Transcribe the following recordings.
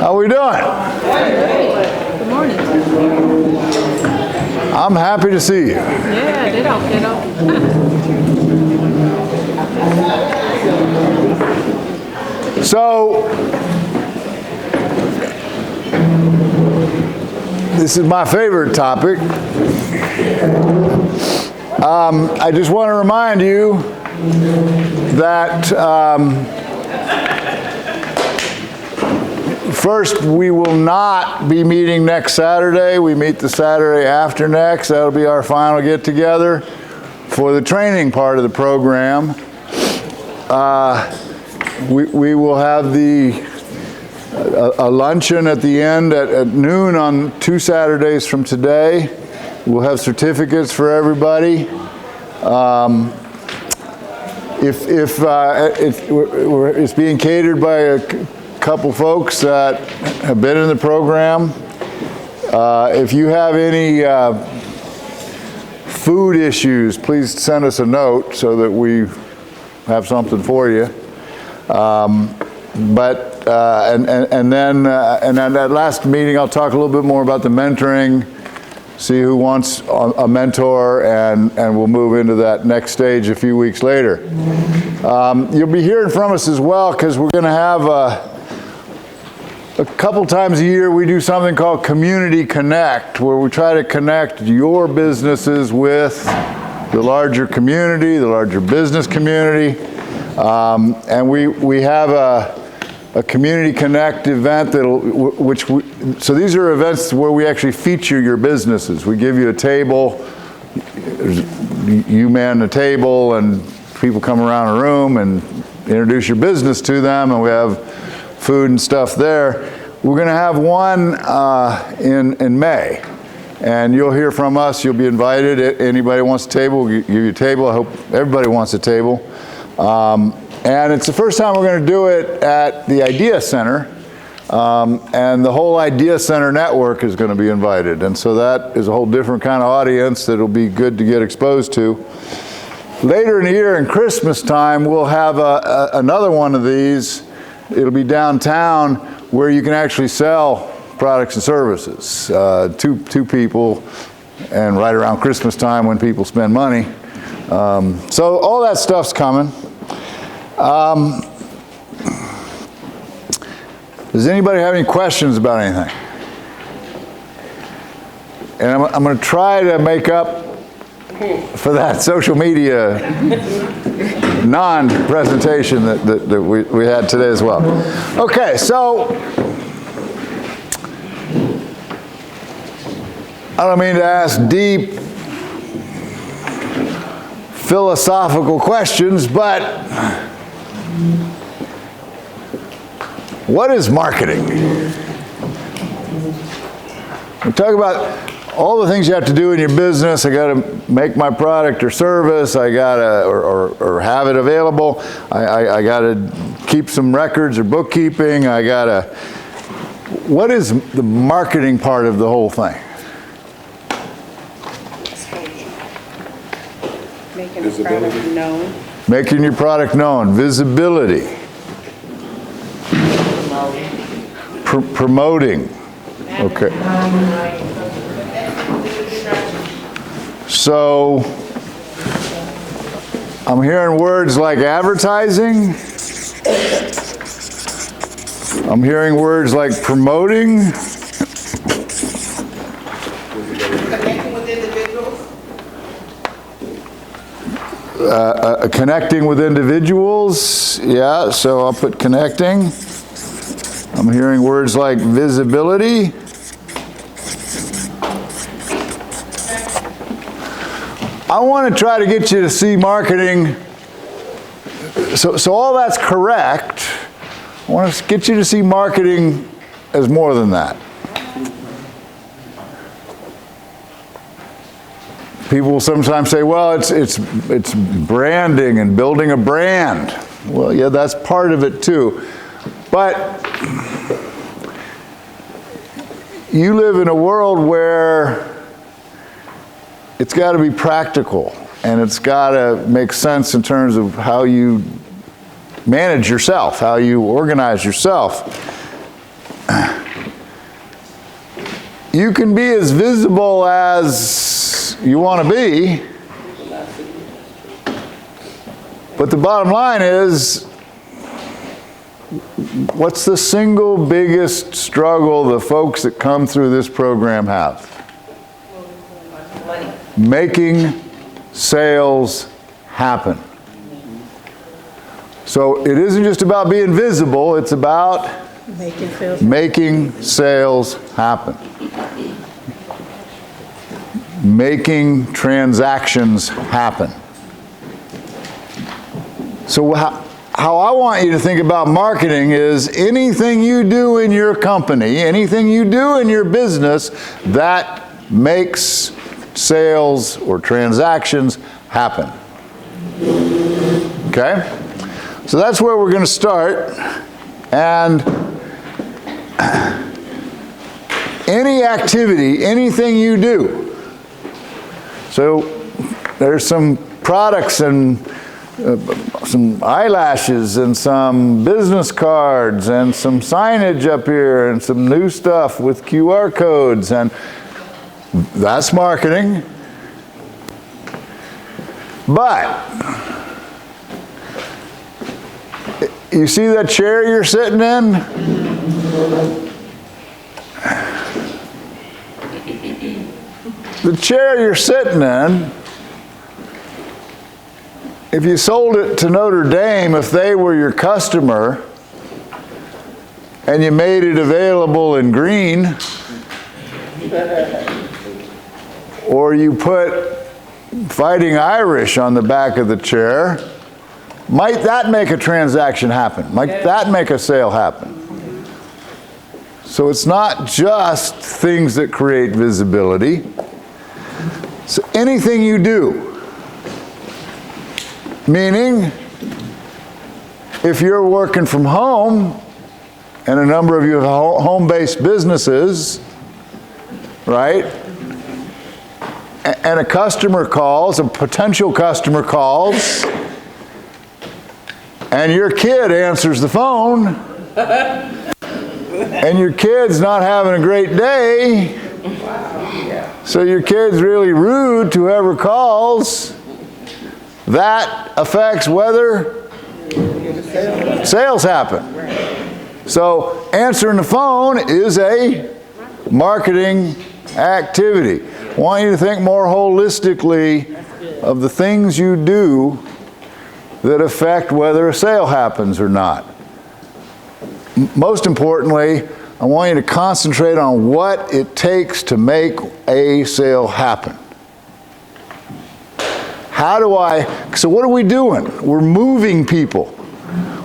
How we doing? Good morning. I'm happy to see you. Yeah, ditto. So, this is my favorite topic. I just want to remind you that first, we will not be meeting next Saturday. We meet the Saturday after next. That'll be our final get-together for the training part of the program. We will have a luncheon at the end at noon on 2 Saturdays from today. We'll have certificates for everybody. It's being catered by a couple folks that have been in the program. If you have any food issues, please send us a note so that we have something for you. And then at that last meeting, I'll talk a little bit more about the mentoring, see who wants a mentor, and we'll move into that next stage a few weeks later. You'll be hearing from us as well, because we're going to have a couple times a year we do something called Community Connect, where we try to connect your businesses with the larger community, the larger business community. And we have a Community Connect event so these are events where we actually feature your businesses. We give you a table, you man the table, and people come around a room and introduce your business to them, and we have food and stuff there. We're going to have one in May, and you'll hear from us. You'll be invited. Anybody wants a table, we'll give you a table. I hope everybody wants a table. And it's the first time we're going to do it at the Idea Center, and the whole Idea Center network is going to be invited. And so that is a whole different kind of audience that will be good to get exposed to. Later in the year, in Christmas time, we'll have another one of these. It'll be downtown, where you can actually sell products and services to people, and right around Christmas time when people spend money. So all that stuff's coming. Does anybody have any questions about anything? And I'm going to try to make up for that social media non-presentation that we had today as well. Okay, so I don't mean to ask deep philosophical questions, but what is marketing? We talk about all the things you have to do in your business. I got to make my product or service. I got to, or have it available. I got to keep some records or bookkeeping. What is the marketing part of the whole thing? Making your product known. Making your product known. Visibility. Promoting. Okay. So, I'm hearing words like advertising. I'm hearing words like promoting. Connecting with individuals. Connecting with individuals. Yeah, so I'll put connecting. I'm hearing words like visibility. I want to try to get you to see marketing. So all that's correct. I want to get you to see marketing as more than that. People will sometimes say, well, it's branding and building a brand. Well, yeah, that's part of it too. But you live in a world where it's got to be practical, and it's got to make sense in terms of how you manage yourself, how you organize yourself. you can be as visible as you want to be, but the bottom line is, what's the single biggest struggle the folks that come through this program have? Making sales happen. So it isn't just about being visible, it's about making sales happen. Making transactions happen. So how I want you to think about marketing is anything you do in your company, anything you do in your business that makes sales or transactions happen. Okay? So that's where we're going to start. And any activity, anything you do. So there's some products and some eyelashes and some business cards and some signage up here and some new stuff with QR codes, and that's marketing. But you see that chair you're sitting in? The chair you're sitting in, if you sold it to Notre Dame, if they were your customer, and you made it available in green, or you put Fighting Irish on the back of the chair, might that make a transaction happen? Might that make a sale happen? So it's not just things that create visibility. So anything you do, meaning, if you're working from home, and a number of you have home-based businesses, right? And a customer calls, a potential customer calls, and your kid answers the phone, and your kid's not having a great day, so your kid's really rude to whoever calls. That affects whether sales happen. So answering the phone is a marketing activity. I want you to think more holistically of the things you do that affect whether a sale happens or not. Most importantly, I want you to concentrate on what it takes to make a sale happen. So what are we doing? We're moving people.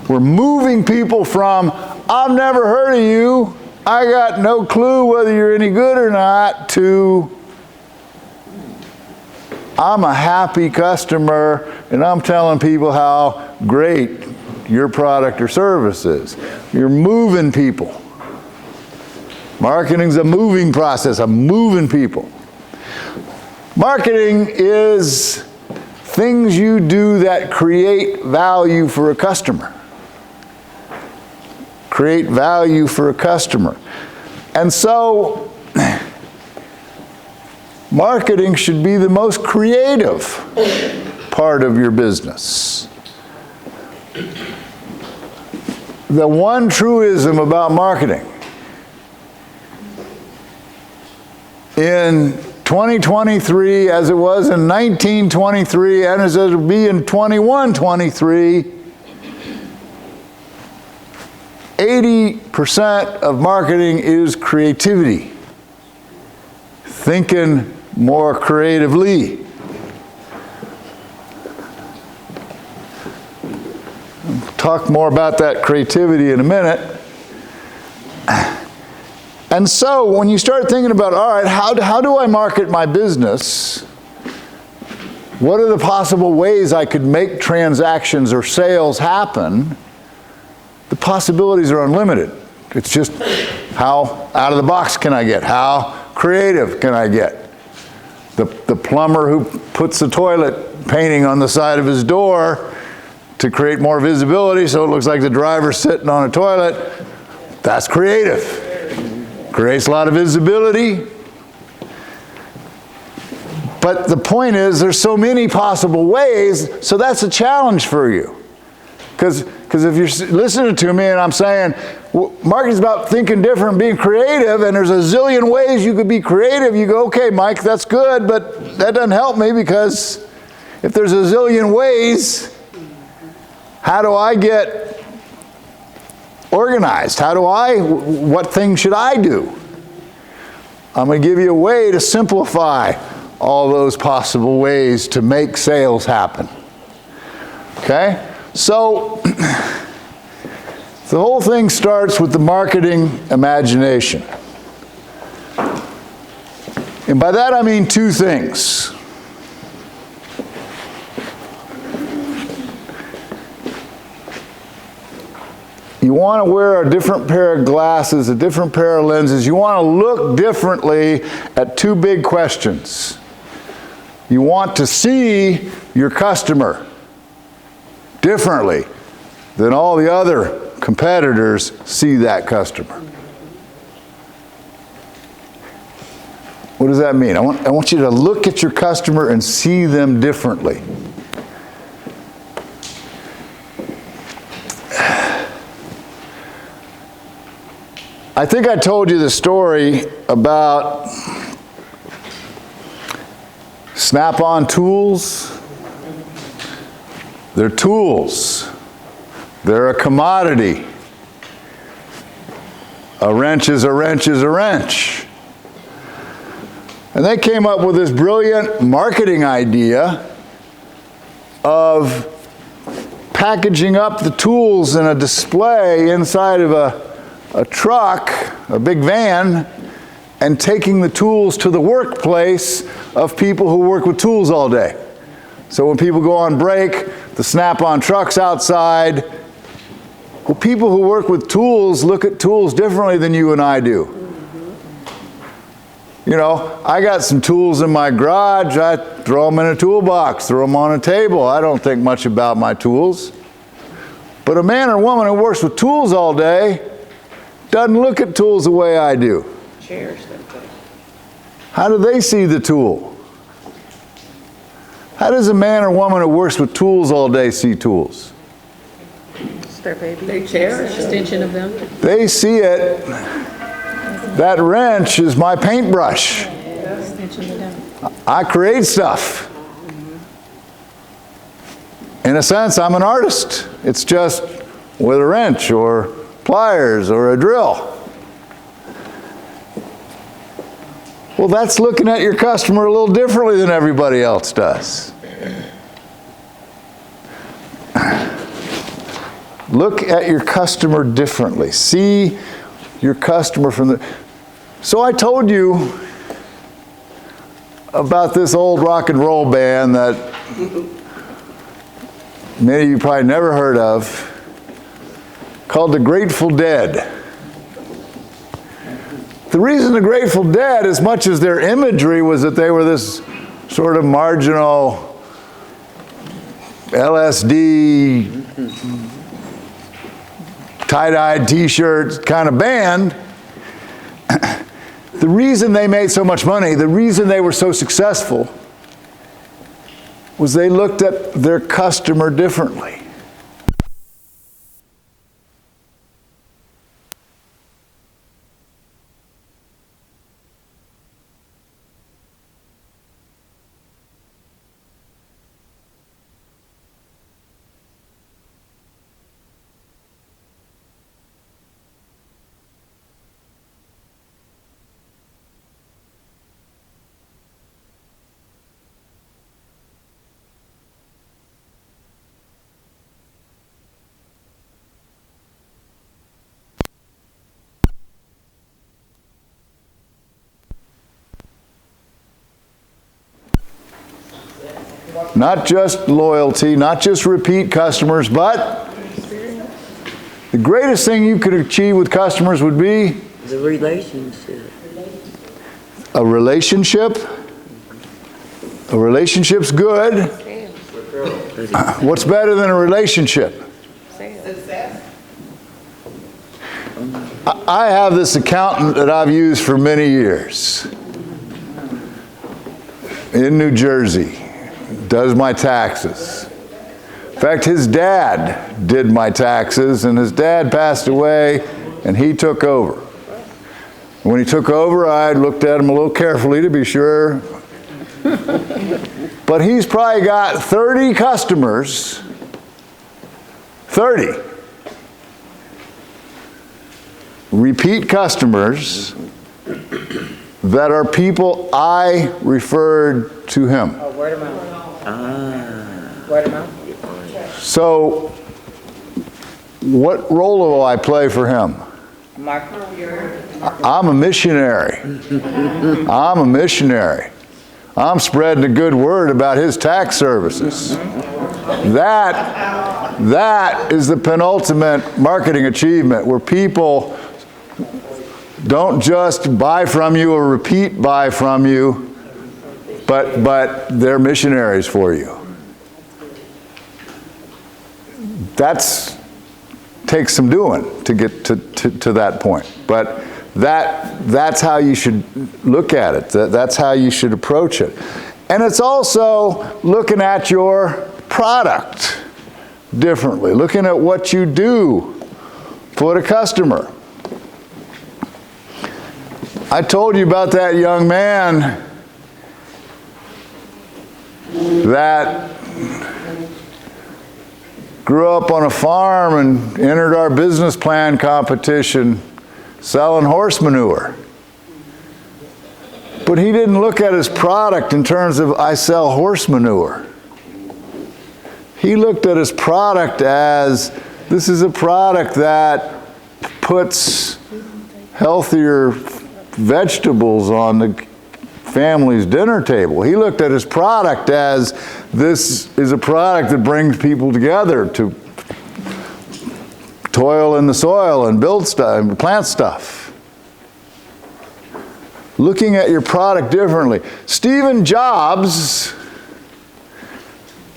We're moving people from, I've never heard of you, I got no clue whether you're any good or not, to, I'm a happy customer and I'm telling people how great your product or service is. You're moving people. Marketing's a moving process. I'm moving people. Marketing is things you do that create value for a customer. Create value for a customer. And so, marketing should be the most creative part of your business. The one truism about marketing in 2023, as it was in 1923, and as it will be in 2123, 80% of marketing is creativity. Thinking more creatively. I'll talk more about that creativity in a minute. And so when you start thinking about, all right, how do I market my business? What are the possible ways I could make transactions or sales happen? The possibilities are unlimited. It's just how out of the box can I get? How creative can I get? The plumber who puts the toilet painting on the side of his door to create more visibility so it looks like the driver's sitting on a toilet, that's creative. creates a lot of visibility. But the point is, there's so many possible ways, so that's a challenge for you. Because if you're listening to me and I'm saying, well, marketing's about thinking different, being creative, and there's a zillion ways you could be creative, you go, okay, Mike, that's good, but that doesn't help me, because if there's a zillion ways, how do I get organized? What things should I do? I'm going to give you a way to simplify all those possible ways to make sales happen. Okay? So, the whole thing starts with the marketing imagination. And by that I mean two things. You want to wear a different pair of glasses, a different pair of lenses. You want to look differently at two big questions. You want to see your customer differently than all the other competitors see that customer. What does that mean? I want you to look at your customer and see them differently. I think I told you the story about Snap-on tools. They're tools. They're a commodity. A wrench is a wrench is a wrench. And they came up with this brilliant marketing idea of packaging up the tools in a display inside of a truck, a big van, and taking the tools to the workplace of people who work with tools all day. So when people go on break, the Snap-on truck's outside. Well, people who work with tools look at tools differently than you and I do. You know, I got some tools in my garage. I throw them in a toolbox, throw them on a table. I don't think much about my tools. But a man or woman who works with tools all day doesn't look at tools the way I do. Cherish them. How do they see the tool? How does a man or woman who works with tools all day see tools? It's their baby. They cherish them. Extension of them. They see it. That wrench is my paintbrush. Extension of them. I create stuff. In a sense, I'm an artist. It's just with a wrench or pliers or a drill. Well, that's looking at your customer a little differently than everybody else does. Look at your customer differently. See your customer from the... So I told you about this old rock and roll band that many of you probably never heard of, called the Grateful Dead. The reason the Grateful Dead, as much as their imagery was that they were this sort of marginal LSD, tie-dyed t-shirt kind of band, the reason they made so much money, the reason they were so successful, was they looked at their customer differently. Not just loyalty, not just repeat customers, but the greatest thing you could achieve with customers would be the relationship. A relationship. A relationship's good. What's better than a relationship? Success. I have this accountant that I've used for many years in New Jersey, does my taxes. In fact, his dad did my taxes, and his dad passed away, and he took over. When he took over, I looked at him a little carefully to be sure. But he's probably got 30 customers, 30 repeat customers that are people I referred to him. Oh, word of mouth. Word of mouth. So, what role will I play for him? I'm a missionary. I'm a missionary. I'm spreading the good word about his tax services. That is the penultimate marketing achievement, where people don't just buy from you or repeat buy from you, but they're missionaries for you. That's takes some doing to get to that point. But that's how you should look at it. That's how you should approach it. And it's also looking at your product differently, looking at what you do for the customer. I told you about that young man that grew up on a farm and entered our business plan competition selling horse manure. But he didn't look at his product in terms of, I sell horse manure. He looked at his product as, this is a product that puts healthier vegetables on the family's dinner table. He looked at his product as, this is a product that brings people together to toil in the soil and build stuff and plant stuff. Looking at your product differently. Steve Jobs,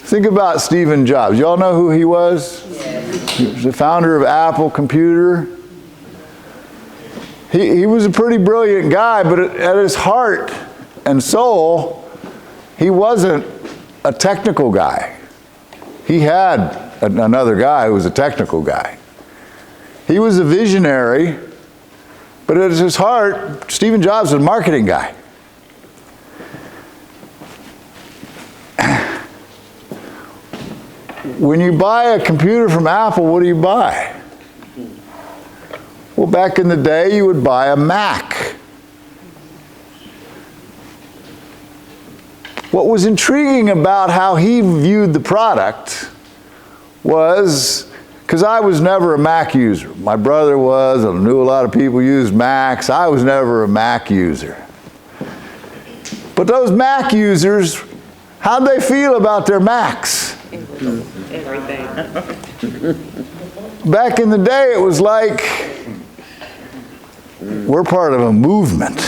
think about Steve Jobs. Y'all know who he was? Yes. He was the founder of Apple Computer. He was a pretty brilliant guy, but at his heart and soul, he wasn't a technical guy. He had another guy who was a technical guy. He was a visionary, but at his heart, Steve Jobs was a marketing guy. When you buy a computer from Apple, what do you buy? Well, back in the day, you would buy a Mac. What was intriguing about how he viewed the product was, because I was never a Mac user. My brother was, I knew a lot of people used Macs. I was never a Mac user. But those Mac users, how'd they feel about their Macs? Everything. Back in the day, it was like, we're part of a movement.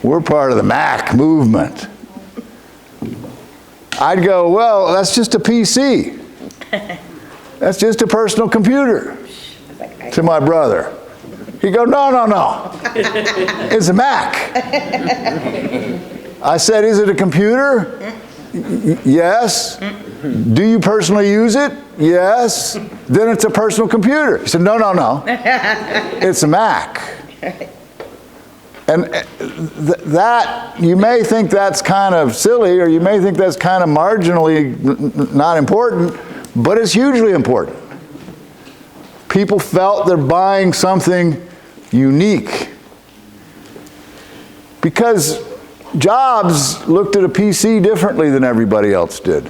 We're part of the Mac movement. I'd go, well, that's just a PC. That's just a personal computer, to my brother. He'd go, no. It's a Mac. I said, is it a computer? Yes. Do you personally use it? Yes. Then it's a personal computer. He said, no. It's a Mac. And that, you may think that's kind of silly, or you may think that's kind of marginally not important, but it's hugely important. People felt they're buying something unique. Because Jobs looked at a PC differently than everybody else did.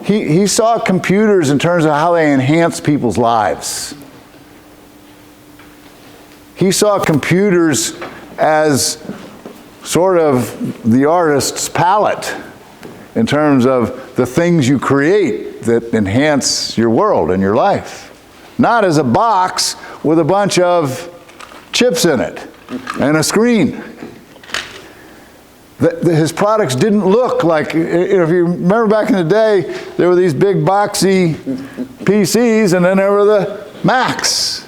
He saw computers in terms of how they enhance people's lives. He saw computers as sort of the artist's palette in terms of the things you create that enhance your world and your life. Not as a box with a bunch of chips in it and a screen. His products didn't look like, if you remember back in the day, there were these big boxy PCs and then there were the Macs.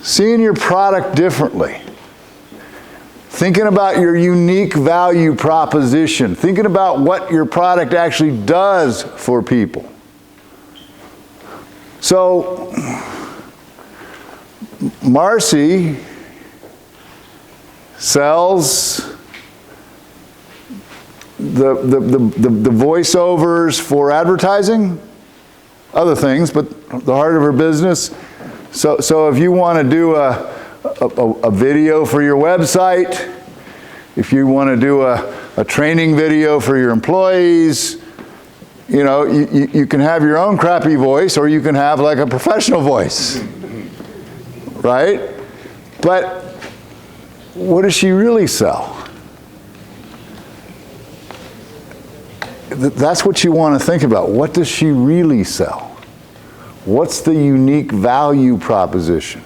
Seeing your product differently. Thinking about your unique value proposition. Thinking about what your product actually does for people. So, Marcy sells the voiceovers for advertising, other things, but the heart of her business. So if you want to do a video for your website, if you want to do a training video for your employees, you know, you can have your own crappy voice, or you can have like a professional voice, right? But what does she really sell? That's what you want to think about. What does she really sell? What's the unique value proposition?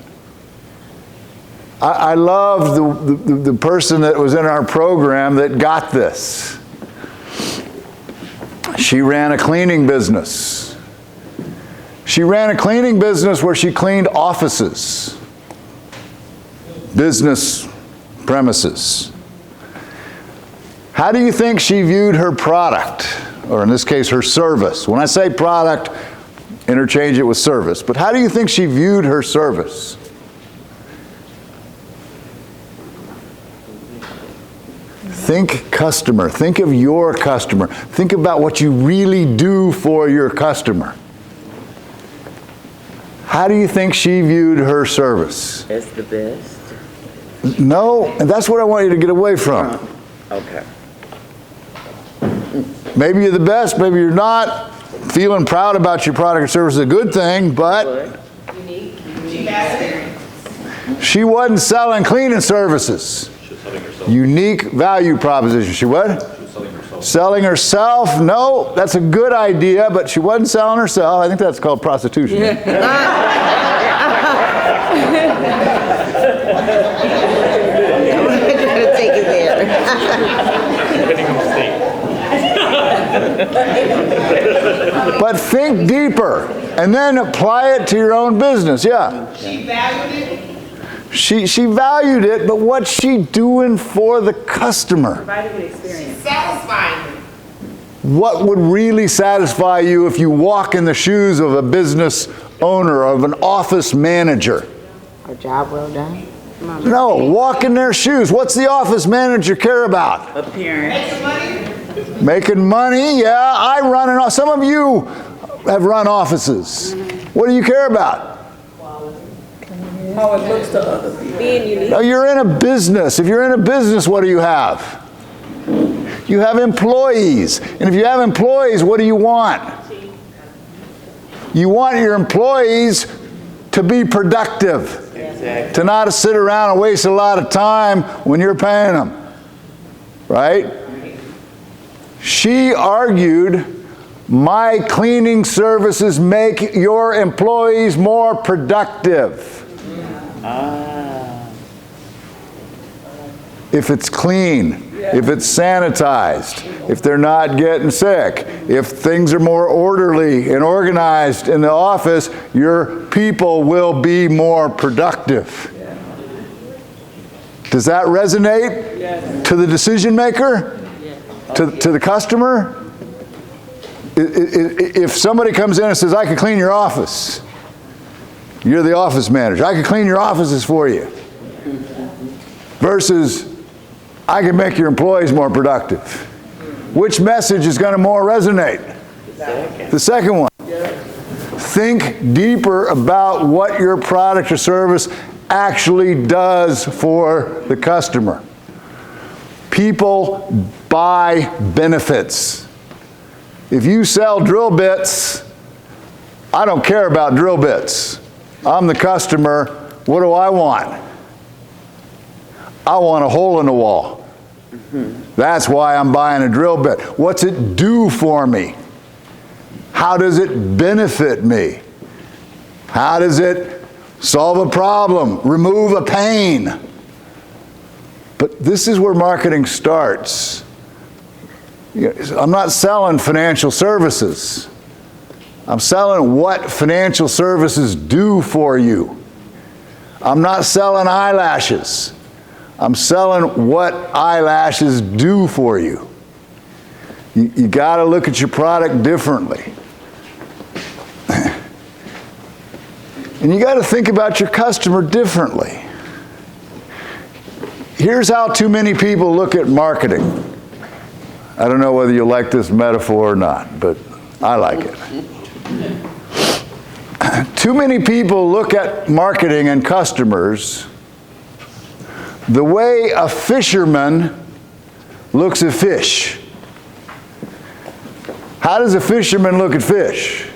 I love the person that was in our program that got this. She ran a cleaning business. She ran a cleaning business where she cleaned offices, business premises. How do you think she viewed her product, or in this case, her service? When I say product, interchange it with service. But how do you think she viewed her service? Think customer. Think of your customer. Think about what you really do for your customer. How do you think she viewed her service? As the best. No, and that's what I want you to get away from. Okay. Maybe you're the best, maybe you're not. Feeling proud about your product or service is a good thing, but she wasn't selling cleaning services. Unique value proposition. She what? Selling herself? No, that's a good idea, but she wasn't selling herself. I think that's called prostitution. Take it there. But think deeper and then apply it to your own business. Yeah. She valued it. She valued it, but what's she doing for the customer? Providing an experience. Satisfying. What would really satisfy you if you walk in the shoes of a business owner, of an office manager? A job well done. No, walk in their shoes. What's the office manager care about? Appearance. Making money, yeah. I run an office. Some of you have run offices. What do you care about? How it looks to other people. Being unique. No, you're in a business. If you're in a business, what do you have? You have employees. And if you have employees, what do you want? You want your employees to be productive. Exactly. To not sit around and waste a lot of time when you're paying them. Right? She argued, my cleaning services make your employees more productive. If it's clean, if it's sanitized, if they're not getting sick, if things are more orderly and organized in the office, your people will be more productive. Does that resonate to the decision maker? To the customer? If somebody comes in and says, I can clean your office, you're the office manager, I can clean your offices for you. Versus, I can make your employees more productive. Which message is going to more resonate? The second one. Think deeper about what your product or service actually does for the customer. People buy benefits. If you sell drill bits, I don't care about drill bits. I'm the customer. What do I want? I want a hole in the wall. That's why I'm buying a drill bit. What's it do for me? How does it benefit me? How does it solve a problem? Remove a pain? But this is where marketing starts. I'm not selling financial services. I'm selling what financial services do for you. I'm not selling eyelashes. I'm selling what eyelashes do for you. You got to look at your product differently. And you got to think about your customer differently. Here's how too many people look at marketing. I don't know whether you like this metaphor or not, but I like it. Too many people look at marketing and customers the way a fisherman looks at fish. How does a fisherman look at fish?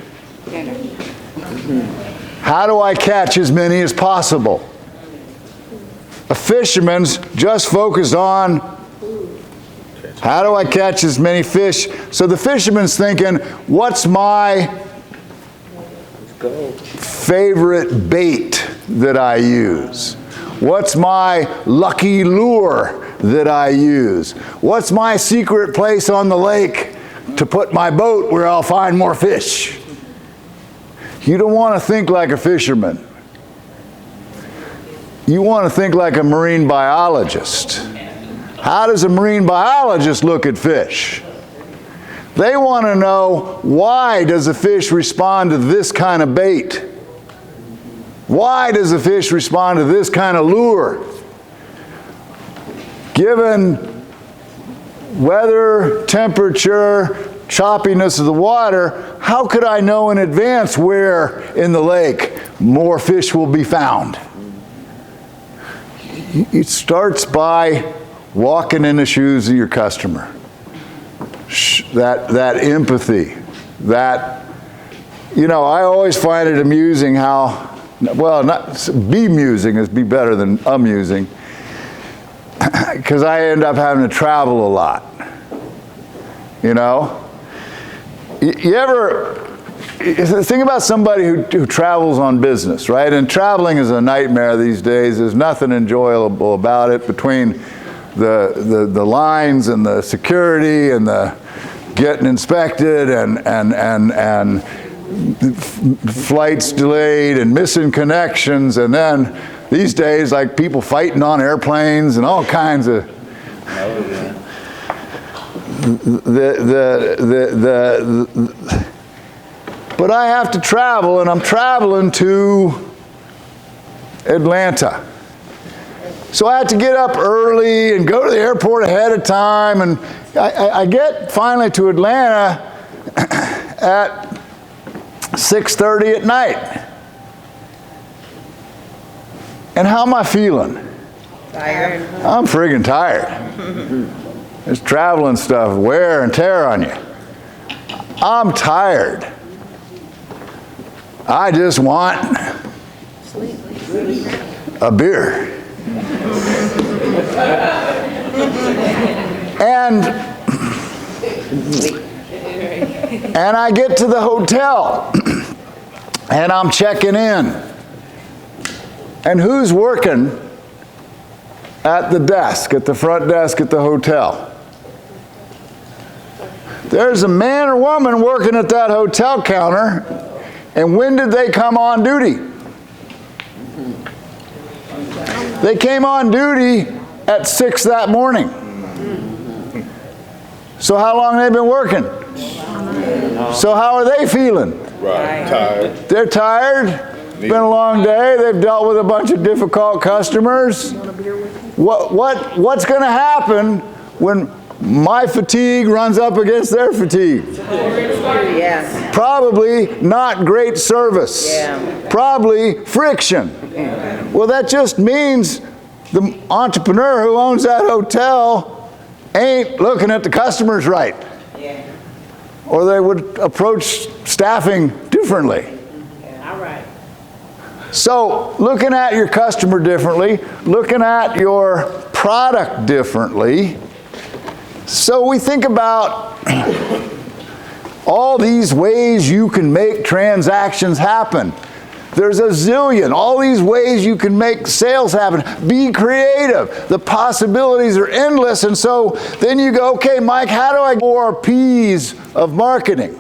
How do I catch as many as possible? A fisherman's just focused on how do I catch as many fish? So the fisherman's thinking, what's my favorite bait that I use? What's my lucky lure that I use? What's my secret place on the lake to put my boat where I'll find more fish? You don't want to think like a fisherman. You want to think like a marine biologist. How does a marine biologist look at fish? They want to know, why does a fish respond to this kind of bait? Why does a fish respond to this kind of lure? Given weather, temperature, choppiness of the water, how could I know in advance where in the lake more fish will be found? It starts by walking in the shoes of your customer. That empathy, that, you know, I always find it amusing how, well, not bemusing is be better than amusing, because I end up having to travel a lot. You know? You ever think about somebody who travels on business, right? And traveling is a nightmare these days. There's nothing enjoyable about it between the lines and the security and the getting inspected and flights delayed and missing connections, and then these days, like, people fighting on airplanes and all kinds of but I have to travel, and I'm traveling to Atlanta. So I have to get up early and go to the airport ahead of time, and I get finally to Atlanta at 6:30 at night. And how am I feeling? Tired. I'm friggin' tired. This traveling stuff, wear and tear on you. I'm tired. I just want a beer. And I get to the hotel and I'm checking in. And who's working at the desk, at the front desk at the hotel? There's a man or woman working at that hotel counter. And when did they come on duty? They came on duty at 6 that morning. So how long have they been working? So how are they feeling? Right, tired. They're tired. It's been a long day. They've dealt with a bunch of difficult customers. What's going to happen when my fatigue runs up against their fatigue? Yes. Probably not great service. Yeah. Probably friction. Well, that just means the entrepreneur who owns that hotel ain't looking at the customers right. Yeah. Or they would approach staffing differently. All right. So, looking at your customer differently, looking at your product differently. So we think about all these ways you can make transactions happen. There's a zillion, all these ways you can make sales happen. Be creative. The possibilities are endless. And so then you go, okay, Mike, how do I get 4 P's of marketing?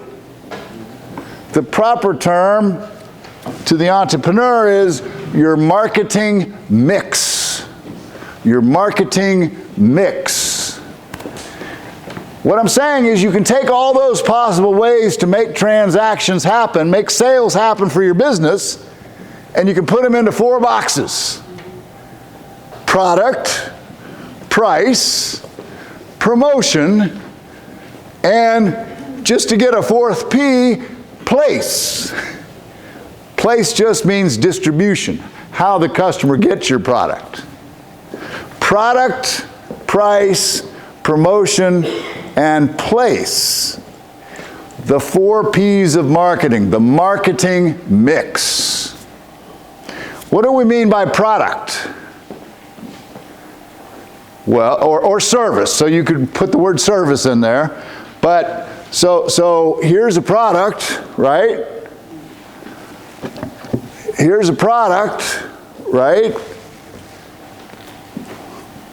The proper term to the entrepreneur is your marketing mix. Your marketing mix. What I'm saying is you can take all those possible ways to make transactions happen, make sales happen for your business, and you can put them into 4 boxes. Product, price, promotion, and just to get a 4th P, place. Place just means distribution, how the customer gets your product. Product, price, promotion, and place. The 4 P's of marketing, the marketing mix. What do we mean by product? Well, or service, so you could put the word service in there. But, so here's a product, right? Here's a product, right?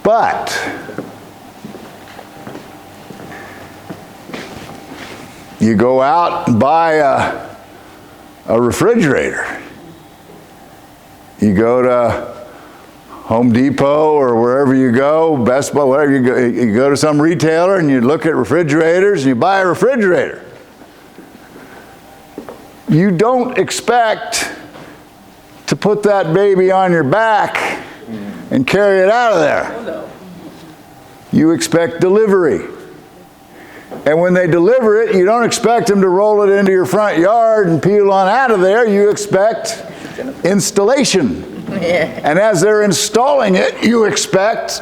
But you go out and buy a refrigerator. You go to Home Depot or wherever you go, Best Buy, whatever you go to some retailer and you look at refrigerators and you buy a refrigerator. You don't expect to put that baby on your back and carry it out of there. You expect delivery. And when they deliver it, you don't expect them to roll it into your front yard and peel on out of there. You expect installation. And as they're installing it, you expect,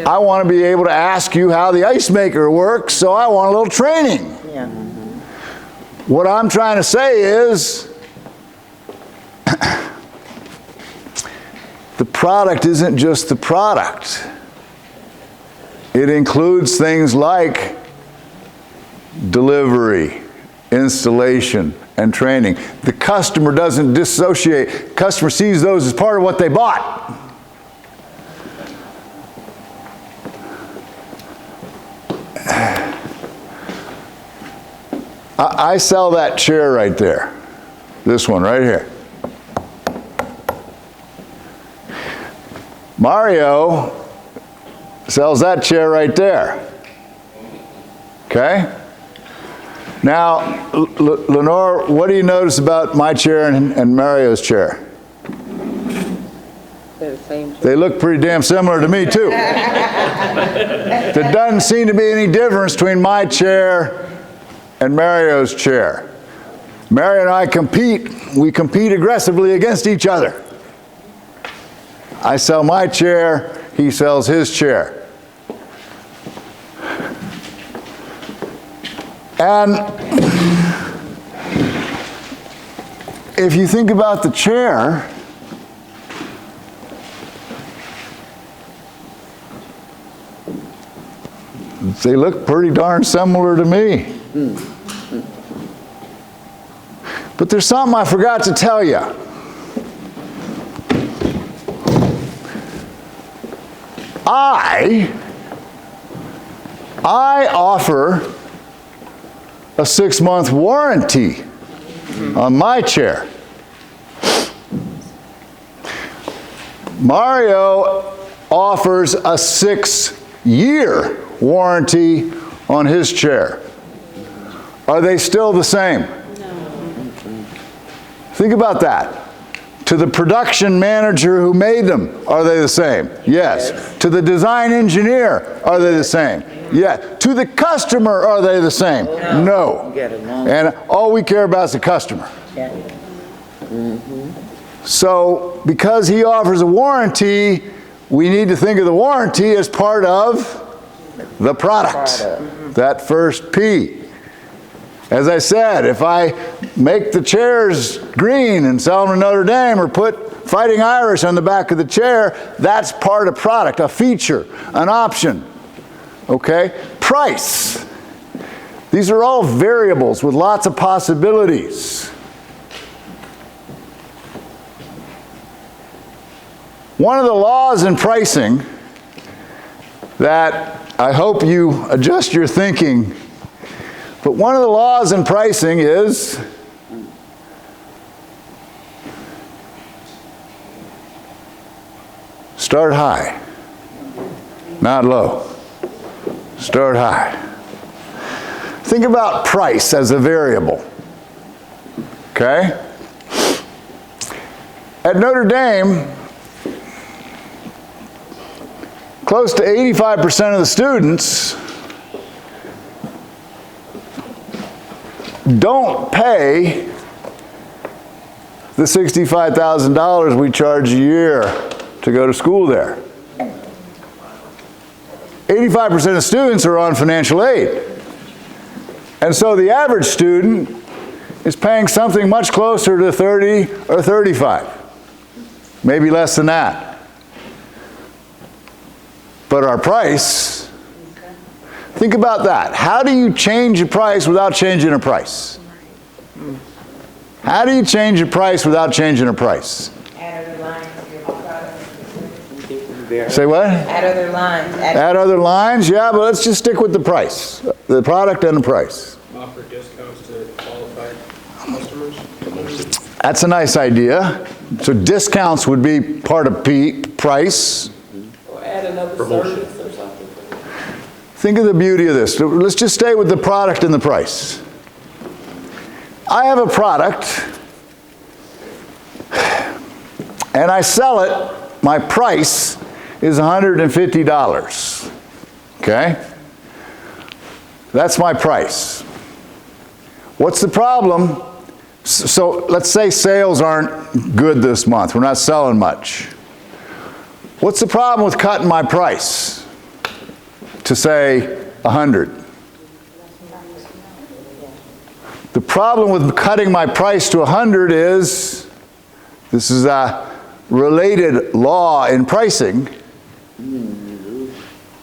I want to be able to ask you how the ice maker works, so I want a little training. What I'm trying to say is, the product isn't just the product. It includes things like delivery, installation, and training. The customer doesn't dissociate. Customer sees those as part of what they bought. I sell that chair right there. This one right here. Mario sells that chair right there. Okay? Now, Lenore, what do you notice about my chair and Mario's chair? They're the same. They look pretty damn similar to me, too. There doesn't seem to be any difference between my chair and Mario's chair. Mario and I compete. We compete aggressively against each other. I sell my chair, he sells his chair. And if you think about the chair, they look pretty darn similar to me. But there's something I forgot to tell you. I offer a 6-month warranty on my chair. Mario offers a 6-year warranty on his chair. Are they still the same? No. Think about that. To the production manager who made them, are they the same? Yes. To the design engineer, are they the same? Yeah. To the customer, are they the same? No. And all we care about is the customer. So, because he offers a warranty, we need to think of the warranty as part of the product. That first P. As I said, if I make the chairs green and sell them to Notre Dame or put Fighting Irish on the back of the chair, that's part of product, a feature, an option. Okay? Price. These are all variables with lots of possibilities. One of the laws in pricing that I hope you adjust your thinking, but one of the laws in pricing is Start high, not low. Start high. Think about price as a variable, okay? At Notre Dame, close to 85% of the students don't pay the $65,000 we charge a year to go to school there. 85% of students are on financial aid. And so the average student is paying something much closer to 30 or 35, maybe less than that. But our price, think about that. How do you change a price without changing a price? How do you change a price without changing a price? Add other lines to your product. Say what? Add other lines. Add other lines, yeah, but let's just stick with the price, the product and the price. Offer discounts to qualified customers? That's a nice idea. So discounts would be part of price. Or add another service or something. Think of the beauty of this. Let's just stay with the product and the price. I have a product, and I sell it. My price is $150. Okay? That's my price. What's the problem? So let's say sales aren't good this month. We're not selling much. What's the problem with cutting my price to say 100? The problem with cutting my price to 100 is, this is a related law in pricing,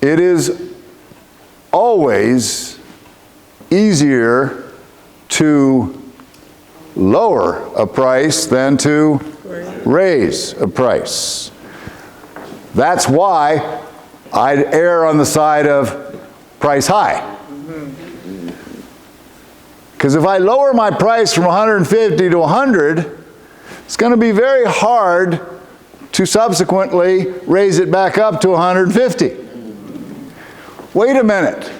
it is always easier to lower a price than to raise a price. That's why I'd err on the side of price high. Because if I lower my price from 150 to 100, it's going to be very hard to subsequently raise it back up to 150. Wait a minute.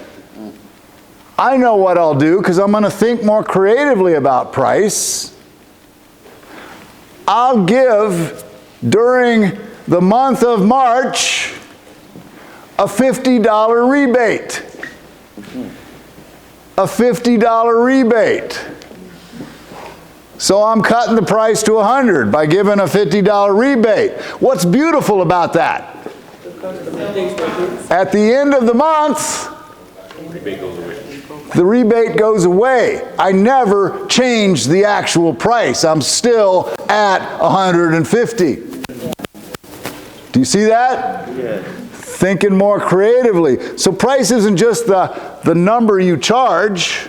I know what I'll do because I'm going to think more creatively about price. I'll give, during the month of March, a $50 rebate. A $50 rebate. So I'm cutting the price to 100 by giving a $50 rebate. What's beautiful about that? At the end of the month, the rebate goes away. I never change the actual price. I'm still at 150. Do you see that? Yes. Thinking more creatively. So price isn't just the number you charge.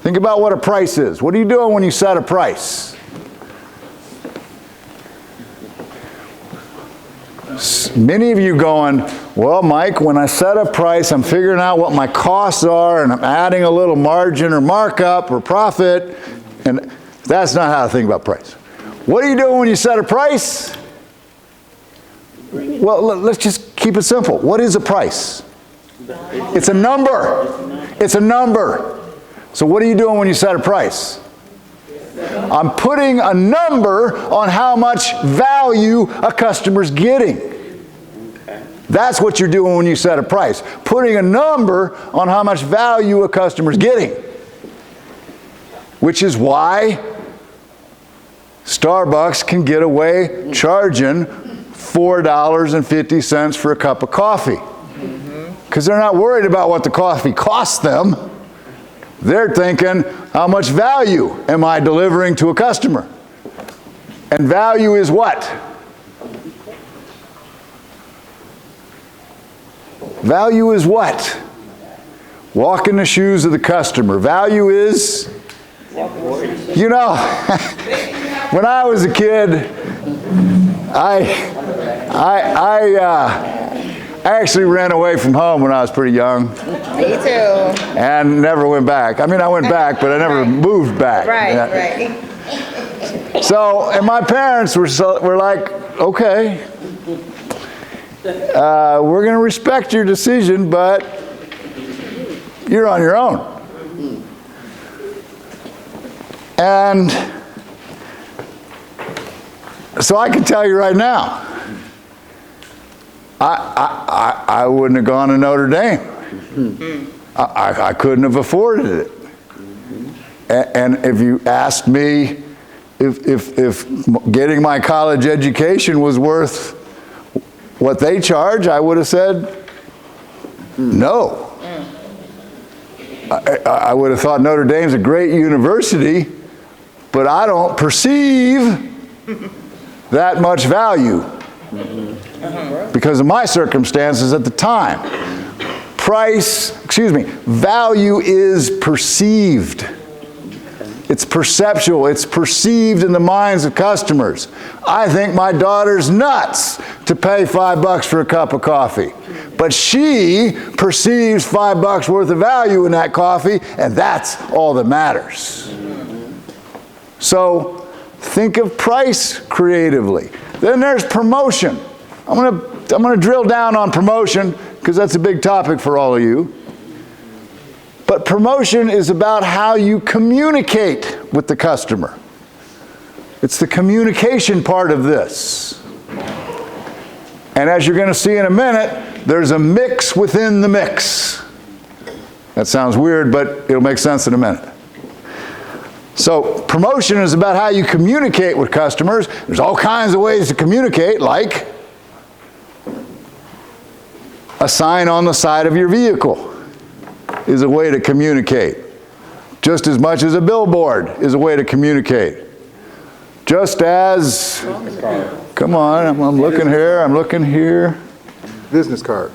Think about what a price is. What are you doing when you set a price? Many of you going, well, Mike, when I set a price, I'm figuring out what my costs are, and I'm adding a little margin or markup or profit, and that's not how to think about price. What are you doing when you set a price? Well, let's just keep it simple. What is a price? It's a number. It's a number. So what are you doing when you set a price? I'm putting a number on how much value a customer's getting. That's what you're doing when you set a price. Putting a number on how much value a customer's getting. Which is why Starbucks can get away charging $4.50 for a cup of coffee. Because they're not worried about what the coffee costs them. They're thinking, how much value am I delivering to a customer? And value is what? Value is what? Walk in the shoes of the customer. Value is, you know, when I was a kid, I actually ran away from home when I was pretty young. Me too. And never went back. I mean, I went back, but I never moved back. Right, Yeah. right. So, and my parents were like, okay. we're going to respect your decision, but you're on your own. And so I can tell you right now, I wouldn't have gone to Notre Dame. I couldn't have afforded it. And if you asked me if getting my college education was worth what they charge, I would have said no. I would have thought Notre Dame's a great university, but I don't perceive that much value because of my circumstances at the time. Value is perceived. It's perceptual. It's perceived in the minds of customers. I think my daughter's nuts to pay $5 for a cup of coffee. But she perceives $5 worth of value in that coffee, and that's all that matters. So think of price creatively. Then there's promotion. I'm going to drill down on promotion because that's a big topic for all of you. But promotion is about how you communicate with the customer. It's the communication part of this. And as you're going to see in a minute, there's a mix within the mix. That sounds weird, but it'll make sense in a minute. So promotion is about how you communicate with customers. There's all kinds of ways to communicate, like a sign on the side of your vehicle is a way to communicate. Just as much as a billboard is a way to communicate. Just as, come on, I'm looking here. Business card.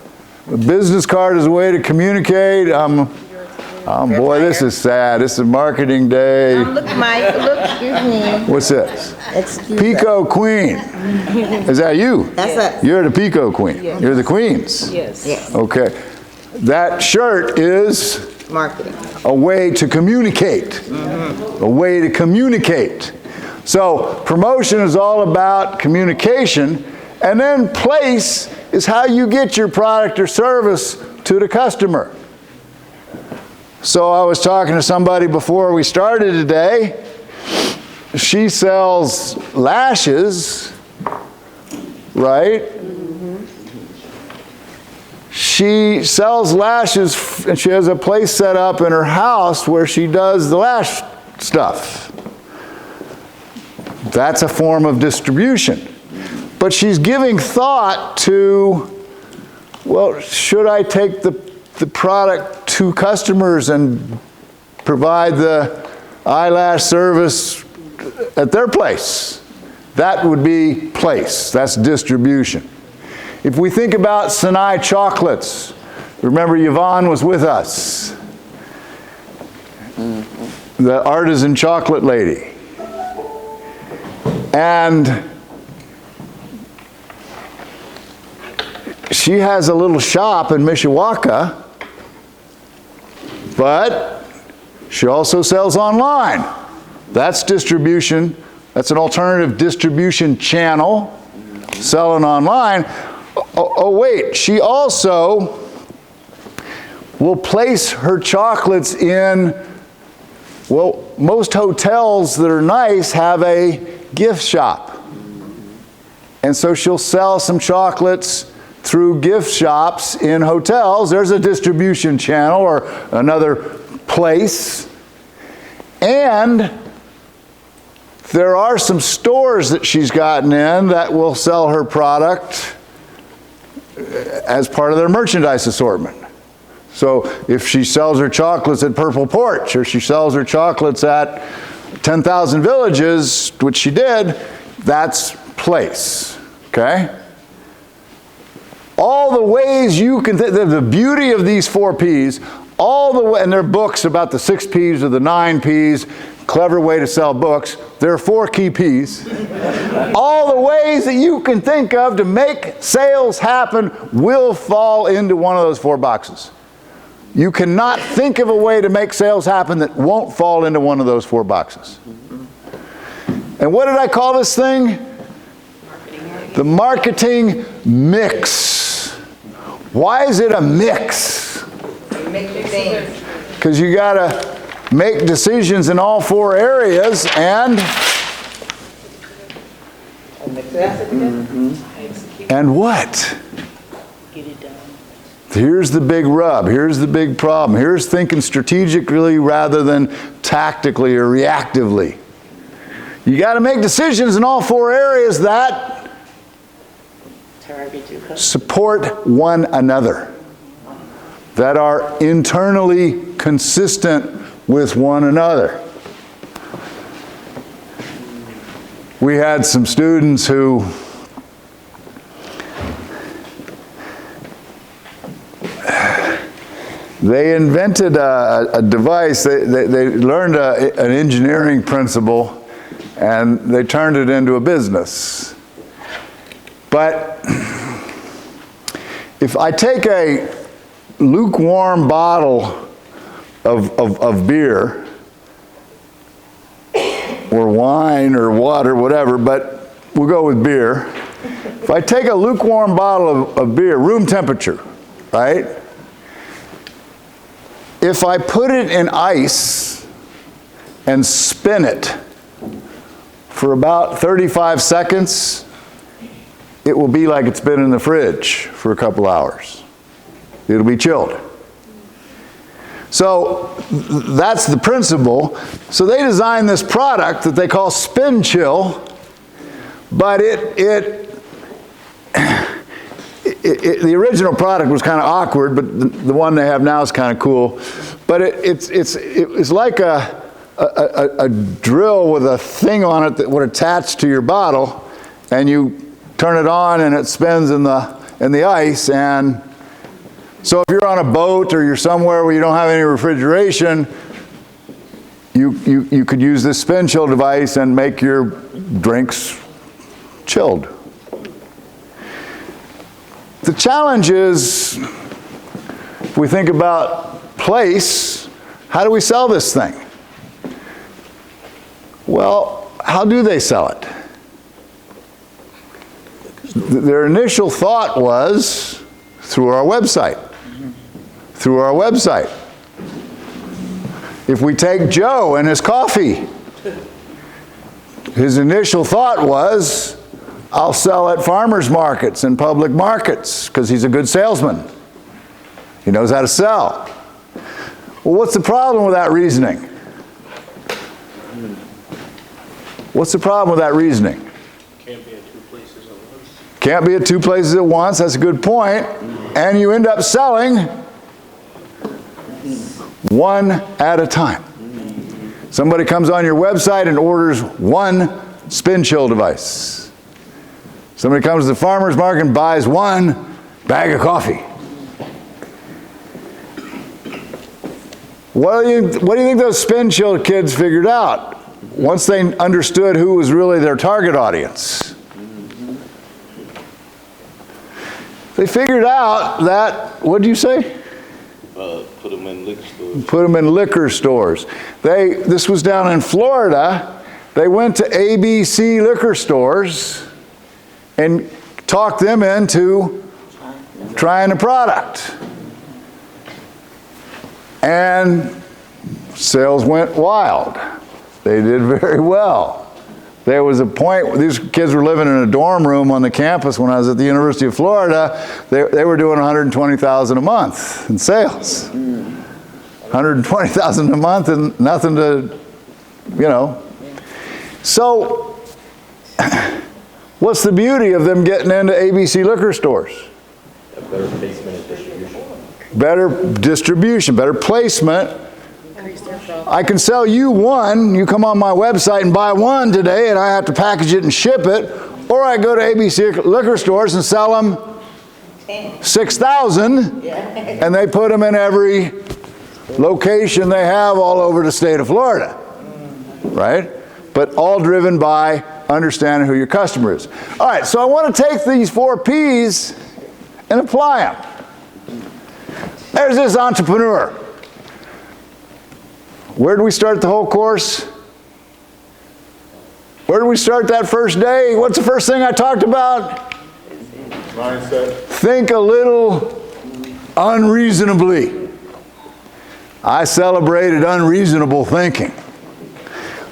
A business card is a way to communicate. Boy, this is sad. This is marketing day. Look, Mike, look, excuse me. What's this? Excuse Pico Queen. Is that you? That's us. You're the Pico Queen. Yes. You're the Queens. Yes. Okay. That shirt is Marketing. a way to communicate. A way to communicate. So promotion is all about communication, and then place is how you get your product or service to the customer. So I was talking to somebody before we started today. She sells lashes, right? She sells lashes, and she has a place set up in her house where she does the lash stuff. That's a form of distribution. But she's giving thought to, well, should I take the product to customers and provide the eyelash service at their place? That would be place. That's distribution. If we think about Sinai chocolates, remember Yvonne was with us, the artisan chocolate lady. And she has a little shop in Mishawaka, but she also sells online. That's distribution. That's an alternative distribution channel, selling online. Oh wait, she also will place her chocolates in, well, most hotels that are nice have a gift shop. And so she'll sell some chocolates through gift shops in hotels. There's a distribution channel or another place. And there are some stores that she's gotten in that will sell her product as part of their merchandise assortment. So if she sells her chocolates at Purple Porch, or she sells her chocolates at 10,000 Villages, which she did, that's place, okay? All the ways you can, the beauty of these 4 Ps, all the way, and there are books about the 6 Ps or the 9 Ps, clever way to sell books. There are 4 key Ps. All the ways that you can think of to make sales happen will fall into one of those 4 boxes. You cannot think of a way to make sales happen that won't fall into one of those 4 boxes. And what did I call this thing? The marketing mix. Why is it a mix? Make your things. Because you got to make decisions in all 4 areas and what? Get it done. Here's the big rub. Here's the big problem. Here's thinking strategically rather than tactically or reactively. You got to make decisions in all 4 areas that Target your customer. support one another, that are internally consistent with one another. We had some students who they invented a device. They learned an engineering principle and they turned it into a business. But if I take a lukewarm bottle of beer or wine or water, whatever, but we'll go with beer. If I take a lukewarm bottle of beer, room temperature, right? If I put it in ice and spin it for about 35 seconds, it will be like it's been in the fridge for a couple hours. It'll be chilled. So that's the principle. So they designed this product that they call Spin Chill, but the original product was kind of awkward, but the one they have now is kind of cool. But it's like a drill with a thing on it that would attach to your bottle, and you turn it on and it spins in the ice. And so if you're on a boat or you're somewhere where you don't have any refrigeration, you could use this Spin Chill device and make your drinks chilled. The challenge is, if we think about place, how do we sell this thing? Well, how do they sell it? Their initial thought was through our website. Through our website. If we take Joe and his coffee, his initial thought was, I'll sell at farmers markets and public markets because he's a good salesman. He knows how to sell. Well, what's the problem with that reasoning? What's the problem with that reasoning? Can't be at 2 places at once. Can't be at 2 places at once. That's a good point. And you end up selling one at a time. Somebody comes on your website and orders one Spin Chill device. Somebody comes to the farmer's market and buys one bag of coffee. What do you think those Spin Chill kids figured out once they understood who was really their target audience? They figured out that, what did you say? Put them in liquor stores. Put them in liquor stores. This was down in Florida. They went to ABC liquor stores and talked them into trying the product. And sales went wild. They did very well. There was a point where these kids were living in a dorm room on the campus when I was at the University of Florida. They were doing $120,000 a month in sales. $120,000 a month and nothing to, So, what's the beauty of them getting into ABC liquor stores? A better placement and distribution. Better distribution, better placement. I can sell you one, you come on my website and buy one today and I have to package it and ship it, or I go to ABC liquor stores and sell them 6,000 and they put them in every location they have all over the state of Florida, right? But all driven by understanding who your customer is. All right, so I want to take these 4 P's and apply them. There's this entrepreneur. Where do we start the whole course? Where did we start that first day? What's the first thing I talked about? Mindset. Think a little unreasonably. I celebrated unreasonable thinking.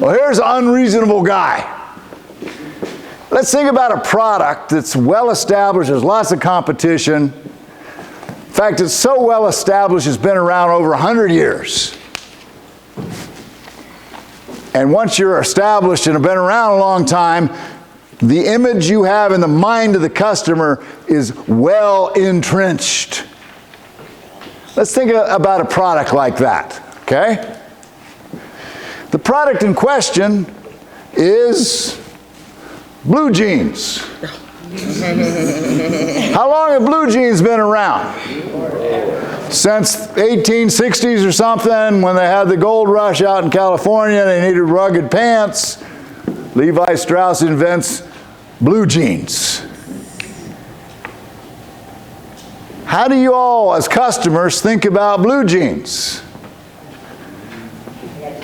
Well, here's an unreasonable guy. Let's think about a product that's well established, there's lots of competition. In fact, it's so well established, it's been around over 100 years. And once you're established and have been around a long time, the image you have in the mind of the customer is well entrenched. Let's think about a product like that, okay? The product in question is blue jeans. How long have blue jeans been around? Since 1860s or something, when they had the gold rush out in California, they needed rugged pants. Levi Strauss invents blue jeans. How do you all, as customers, think about blue jeans?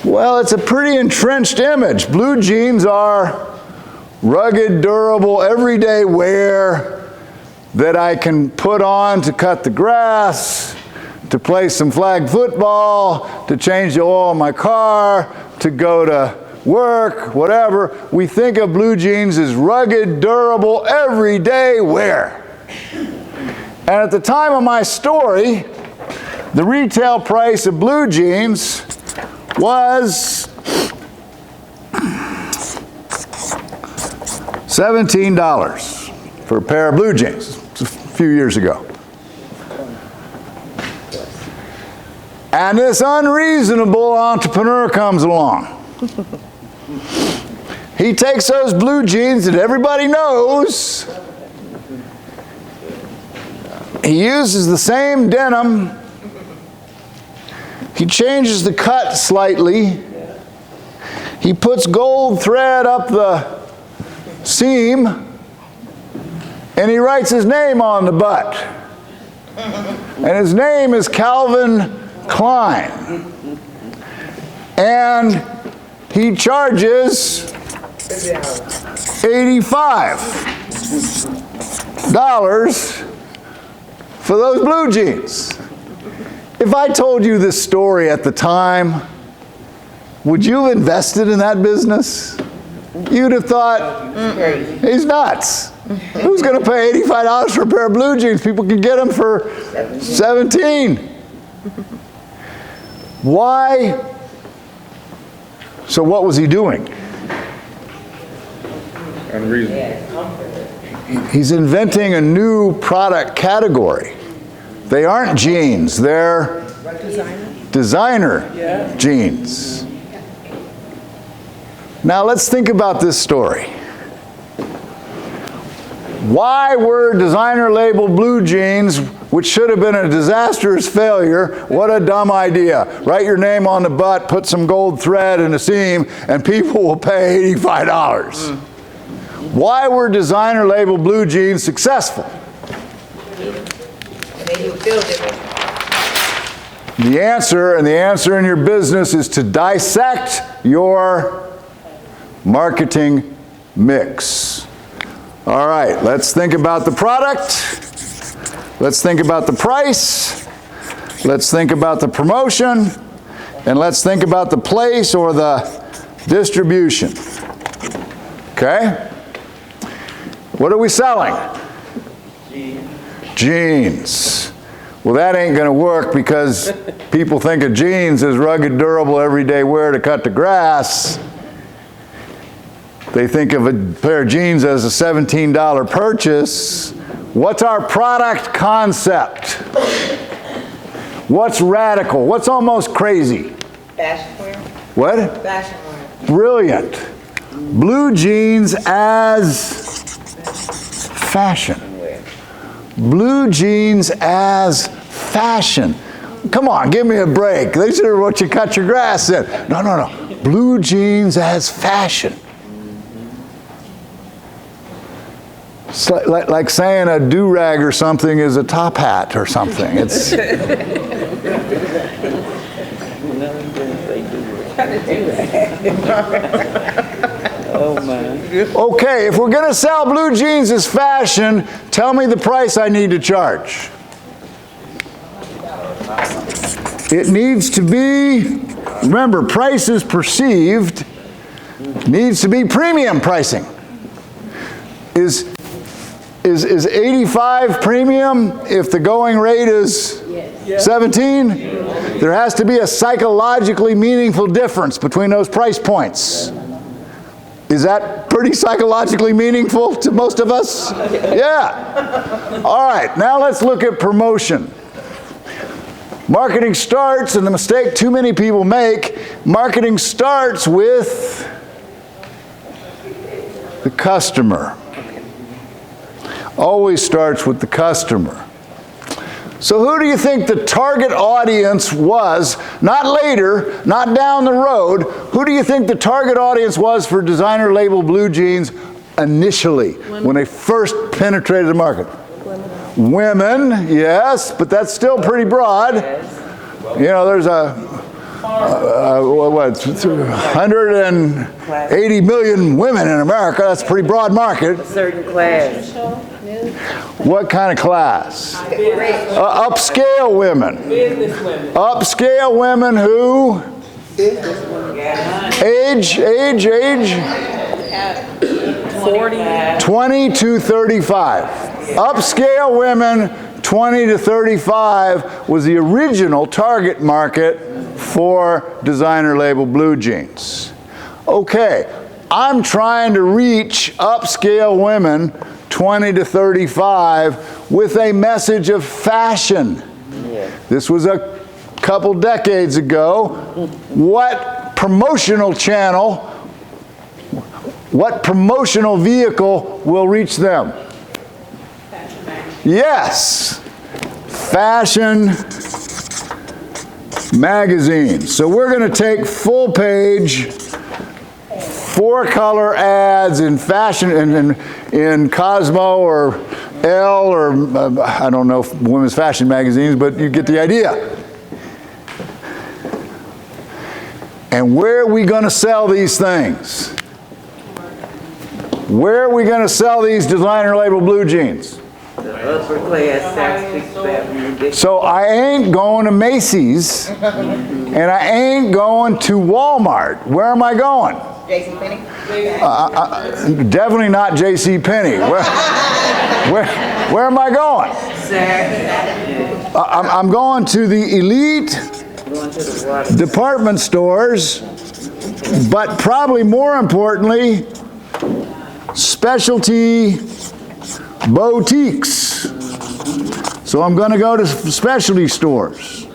Well, it's a pretty entrenched image. Blue jeans are rugged, durable, everyday wear that I can put on to cut the grass, to play some flag football, to change the oil in my car, to go to work, whatever. We think of blue jeans as rugged, durable, everyday wear. And at the time of my story, the retail price of blue jeans was $17 for a pair of blue jeans. It's a few years ago. And this unreasonable entrepreneur comes along. He takes those blue jeans that everybody knows. He uses the same denim. He changes the cut slightly. He puts gold thread up the seam. And he writes his name on the butt. And his name is Calvin Klein. And he charges $85 for those blue jeans. If I told you this story at the time, would you have invested in that business? You'd have thought, he's nuts. Who's going to pay $85 for a pair of blue jeans? People can get them for $17. Why? So what was he doing? Unreasonable. He's inventing a new product category. They aren't jeans, they're designer jeans. Now let's think about this story. Why were designer labeled blue jeans, which should have been a disastrous failure, what a dumb idea. Write your name on the butt, put some gold thread in the seam, and people will pay $85. Why were designer labeled blue jeans successful? They do feel different. The answer in your business is to dissect your marketing mix. All right, let's think about the product. Let's think about the price. Let's think about the promotion. And let's think about the place or the distribution. Okay? What are we selling? Jeans. Well, that ain't going to work because people think of jeans as rugged, durable, everyday wear to cut the grass. They think of a pair of jeans as a $17 purchase. What's our product concept? What's radical? What's almost crazy? Fashion wear. What? Fashion wear. Brilliant. Blue jeans as fashion. Blue jeans as fashion. Come on, give me a break. These are what you cut your grass in. No. Blue jeans as fashion. It's like saying a do-rag or something is a top hat or something. It's Oh, my. Okay, if we're going to sell blue jeans as fashion, tell me the price I need to charge. It needs to be, remember, price is perceived, needs to be premium pricing. Is 85 premium if the going rate is 17? There has to be a psychologically meaningful difference between those price points. Is that pretty psychologically meaningful to most of us? Yeah. All right, now let's look at promotion. Marketing starts, and the mistake too many people make, marketing starts with the customer. Always starts with the customer. So who do you think the target audience was, not later, not down the road, who do you think the target audience was for designer label blue jeans initially, when they first penetrated the market? Women, yes, but that's still pretty broad. You know, there's what, 180 million women in America. That's a pretty broad market. A certain class. What kind of class? Upscale women. Business women. Upscale women who? Age? 40. 20 to 35. Upscale women, 20 to 35 was the original target market for designer label blue jeans. Okay, I'm trying to reach upscale women, 20 to 35, with a message of fashion. This was a couple decades ago. What promotional channel, what promotional vehicle will reach them? Yes, fashion magazines. So we're going to take full page, 4-color ads in fashion, in Cosmo or Elle or I don't know women's fashion magazines, but you get the idea. And where are we going to sell these things? Where are we going to sell these designer label blue jeans? The upper class, Saks Fifth Avenue. So I ain't going to Macy's, and I ain't going to Walmart. Where am I going? JCPenney? Definitely not JCPenney. Where am I going? Saks. I'm going to the elite Going to the water. department stores, but probably more importantly, specialty boutiques. So I'm going to go to specialty stores.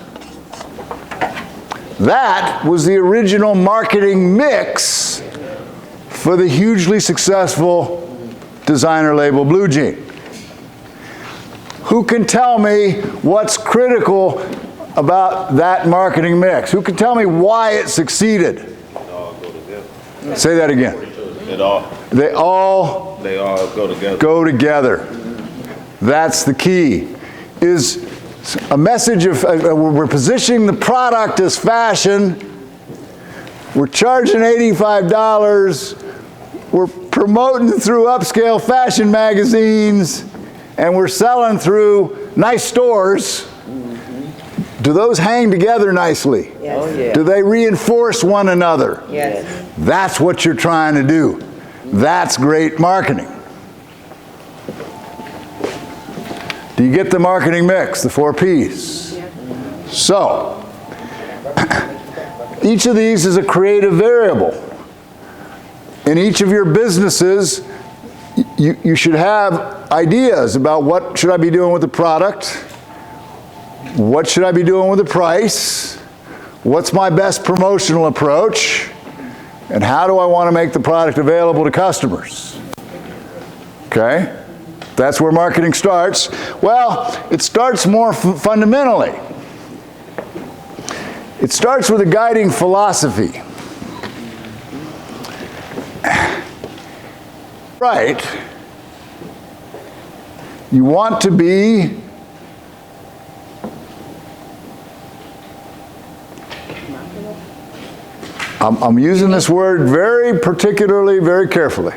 That was the original marketing mix for the hugely successful designer label blue jean. Who can tell me what's critical about that marketing mix? Who can tell me why it succeeded? Say that again. They all go together. That's the key. Is a message of, we're positioning the product as fashion, we're charging $85, we're promoting through upscale fashion magazines, and we're selling through nice stores. Do those hang together nicely? Yes. Oh, yeah. Do they reinforce one another? Yes. That's what you're trying to do. That's great marketing. Do you get the marketing mix, the 4 Ps? So, each of these is a creative variable. In each of your businesses, you should have ideas about what should I be doing with the product, what should I be doing with the price, what's my best promotional approach, and how do I want to make the product available to customers? Okay? That's where marketing starts. Well, it starts more fundamentally. It starts with a guiding philosophy. Right. You want to be I'm using this word very particularly, very carefully.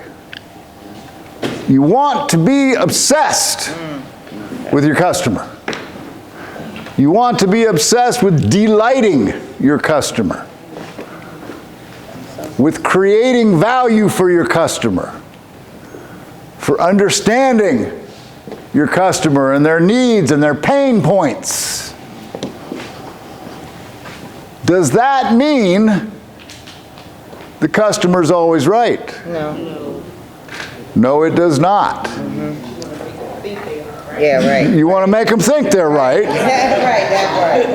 You want to be obsessed with your customer. You want to be obsessed with delighting your customer, with creating value for your customer, for understanding your customer and their needs and their pain points. Does that mean the customer's always right? No. No, it does not. Yeah, right. You want to make them think they're right. That's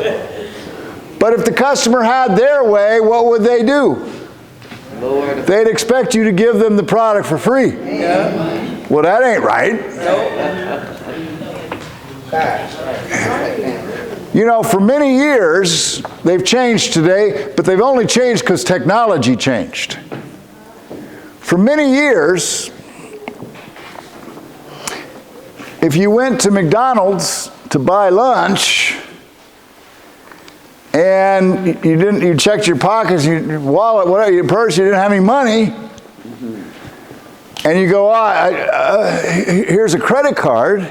right. But if the customer had their way, what would they do? Lord. They'd expect you to give them the product for free. Yeah. Well, that ain't right. You know, for many years, they've changed today, but they've only changed because technology changed. For many years, if you went to McDonald's to buy lunch and you checked your pockets, your wallet, whatever, your purse, you didn't have any money, and you go, here's a credit card.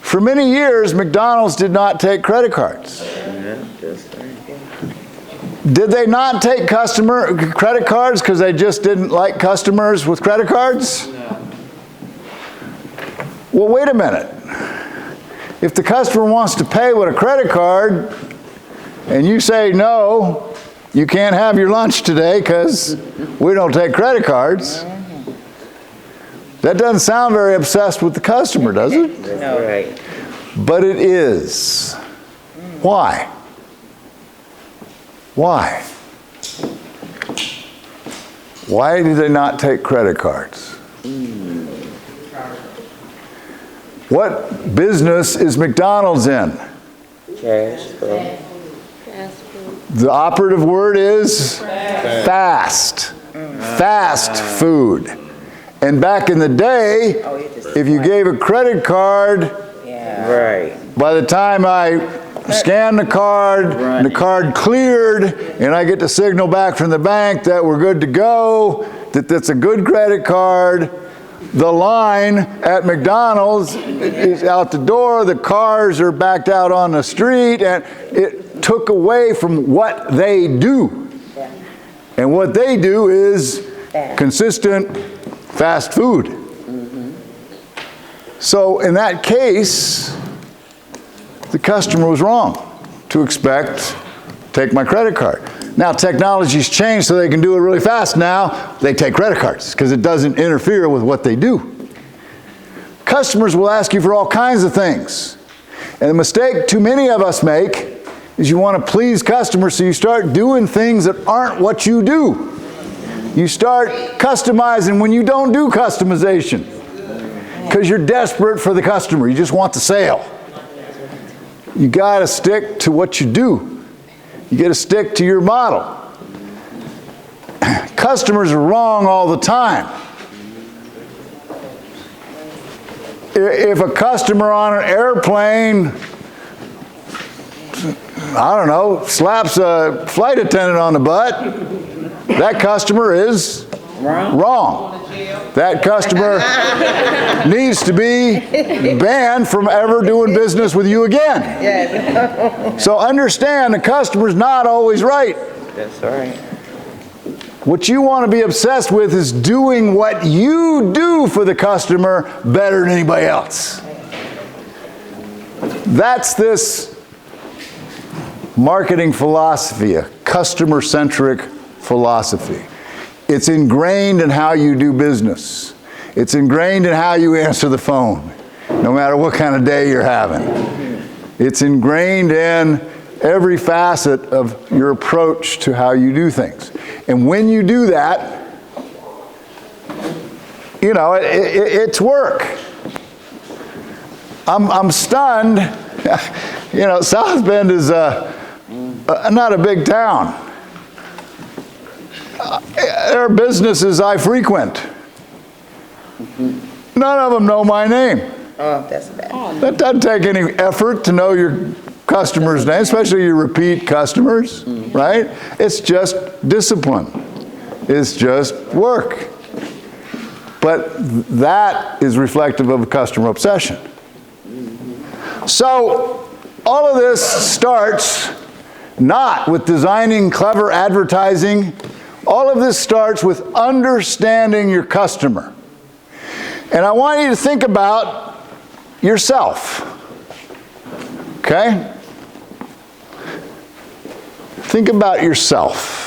For many years, McDonald's did not take credit cards. Did they not take credit cards because they just didn't like customers with credit cards? No. Well, wait a minute. If the customer wants to pay with a credit card and you say, no, you can't have your lunch today because we don't take credit cards, that doesn't sound very obsessed with the customer, does it? No. Right. But it is. Why? Why? Why do they not take credit cards? What business is McDonald's in? Cash flow. The operative word is fast. Fast food. And back in the day, if you gave a credit card, Right. by the time I scan the card, and the card cleared, and I get the signal back from the bank that we're good to go, that that's a good credit card, the line at McDonald's is out the door, the cars are backed out on the street, and it took away from what they do. And what they do is consistent fast food. So in that case, the customer was wrong to expect, take my credit card. Now technology's changed so they can do it really fast now. They take credit cards because it doesn't interfere with what they do. Customers will ask you for all kinds of things. And the mistake too many of us make is you want to please customers, so you start doing things that aren't what you do. You start customizing when you don't do customization because you're desperate for the customer. You just want the sale. You got to stick to what you do. You got to stick to your model. Customers are wrong all the time. If a customer on an airplane, I don't know, slaps a flight attendant on the butt, that customer is wrong. That customer needs to be banned from ever doing business with you again. Yes. So understand, the customer's not always right. That's right. What you want to be obsessed with is doing what you do for the customer better than anybody else. That's this marketing philosophy, a customer-centric philosophy. It's ingrained in how you do business. It's ingrained in how you answer the phone, no matter what kind of day you're having. It's ingrained in every facet of your approach to how you do things. And when you do that, you know, it's work. I'm stunned. You know, South Bend is not a big town. There are businesses I frequent. None of them know my name. Oh, that's bad. That doesn't take any effort to know your customers' name, especially your repeat customers. right? It's just discipline. It's just work. But that is reflective of a customer obsession. So all of this starts not with designing clever advertising. All of this starts with understanding your customer. And I want you to think about yourself. Okay? Think about yourself.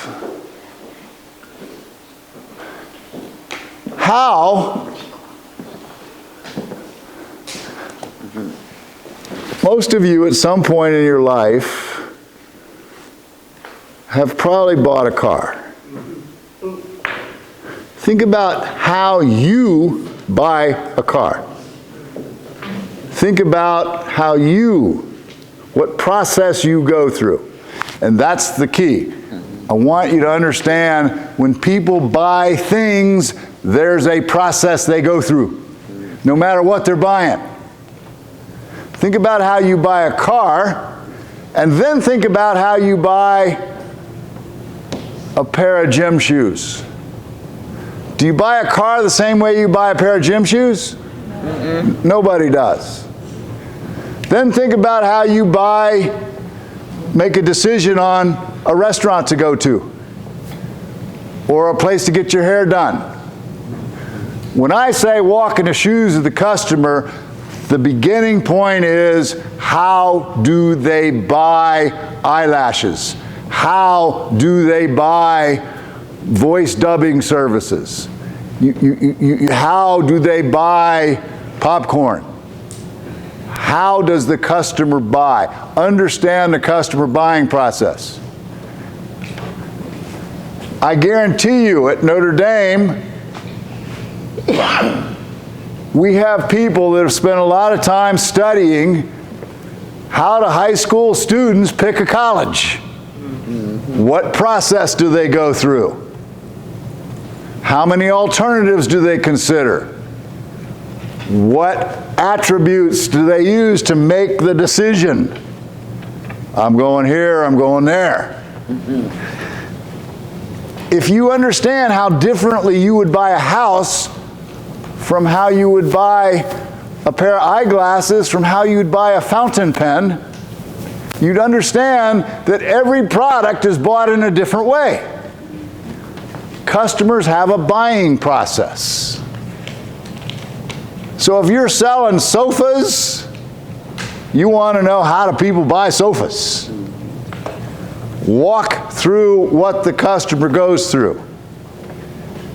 How most of you at some point in your life have probably bought a car. Think about how you buy a car. Think about what process you go through. And that's the key. I want you to understand when people buy things, there's a process they go through, no matter what they're buying. Think about how you buy a car, and then think about how you buy a pair of gym shoes. Do you buy a car the same way you buy a pair of gym shoes? Nobody does. Then think about how you make a decision on a restaurant to go to, or a place to get your hair done. When I say walk in the shoes of the customer, the beginning point is, how do they buy eyelashes? How do they buy voice dubbing services? How do they buy popcorn? How does the customer buy? Understand the customer buying process. I guarantee you at Notre Dame, we have people that have spent a lot of time studying how do high school students pick a college? What process do they go through? How many alternatives do they consider? What attributes do they use to make the decision? I'm going here, I'm going there. If you understand how differently you would buy a house from how you would buy a pair of eyeglasses, from how you would buy a fountain pen, you'd understand that every product is bought in a different way. Customers have a buying process. So if you're selling sofas, you want to know, how do people buy sofas? Walk through what the customer goes through.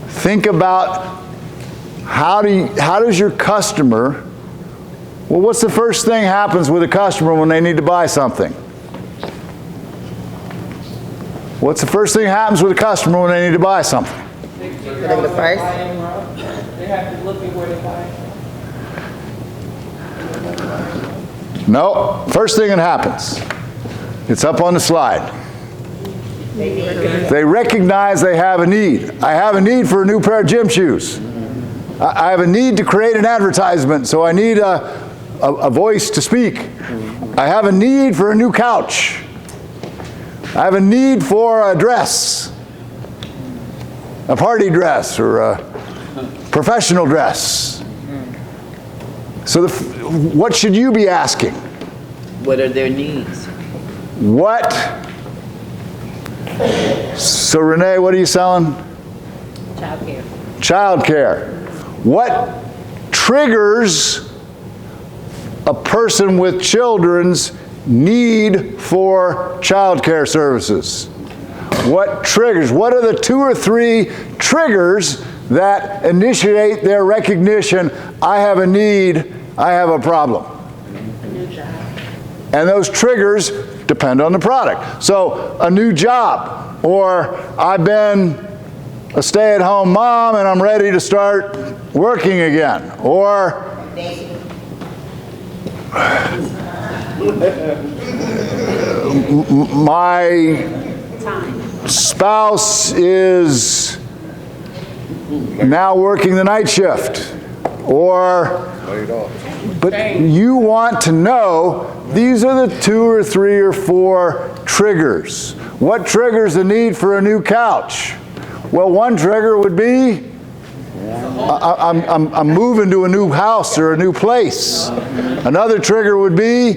Think about how does your customer, well, what's the first thing happens with a customer when they need to buy something? What's the first thing happens with a customer when they need to buy something? They have to look at where they buy. No, first thing that happens, it's up on the slide. They recognize they have a need. I have a need for a new pair of gym shoes. I have a need to create an advertisement, so I need a voice to speak. I have a need for a new couch. I have a need for a dress, a party dress or a professional dress. So what should you be asking? What are their needs? So Renee, what are you selling? Childcare. Childcare. What triggers a person with children's need for childcare services? What are the 2 or 3 triggers that initiate their recognition, I have a need, I have a problem? A new job. And those triggers depend on the product. So a new job, or I've been a stay-at-home mom and I'm ready to start working again, or my spouse is now working the night shift, but you want to know these are the 2 or 3 or 4 triggers. What triggers the need for a new couch? Well, one trigger would be I'm moving to a new house or a new place. Another trigger would be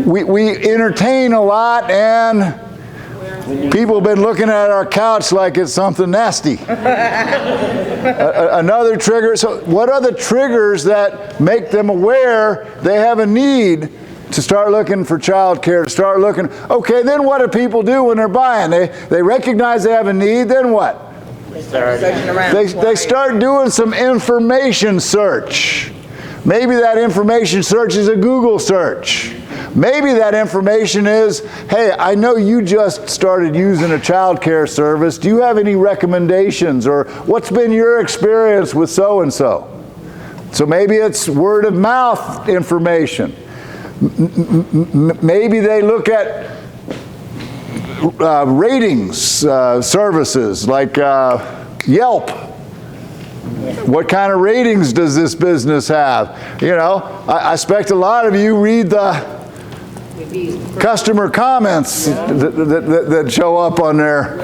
we entertain a lot and people have been looking at our couch like it's something nasty. Another trigger. So what are the triggers that make them aware they have a need to start looking for child care, to start looking? Okay, then what do people do when they're buying? They recognize they have a need, then what? They start doing some information search. Maybe that information search is a Google search. Maybe that information is, hey, I know you just started using a child care service. Do you have any recommendations? Or what's been your experience with so-and-so? So maybe it's word of mouth information. Maybe they look at ratings services like Yelp. What kind of ratings does this business have? You know, I expect a lot of you read the customer comments that show up on there.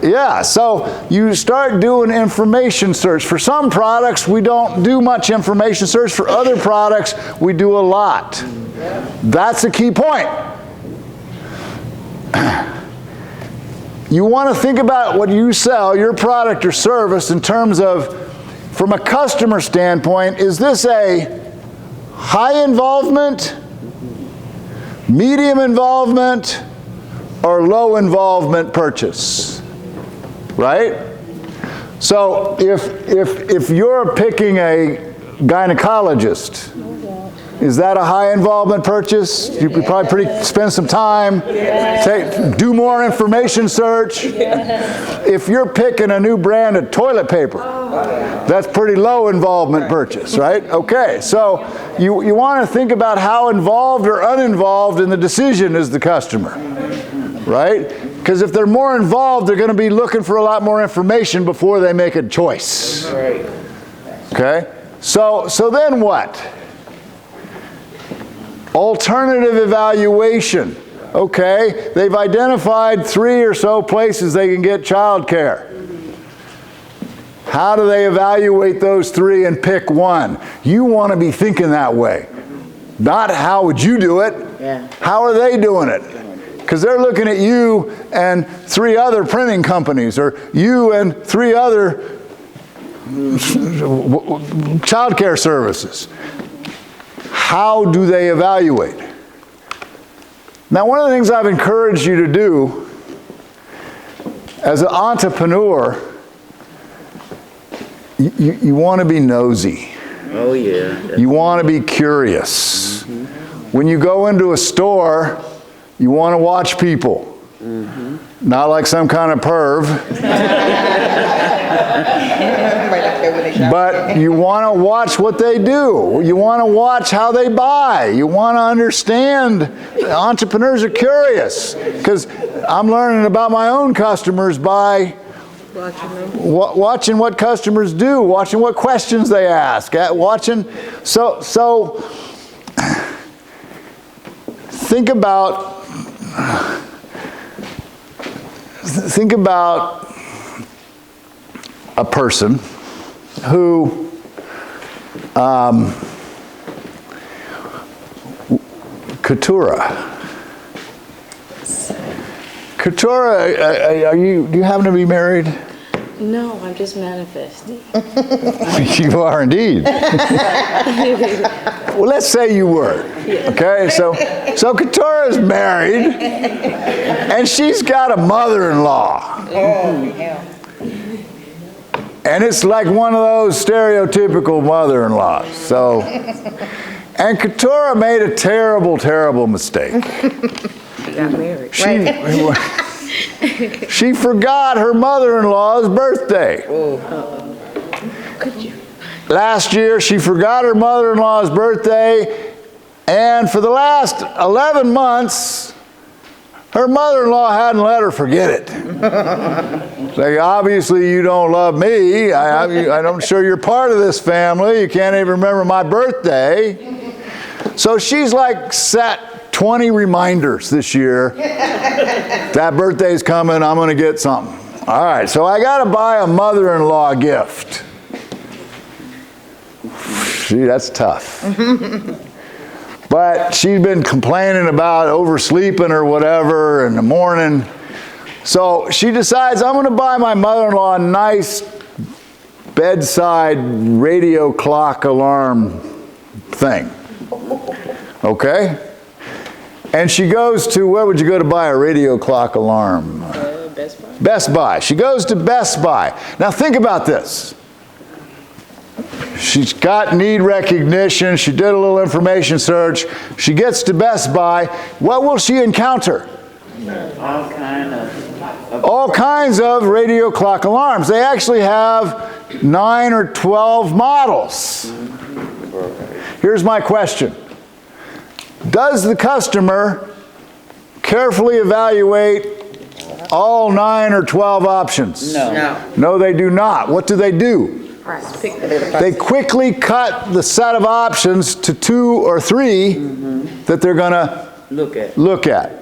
Yeah, so you start doing information search. For some products, we don't do much information search. For other products, we do a lot. That's a key point. You want to think about what you sell, your product or service, in terms of, from a customer standpoint, is this a high involvement, medium involvement, or low involvement purchase? Right? So if you're picking a gynecologist, is that a high involvement purchase? You probably spend some time, do more information search. If you're picking a new brand of toilet paper, that's pretty low involvement purchase, right? Okay, so you want to think about how involved or uninvolved in the decision is the customer, right? Because if they're more involved, they're going to be looking for a lot more information before they make a choice. Okay, so then what? Alternative evaluation. Okay, they've identified 3 or so places they can get child care. How do they evaluate those 3 and pick one? You want to be thinking that way. Not how would you do it? Yeah. How are they doing it? Because they're looking at you and 3 other printing companies, or you and 3 other child care services. How do they evaluate? Now, one of the things I've encouraged you to do as an entrepreneur, you want to be nosy. Oh, yeah. You want to be curious. When you go into a store, you want to watch people. Not like some kind of perv. But you want to watch what they do. You want to watch how they buy. You want to understand. Entrepreneurs are curious, because I'm learning about my own customers by watching what customers do, watching what questions they ask, watching. So think about a person who Keturah, do you happen to be married? No, I'm just manifesting. You are indeed. Well, let's say you were. Okay, so Keturah is married, and she's got a mother-in-law. And it's like one of those stereotypical mother-in-laws. And Keturah made a terrible, terrible mistake. Got married. She forgot her mother-in-law's birthday. Could you? Last year, she forgot her mother-in-law's birthday, and for the last 11 months, her mother-in-law hadn't let her forget it. Like, obviously you don't love me. I'm sure you're part of this family. You can't even remember my birthday. So she's like sat 20 reminders this year. That birthday's coming, I'm gonna get something. All right, so I gotta buy a mother-in-law a gift. Gee, that's tough. But she's been complaining about oversleeping or whatever in the morning. So she decides, I'm gonna buy my mother-in-law a nice bedside radio clock alarm thing. Okay? And she goes to, where would you go to buy a radio clock alarm? Best Buy. Best Buy. She goes to Best Buy. Now think about this. She's got need recognition. She did a little information search. She gets to Best Buy. What will she encounter? All kinds of radio clock alarms. They actually have 9 or 12 models. Here's my question. Does the customer carefully evaluate all 9 or 12 options? No. No, they do not. What do? They quickly cut the set of options to 2 or 3 that they're going to look at.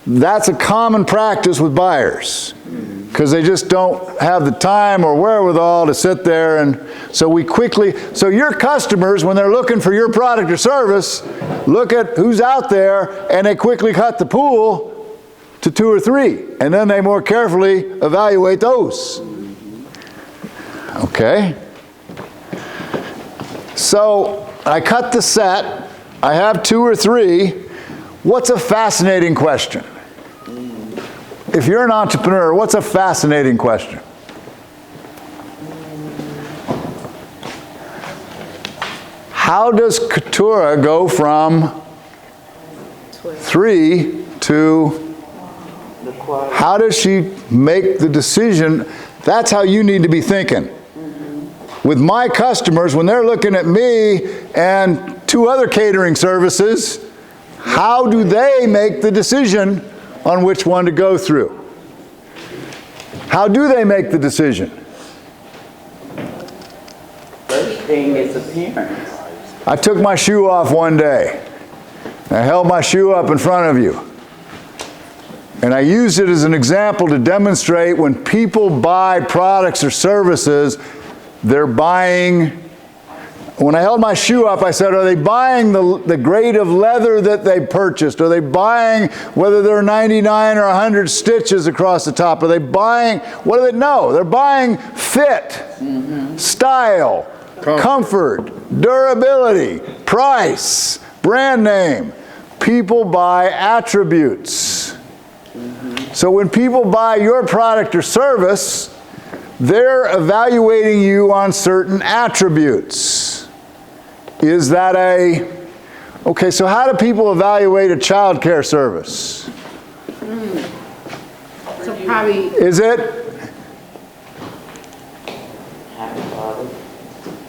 That's a common practice with buyers because they just don't have the time or wherewithal to sit there, and so so your customers, when they're looking for your product or service, look at who's out there and they quickly cut the pool to 2 or 3, and then they more carefully evaluate those. Okay? So I cut the set, I have 2 or 3. What's a fascinating question? If you're an entrepreneur, what's a fascinating question? How does Keturah go from 3 to, how does she make the decision? That's how you need to be thinking. With my customers, when they're looking at me and 2 other catering services, how do they make the decision on which one to go through? How do they make the decision? First thing is appearance. I took my shoe off one day. I held my shoe up in front of you. And I used it as an example to demonstrate when people buy products or services, they're buying. When I held my shoe up, I said, are they buying the grade of leather that they purchased? Are they buying whether there are 99 or 100 stitches across the top? Are they buying, what do they know? They're buying fit, style, comfort, durability, price, brand name. People buy attributes. So when people buy your product or service, they're evaluating you on certain attributes. Is that okay, so how do people evaluate a child care service? So probably, Is it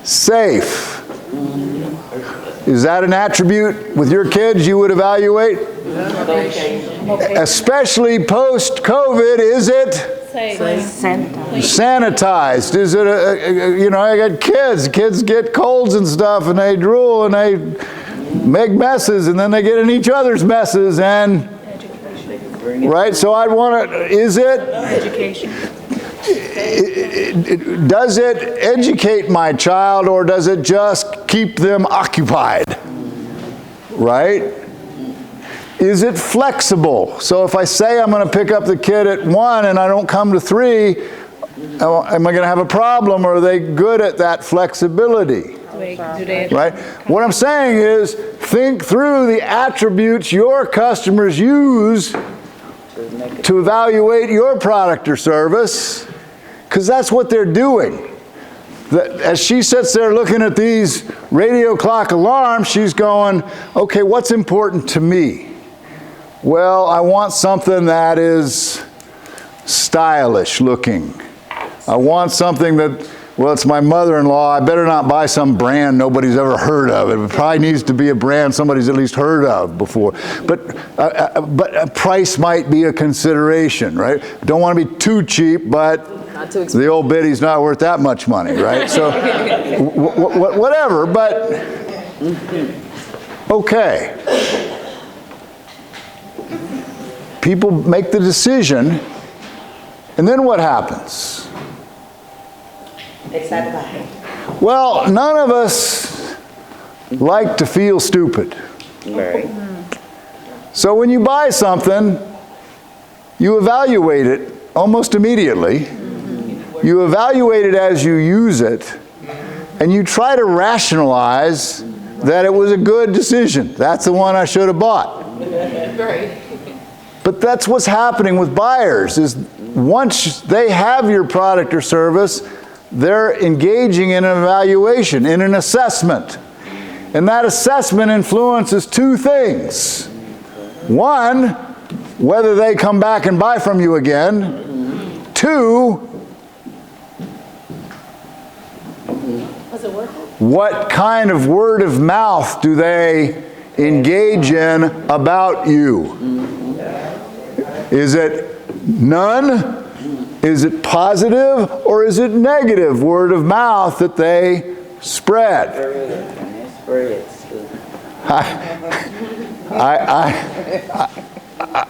safe? Is that an attribute with your kids you would evaluate? Especially post-COVID, is it? Sanitized. Is it I got kids get colds and stuff and they drool and they make messes and then they get in each other's messes and right, so I'd want to, is it education? Does it educate my child or does it just keep them occupied? Right? Is it flexible? So if I say I'm going to pick up the kid at 1 and I don't come to 3, am I going to have a problem, or are they good at that flexibility? Right? What I'm saying is, think through the attributes your customers use to evaluate your product or service, because that's what they're doing. As she sits there looking at these radio clock alarms, she's going, okay, what's important to me? Well, I want something that is stylish looking. I want something that, well, it's my mother-in-law. I better not buy some brand nobody's ever heard of. It probably needs to be a brand somebody's at least heard of before. But a price might be a consideration, right? Don't want to be too cheap, but the old biddy's not worth that much money, right? So whatever, but okay. people make the decision, and then what happens? They start buying. Well, none of us like to feel stupid. Right. So when you buy something, you evaluate it almost immediately. You evaluate it as you use it, and you try to rationalize that it was a good decision. That's the one I should have bought. Right. But that's what's happening with buyers, is once they have your product or service, they're engaging in an evaluation, in an assessment. And that assessment influences two things. One, whether they come back and buy from you again. Two, what kind of word of mouth do they engage in about you? Is it none? Is it positive? Or is it negative word of mouth that they spread?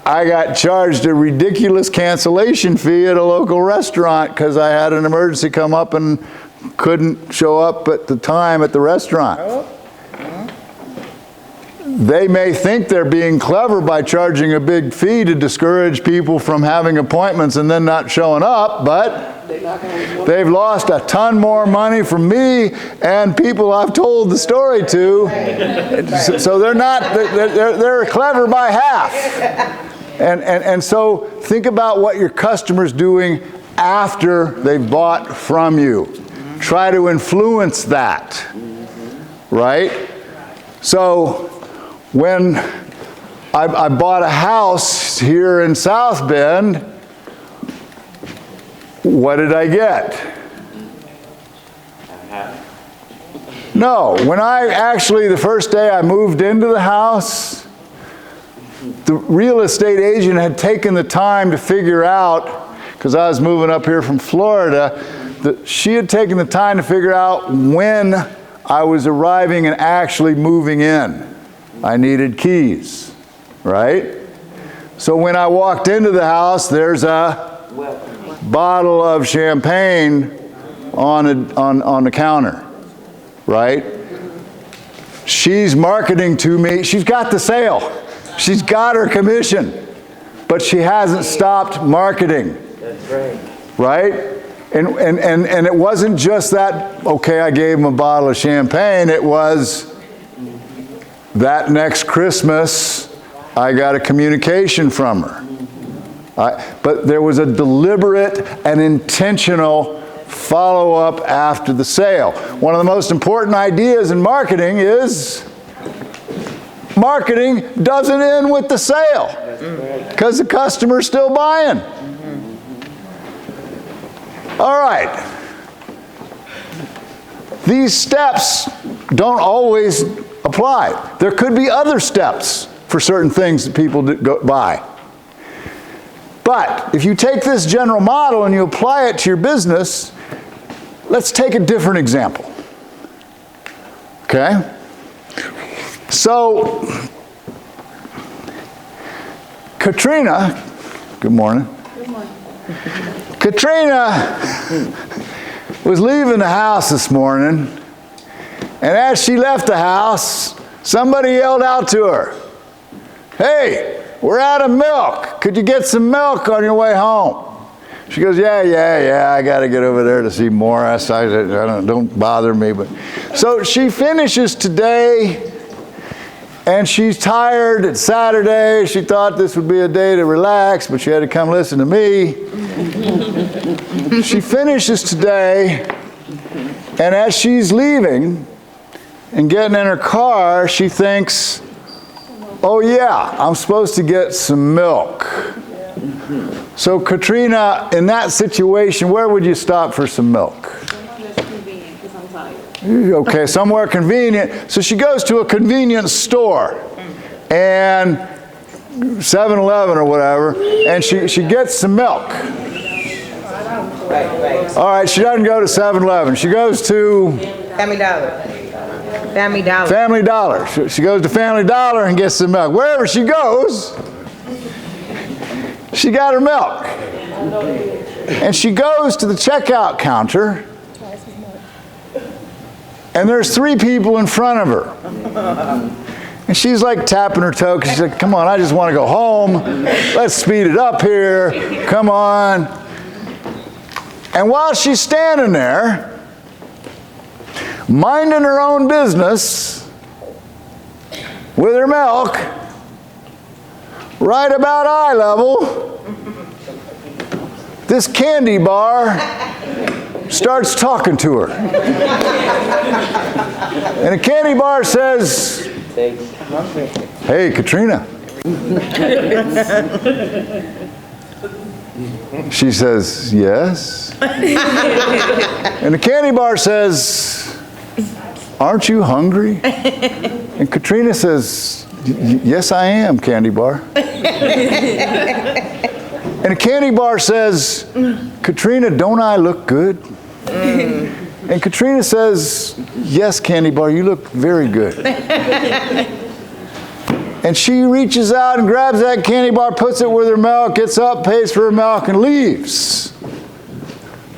I got charged a ridiculous cancellation fee at a local restaurant because I had an emergency come up and couldn't show up at the time at the restaurant. They may think they're being clever by charging a big fee to discourage people from having appointments and then not showing up, but they've lost a ton more money from me and people I've told the story to. So they're clever by half. And so think about what your customer's doing after they've bought from you. Try to influence that, right? So when I bought a house here in South Bend, what did I get? No, when the first day I moved into the house, the real estate agent had taken the time to figure out, because I was moving up here from Florida, that she had taken the time to figure out when I was arriving and actually moving in. I needed keys, right? So when I walked into the house, there's a bottle of champagne on the counter, right? She's marketing to me. She's got the sale. She's got her commission, but she hasn't stopped marketing. That's right. Right? And it wasn't just that, okay, I gave him a bottle of champagne. It was that next Christmas, I got a communication from her. But there was a deliberate and intentional follow-up after the sale. One of the most important ideas in marketing is marketing doesn't end with the sale, because the customer's still buying. All right. These steps don't always apply. There could be other steps for certain things that people go buy. But if you take this general model and you apply it to your business, let's take a different example. Okay? So, Katrina, good morning. Good morning. Katrina was leaving the house this morning, and as she left the house, somebody yelled out to her, "Hey, we're out of milk. Could you get some milk on your way home?" She goes, yeah, I got to get over there to see Morris. Don't bother me. But so she finishes today, and she's tired. It's Saturday. She thought this would be a day to relax, but she had to come listen to me. She finishes today, and as she's leaving and getting in her car, she thinks, oh yeah, I'm supposed to get some milk. So Katrina, in that situation, where would you stop for some milk? Somewhere that's convenient, because I'm tired. Okay, somewhere convenient. So she goes to a convenience store, and 7-Eleven or whatever, and she gets some milk. Right. All right, she doesn't go to 7-Eleven. She goes to Family Dollar. Family Dollar. She goes to Family Dollar and gets some milk. Wherever she goes, She got her milk. And she goes to the checkout counter, and there's 3 people in front of her. And she's like tapping her toe because she's like, come on, I just want to go home. Let's speed it up here. Come on. And while she's standing there, minding her own business with her milk, right about eye level, this candy bar starts talking to her. And the candy bar says, "Hey, Katrina." She says, "Yes." And the candy bar says, "Aren't you hungry?" And Katrina says, "Yes, I am, candy bar." And the candy bar says, "Katrina, don't I look good?" And Katrina says, "Yes, candy bar, you look very good." And she reaches out and grabs that candy bar, puts it with her milk, gets up, pays for her milk, and leaves.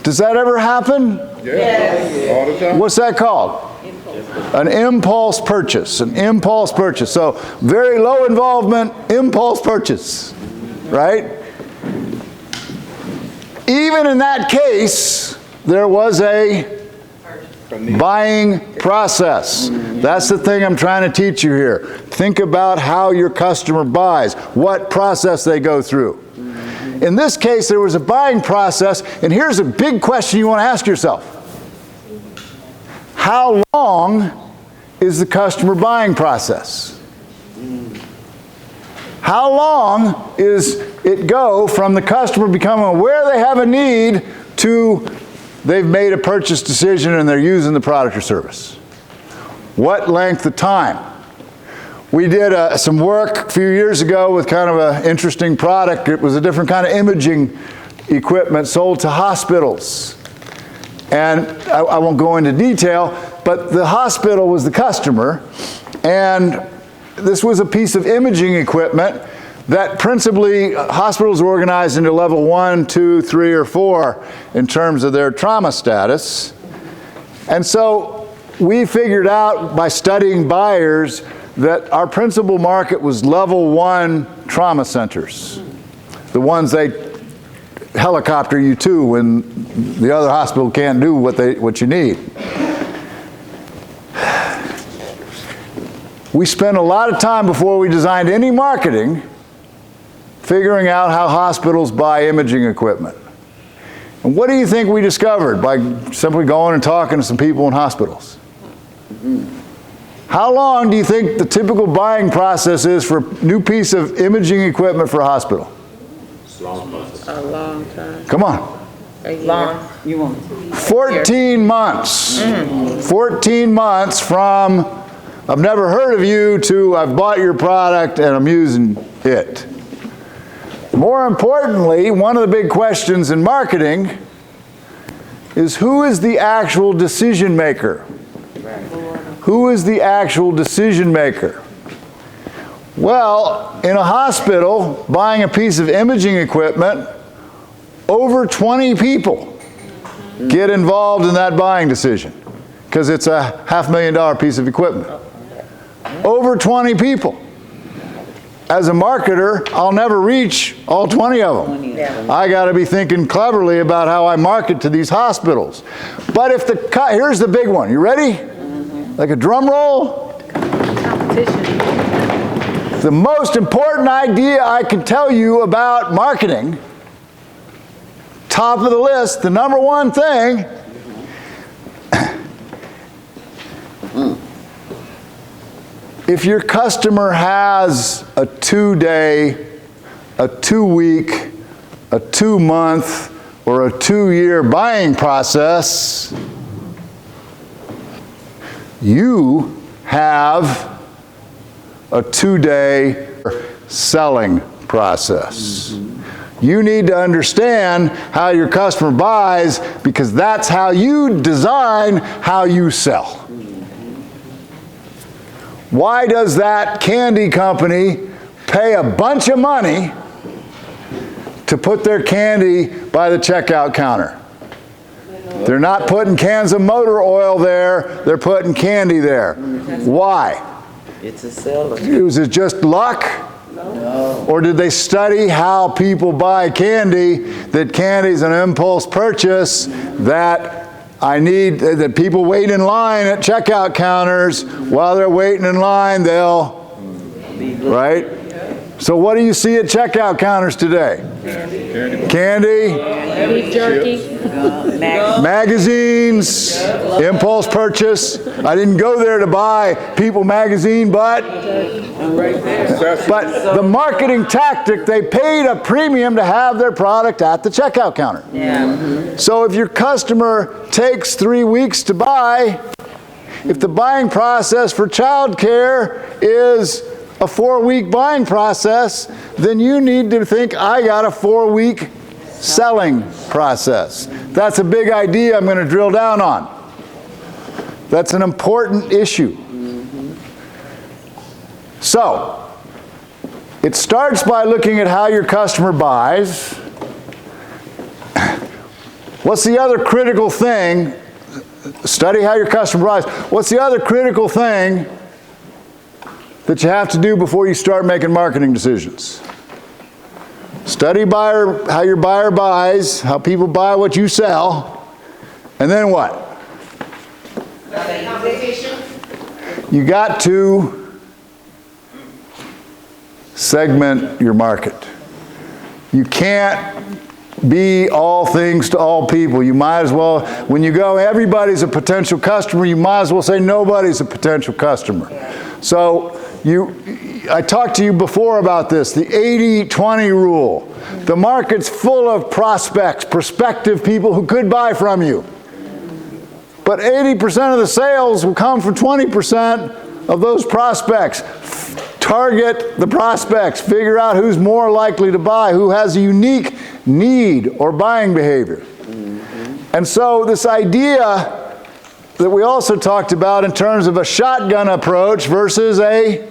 Does that ever happen? Yes. All the time. What's that called? An impulse purchase. An impulse purchase. So very low involvement, impulse purchase. Right? Even in that case, there was a buying process. That's the thing I'm trying to teach you here. Think about how your customer buys, what process they go through. In this case, there was a buying process, and here's a big question you want to ask yourself. How long is the customer buying process? How long is it go from the customer becoming aware they have a need to they've made a purchase decision and they're using the product or service? What length of time? We did some work a few years ago with kind of an interesting product. It was a different kind of imaging equipment sold to hospitals. And I won't go into detail, but the hospital was the customer, and this was a piece of imaging equipment that principally hospitals are organized into level 1, 2, 3, or 4 in terms of their trauma status. And so we figured out by studying buyers that our principal market was level 1 trauma centers. The ones they helicopter you to when the other hospital can't do what you need. We spent a lot of time before we designed any marketing figuring out how hospitals buy imaging equipment. And what do you think we discovered by simply going and talking to some people in hospitals? How long do you think the typical buying process is for a new piece of imaging equipment for a hospital? A long time. Come on. A long. 14 months. 14 months from I've never heard of you to I've bought your product and I'm using it. More importantly, one of the big questions in marketing is who is the actual decision maker? Who is the actual decision maker? Well, in a hospital, buying a piece of imaging equipment, over 20 people get involved in that buying decision because it's a $500,000 piece of equipment. Over 20 people. As a marketer, I'll never reach all 20 of them. I got to be thinking cleverly about how I market to these hospitals. But if here's the big one. You ready? Like a drum roll? The most important idea I can tell you about marketing, top of the list, the number one thing, if your customer has a 2-day, a 2-week, a 2-month, or a 2-year buying process, you have a 2-day selling process. You need to understand how your customer buys because that's how you design how you sell. Why does that candy company pay a bunch of money to put their candy by the checkout counter. They're not putting cans of motor oil there, they're putting candy there. Why? It's a seller. Was it just luck? No. Or did they study how people buy candy, that candy's an impulse purchase, that that people wait in line at checkout counters, while they're waiting in line, they'll, right? So what do you see at checkout counters today? Candy, Beef jerky. magazines, impulse purchase. I didn't go there to buy People magazine, but the marketing tactic, they paid a premium to have their product at the checkout counter. Yeah. So if your customer takes 3 weeks to buy, if the buying process for childcare is a 4-week buying process, then you need to think, I got a 4-week selling process. That's a big idea I'm going to drill down on. That's an important issue. So, it starts by looking at how your customer buys. What's the other critical thing? Study how your customer buys. What's the other critical thing that you have to do before you start making marketing decisions? Study how your buyer buys, how people buy what you sell, and then what? You got to segment your market. You can't be all things to all people. You might as well, when you go, everybody's a potential customer, you might as well say nobody's a potential customer. So I talked to you before about this, the 80-20 rule. The market's full of prospects, prospective people who could buy from you. But 80% of the sales will come from 20% of those prospects. Target the prospects. Figure out who's more likely to buy, who has a unique need or buying behavior. And so this idea that we also talked about in terms of a shotgun approach versus a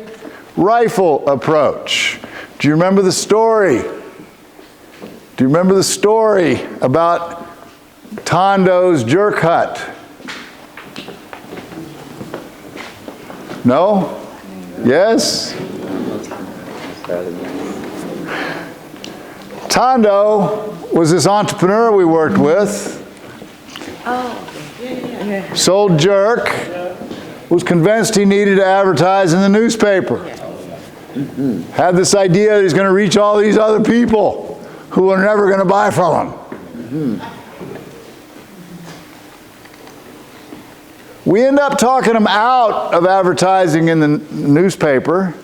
rifle approach. Do you remember the story? Do you remember the story about Tondo's jerk hut? No? Yes? Tondo was this entrepreneur we worked with. Sold jerk, was convinced he needed to advertise in the newspaper. Had this idea that he's going to reach all these other people who are never going to buy from him. We end up talking them out of advertising in the newspaper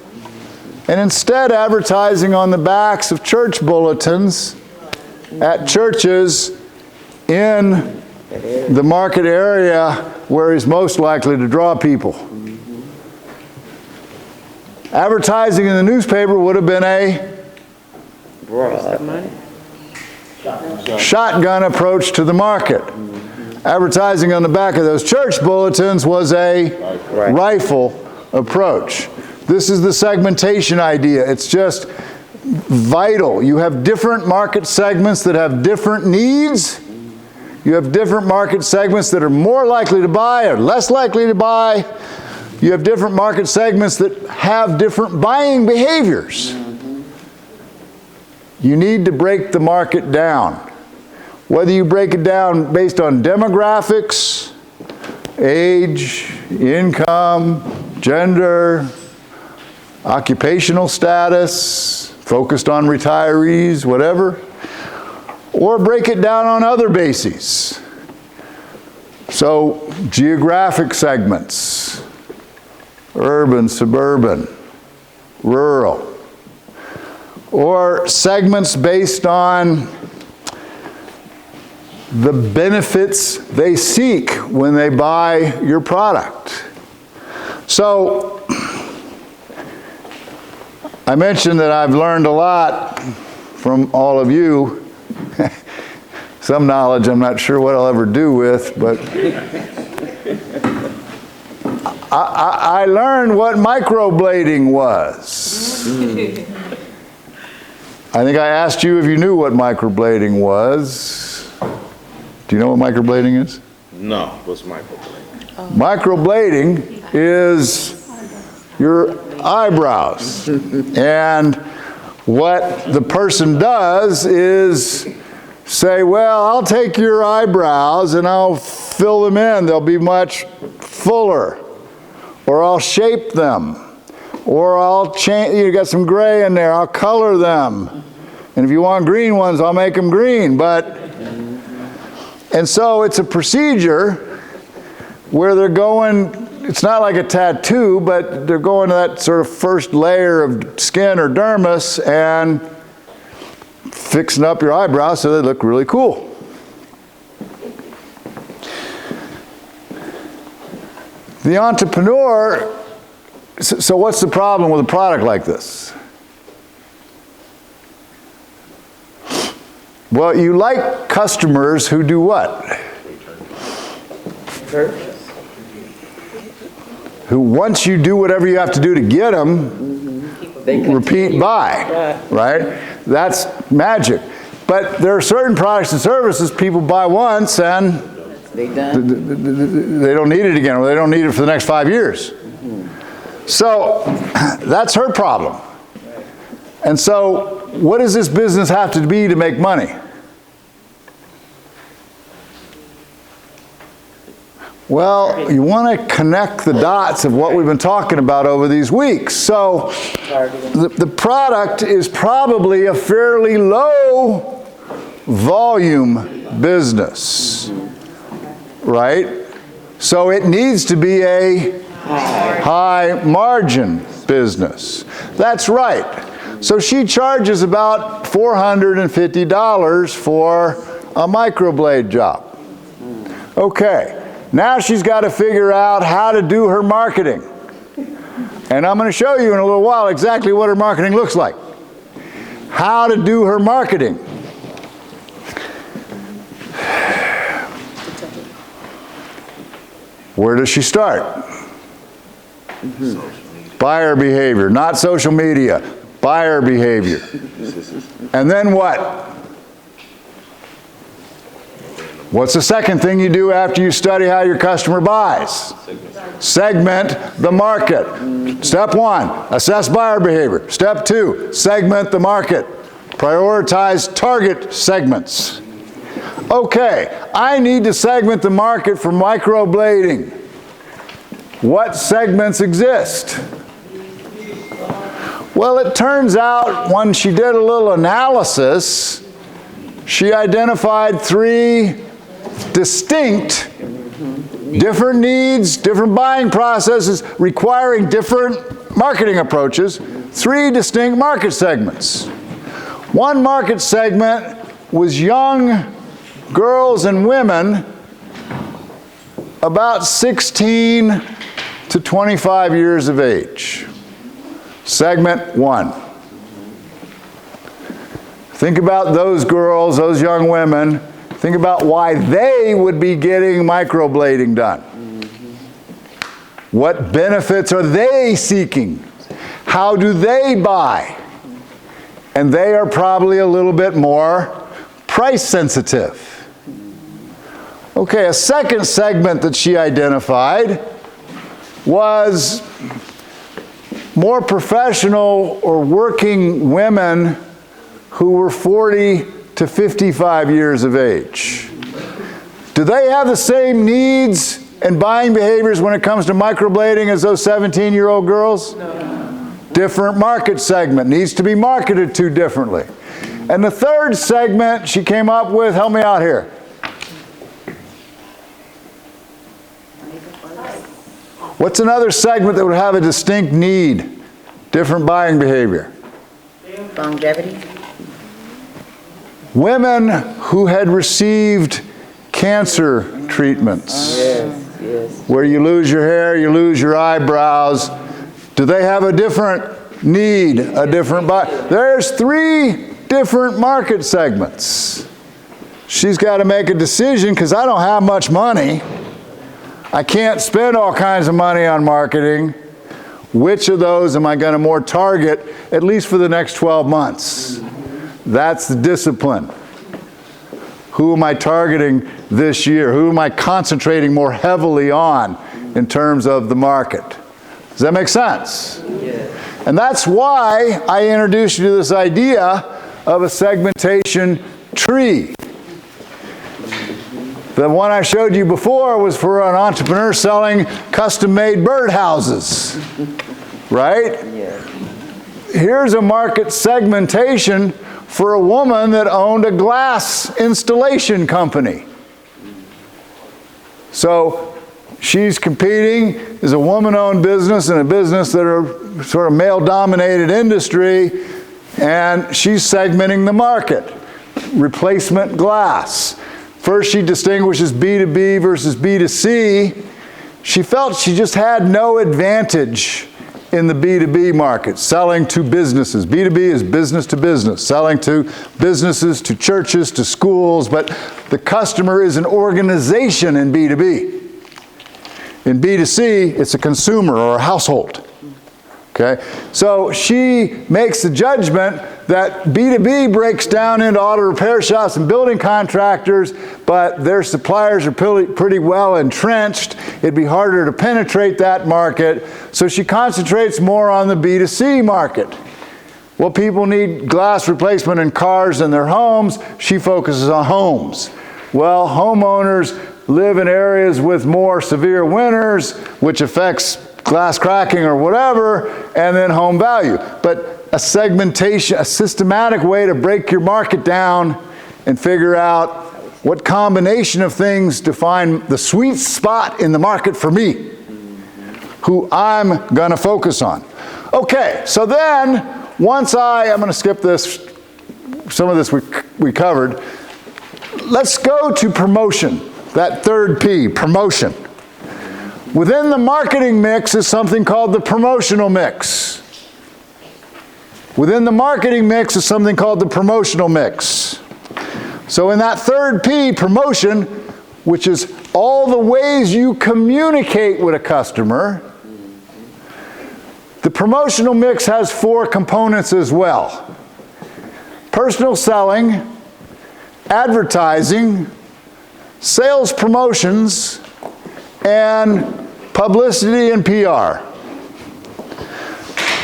and instead advertising on the backs of church bulletins at churches in the market area where he's most likely to draw people. Advertising in the newspaper would have been a shotgun approach to the market. Advertising on the back of those church bulletins was a rifle approach. This is the segmentation idea. It's just vital. You have different market segments that have different needs. You have different market segments that are more likely to buy or less likely to buy. You have different market segments that have different buying behaviors. You need to break the market down. Whether you break it down based on demographics, age, income, gender, occupational status, focused on retirees, whatever, or break it down on other bases. So, geographic segments, urban, suburban, rural, or segments based on the benefits they seek when they buy your product. So, I mentioned that I've learned a lot from all of you. Some knowledge I'm not sure what I'll ever do with, but I learned what microblading was. I think I asked you if you knew what microblading was. Do you know what microblading is? No, what's microblading? Microblading is your eyebrows. And what the person does is say, well, I'll take your eyebrows and I'll fill them in. They'll be much fuller. Or I'll shape them. Or I'll change, you got some gray in there, I'll color them. And if you want green ones, I'll make them green. And so it's a procedure where they're going, it's not like a tattoo, but they're going to that sort of first layer of skin or dermis and fixing up your eyebrows so they look really cool. The entrepreneur, so what's the problem with a product like this? Well, you like customers who do what? Who once you do whatever you have to do to get them, repeat buy, right? That's magic. But there are certain products and services people buy once and they don't need it again, or they don't need it for the next 5 years. So that's her problem. And so what does this business have to be to make money? Well, you want to connect the dots of what we've been talking about over these weeks. So the product is probably a fairly low volume business, right? So it needs to be a high margin business. That's right. So she charges about $450 for a microblade job. Okay. Now she's got to figure out how to do her marketing. And I'm going to show you in a little while exactly what her marketing looks like. How to do her marketing. Where does she start? Buyer behavior, not social media. Buyer behavior. And then what? What's the second thing you do after you study how your customer buys? Segment the market. Step 1, assess buyer behavior. Step 2, segment the market. Prioritize target segments. Okay, I need to segment the market for microblading. What segments exist? Well, it turns out when she did a little analysis, she identified 3 distinct, different needs, different buying processes, requiring different marketing approaches, 3 distinct market segments. One market segment was young girls and women about 16 to 25 years of age. Segment 1. Think about those girls, those young women. Think about why they would be getting microblading done. What benefits are they seeking? How do they buy? And they are probably a little bit more price sensitive. Okay, a second segment that she identified was more professional or working women who were 40 to 55 years of age. Do they have the same needs and buying behaviors when it comes to microblading as those 17-year-old girls? No. Different market segment, needs to be marketed to differently. And the third segment she came up with, help me out here. What's another segment that would have a distinct need, different buying behavior? Longevity. Women who had received cancer treatments, where you lose your hair, you lose your eyebrows. Do they have a different need, a different buy? There's 3 different market segments. She's got to make a decision because I don't have much money. I can't spend all kinds of money on marketing. Which of those am I going to more target, at least for the next 12 months? That's the discipline. Who am I targeting this year? Who am I concentrating more heavily on in terms of the market? Does that make sense? Yeah. And that's why I introduced you to this idea of a segmentation tree. The one I showed you before was for an entrepreneur selling custom-made birdhouses, right? Yeah. Here's a market segmentation for a woman that owned a glass installation company. So she's competing as a woman-owned business in a business that are sort of male-dominated industry, and she's segmenting the market. Replacement glass. First, she distinguishes B2B versus B2C. She felt she just had no advantage in the B2B market, selling to businesses. B2B is business to business, selling to businesses, to churches, to schools, but the customer is an organization in B2B. In B2C, it's a consumer or a household. Okay? So she makes the judgment that B2B breaks down into auto repair shops and building contractors, but their suppliers are pretty well entrenched. It'd be harder to penetrate that market. So she concentrates more on the B2C market. Well, people need glass replacement in cars and their homes. She focuses on homes. Well, homeowners live in areas with more severe winters, which affects glass cracking or whatever, and then home value. But a segmentation, a systematic way to break your market down and figure out what combination of things define the sweet spot in the market for me, who I'm going to focus on. Okay, so then once I'm going to skip this, some of this we covered. Let's go to promotion, that third P, promotion. Within the marketing mix is something called the promotional mix. Within the marketing mix is something called the promotional mix. So in that third P, promotion, which is all the ways you communicate with a customer, the promotional mix has 4 components as well. Personal selling, advertising, sales promotions, and publicity and PR.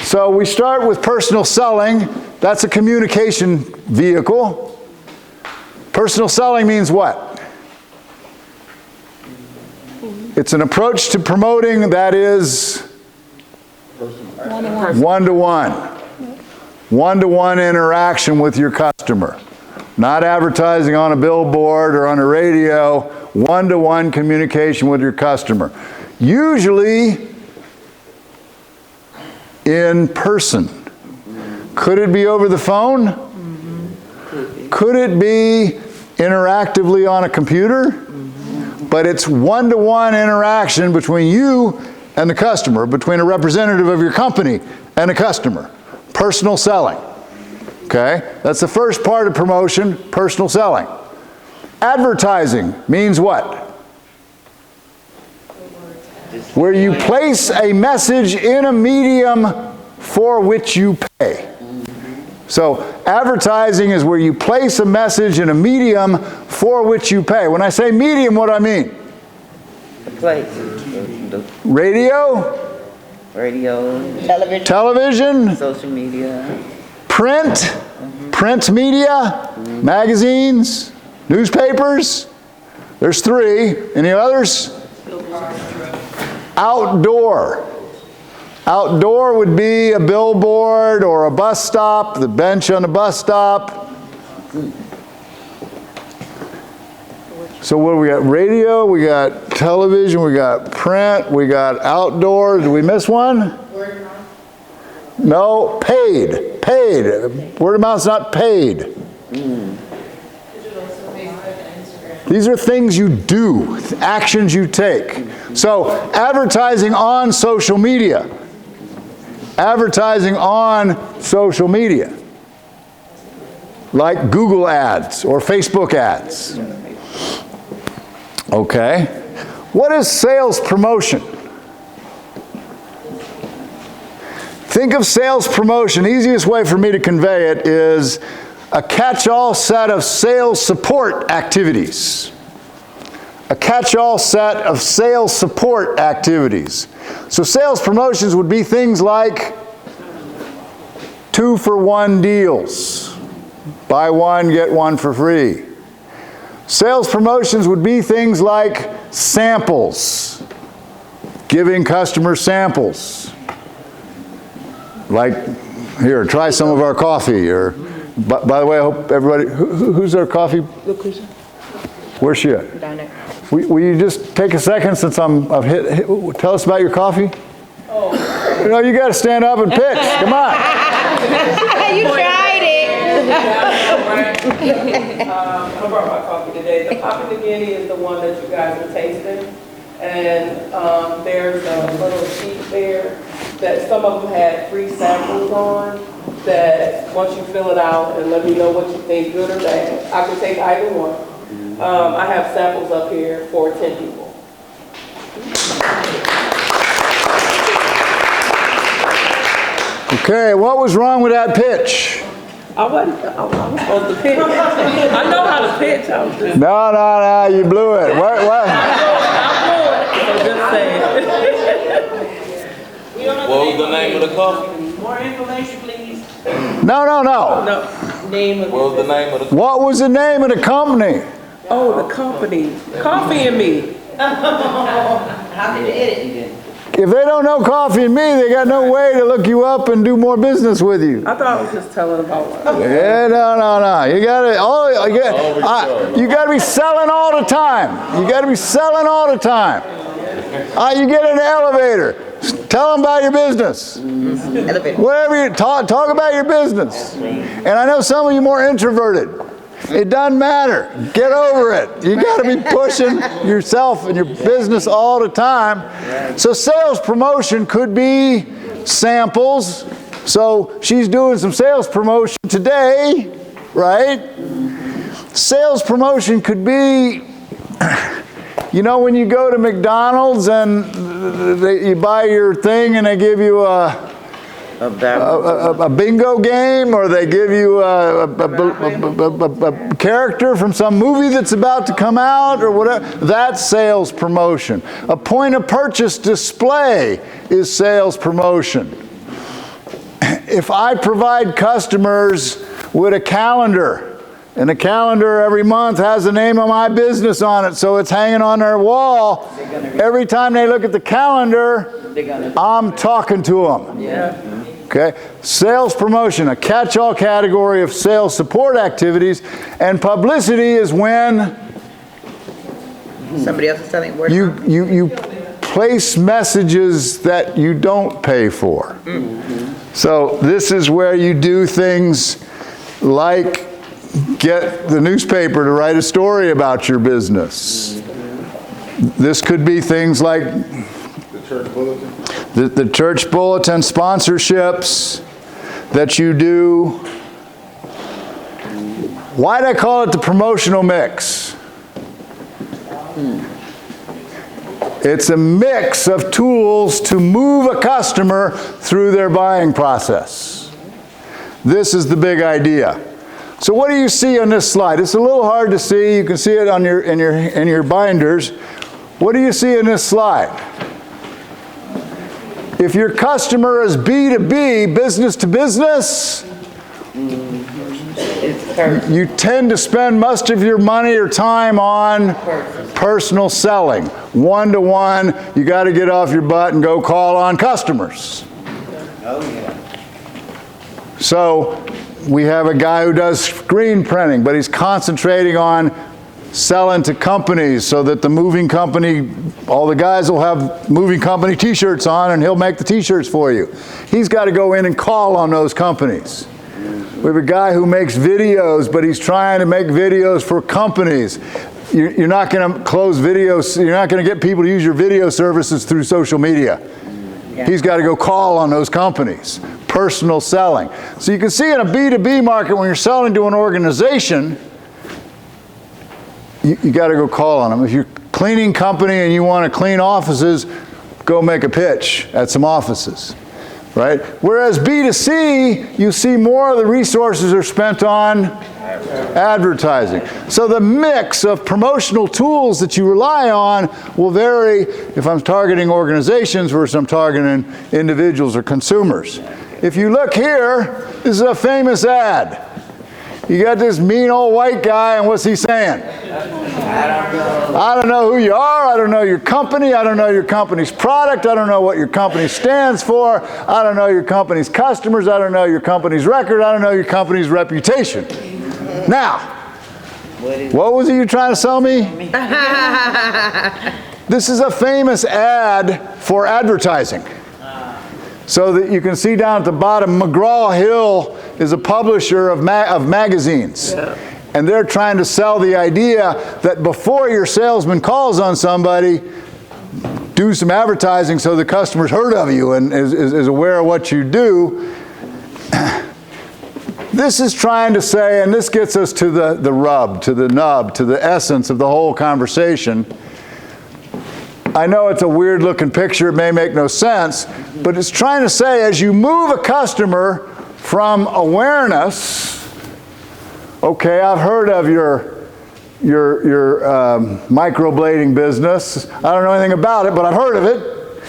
So we start with personal selling. That's a communication vehicle. Personal selling means what? It's an approach to promoting that is one-to-one. One-to-one interaction with your customer. Not advertising on a billboard or on a radio. One-to-one communication with your customer. Usually in person. Could it be over the phone? Could it be interactively on a computer? But it's one-to-one interaction between you and the customer, between a representative of your company and a customer. Personal selling. Okay? That's the first part of promotion, personal selling. Advertising means what? Where you place a message in a medium for which you pay. So advertising is where you place a message in a medium for which you pay. When I say medium, what do I mean? The place. Radio? Radio. Television? Social media. Print? Print media? Magazines? Newspapers? There's 3. Any others? Outdoor. Outdoor would be a billboard or a bus stop, the bench on a bus stop. So what do we got? Radio, we got television, we got print, we got outdoor. Did we miss one? Word of mouth. No, paid. Paid. Word of mouth's not paid. Digital, so Facebook and Instagram. These are things you do, actions you take. So advertising on social media. Advertising on social media. Like Google ads or Facebook ads. Okay. What is sales promotion? Think of sales promotion. The easiest way for me to convey it is a catch-all set of sales support activities. A catch-all set of sales support activities. So sales promotions would be things like 2-for-1 deals. Buy one, get one for free. Sales promotions would be things like samples. Giving customers samples. Like, here, try some of our coffee. Or, by the way, I hope everybody, who's our coffee? Lucretia. Where's she at? Down there. Will you just take a second since I've hit, tell us about your coffee? Oh. You know, you got to stand up and pitch. Come on. You tried it. I brought my coffee today. The Papa Nagini is the one that you guys are tasting. And there's a little sheet there that some of them had free samples on, that once you fill it out and let me know what you think, good or bad, I can take either one. I have samples up here for 10 people. Okay, what was wrong with that pitch? I was supposed to pitch. I know how to pitch. I was just, No, you blew it. What? I was just saying. What was the name of the coffee? More information, please. No. No, name of What was the name of the What was the name of the company? Oh, the company. Coffee and Me. How did you edit? If they don't know Coffee and Me, they got no way to look you up and do more business with you. I thought I was just telling about one. Yeah, no. You gotta be selling all the time. You gotta be selling all the time. You get in the elevator. Tell them about your business. Whatever you talk about your business. And I know some of you are more introverted. It doesn't matter. Get over it. You got to be pushing yourself and your business all the time. So sales promotion could be samples. So she's doing some sales promotion today, right? Sales promotion could be, you know, when you go to McDonald's and you buy your thing and they give you a bingo game, or they give you a character from some movie that's about to come out, or whatever. That's sales promotion. A point of purchase display is sales promotion. If I provide customers with a calendar, and the calendar every month has the name of my business on it, so it's hanging on their wall, every time they look at the calendar, I'm talking to them. Yeah. Okay, sales promotion, a catch-all category of sales support activities, and publicity is when Somebody else is telling where you place messages that you don't pay for. So this is where you do things like get the newspaper to write a story about your business. This could be things like The church bulletin. the church bulletin sponsorships that you do. Why'd I call it the promotional mix? It's a mix of tools to move a customer through their buying process. This is the big idea. So what do you see on this slide? It's a little hard to see. You can see it on in your binders. What do you see in this slide? If your customer is B2B, business to business, you tend to spend most of your money or time on personal selling. One-to-one, you got to get off your butt and go call on customers. So we have a guy who does screen printing, but he's concentrating on selling to companies so that the moving company, all the guys will have moving company t-shirts on and he'll make the t-shirts for you. He's got to go in and call on those companies. We have a guy who makes videos, but he's trying to make videos for companies. You're not going to close videos, you're not going to get people to use your video services through social media. He's got to go call on those companies. Personal selling. So you can see in a B2B market, when you're selling to an organization, you got to go call on them. If you're a cleaning company and you want to clean offices, go make a pitch at some offices. right? Whereas B2C, you see more of the resources are spent on advertising. So the mix of promotional tools that you rely on will vary if I'm targeting organizations versus I'm targeting individuals or consumers. If you look here, this is a famous ad. You got this mean old white guy, and what's he saying? I don't know who you are, I don't know your company, I don't know your company's product, I don't know what your company stands for, I don't know your company's customers, I don't know your company's record, I don't know your company's reputation. Now, what was it you're trying to sell me? This is a famous ad for advertising. So that you can see down at the bottom, McGraw-Hill is a publisher of magazines. Yeah. And they're trying to sell the idea that before your salesman calls on somebody, do some advertising so the customer's heard of you and is aware of what you do. This is trying to say, and this gets us to the rub, to the nub, to the essence of the whole conversation. I know it's a weird looking picture, it may make no sense, but it's trying to say as you move a customer from awareness, okay, I've heard of your microblading business, I don't know anything about it, but I've heard of it,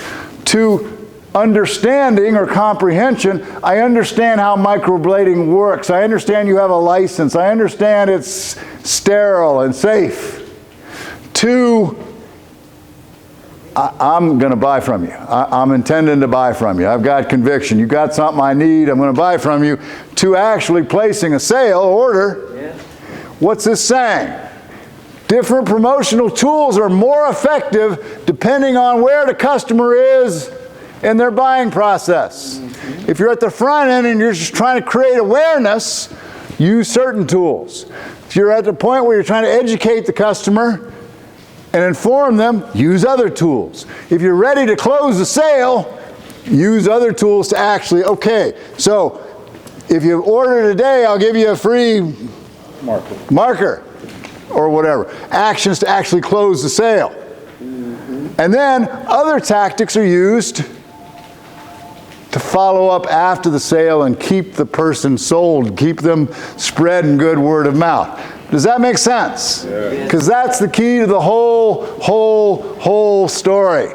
to understanding or comprehension, I understand how microblading works, I understand you have a license, I understand it's sterile and safe, to I'm going to buy from you. I'm intending to buy from you. I've got conviction. You got something I need, I'm going to buy from you, to actually placing a sale order. Yeah. What's this saying? Different promotional tools are more effective depending on where the customer is in their buying process. Mm-hmm. If you're at the front end and you're just trying to create awareness, use certain tools. If you're at the point where you're trying to educate the customer and inform them, use other tools. If you're ready to close the sale, use other tools to actually, okay, so if you order today, I'll give you a free marker or whatever. Actions to actually close the sale. Mm-hmm. And then other tactics are used to follow up after the sale and keep the person sold, keep them spreading good word of mouth. Does that make sense? Because that's the key to the whole story.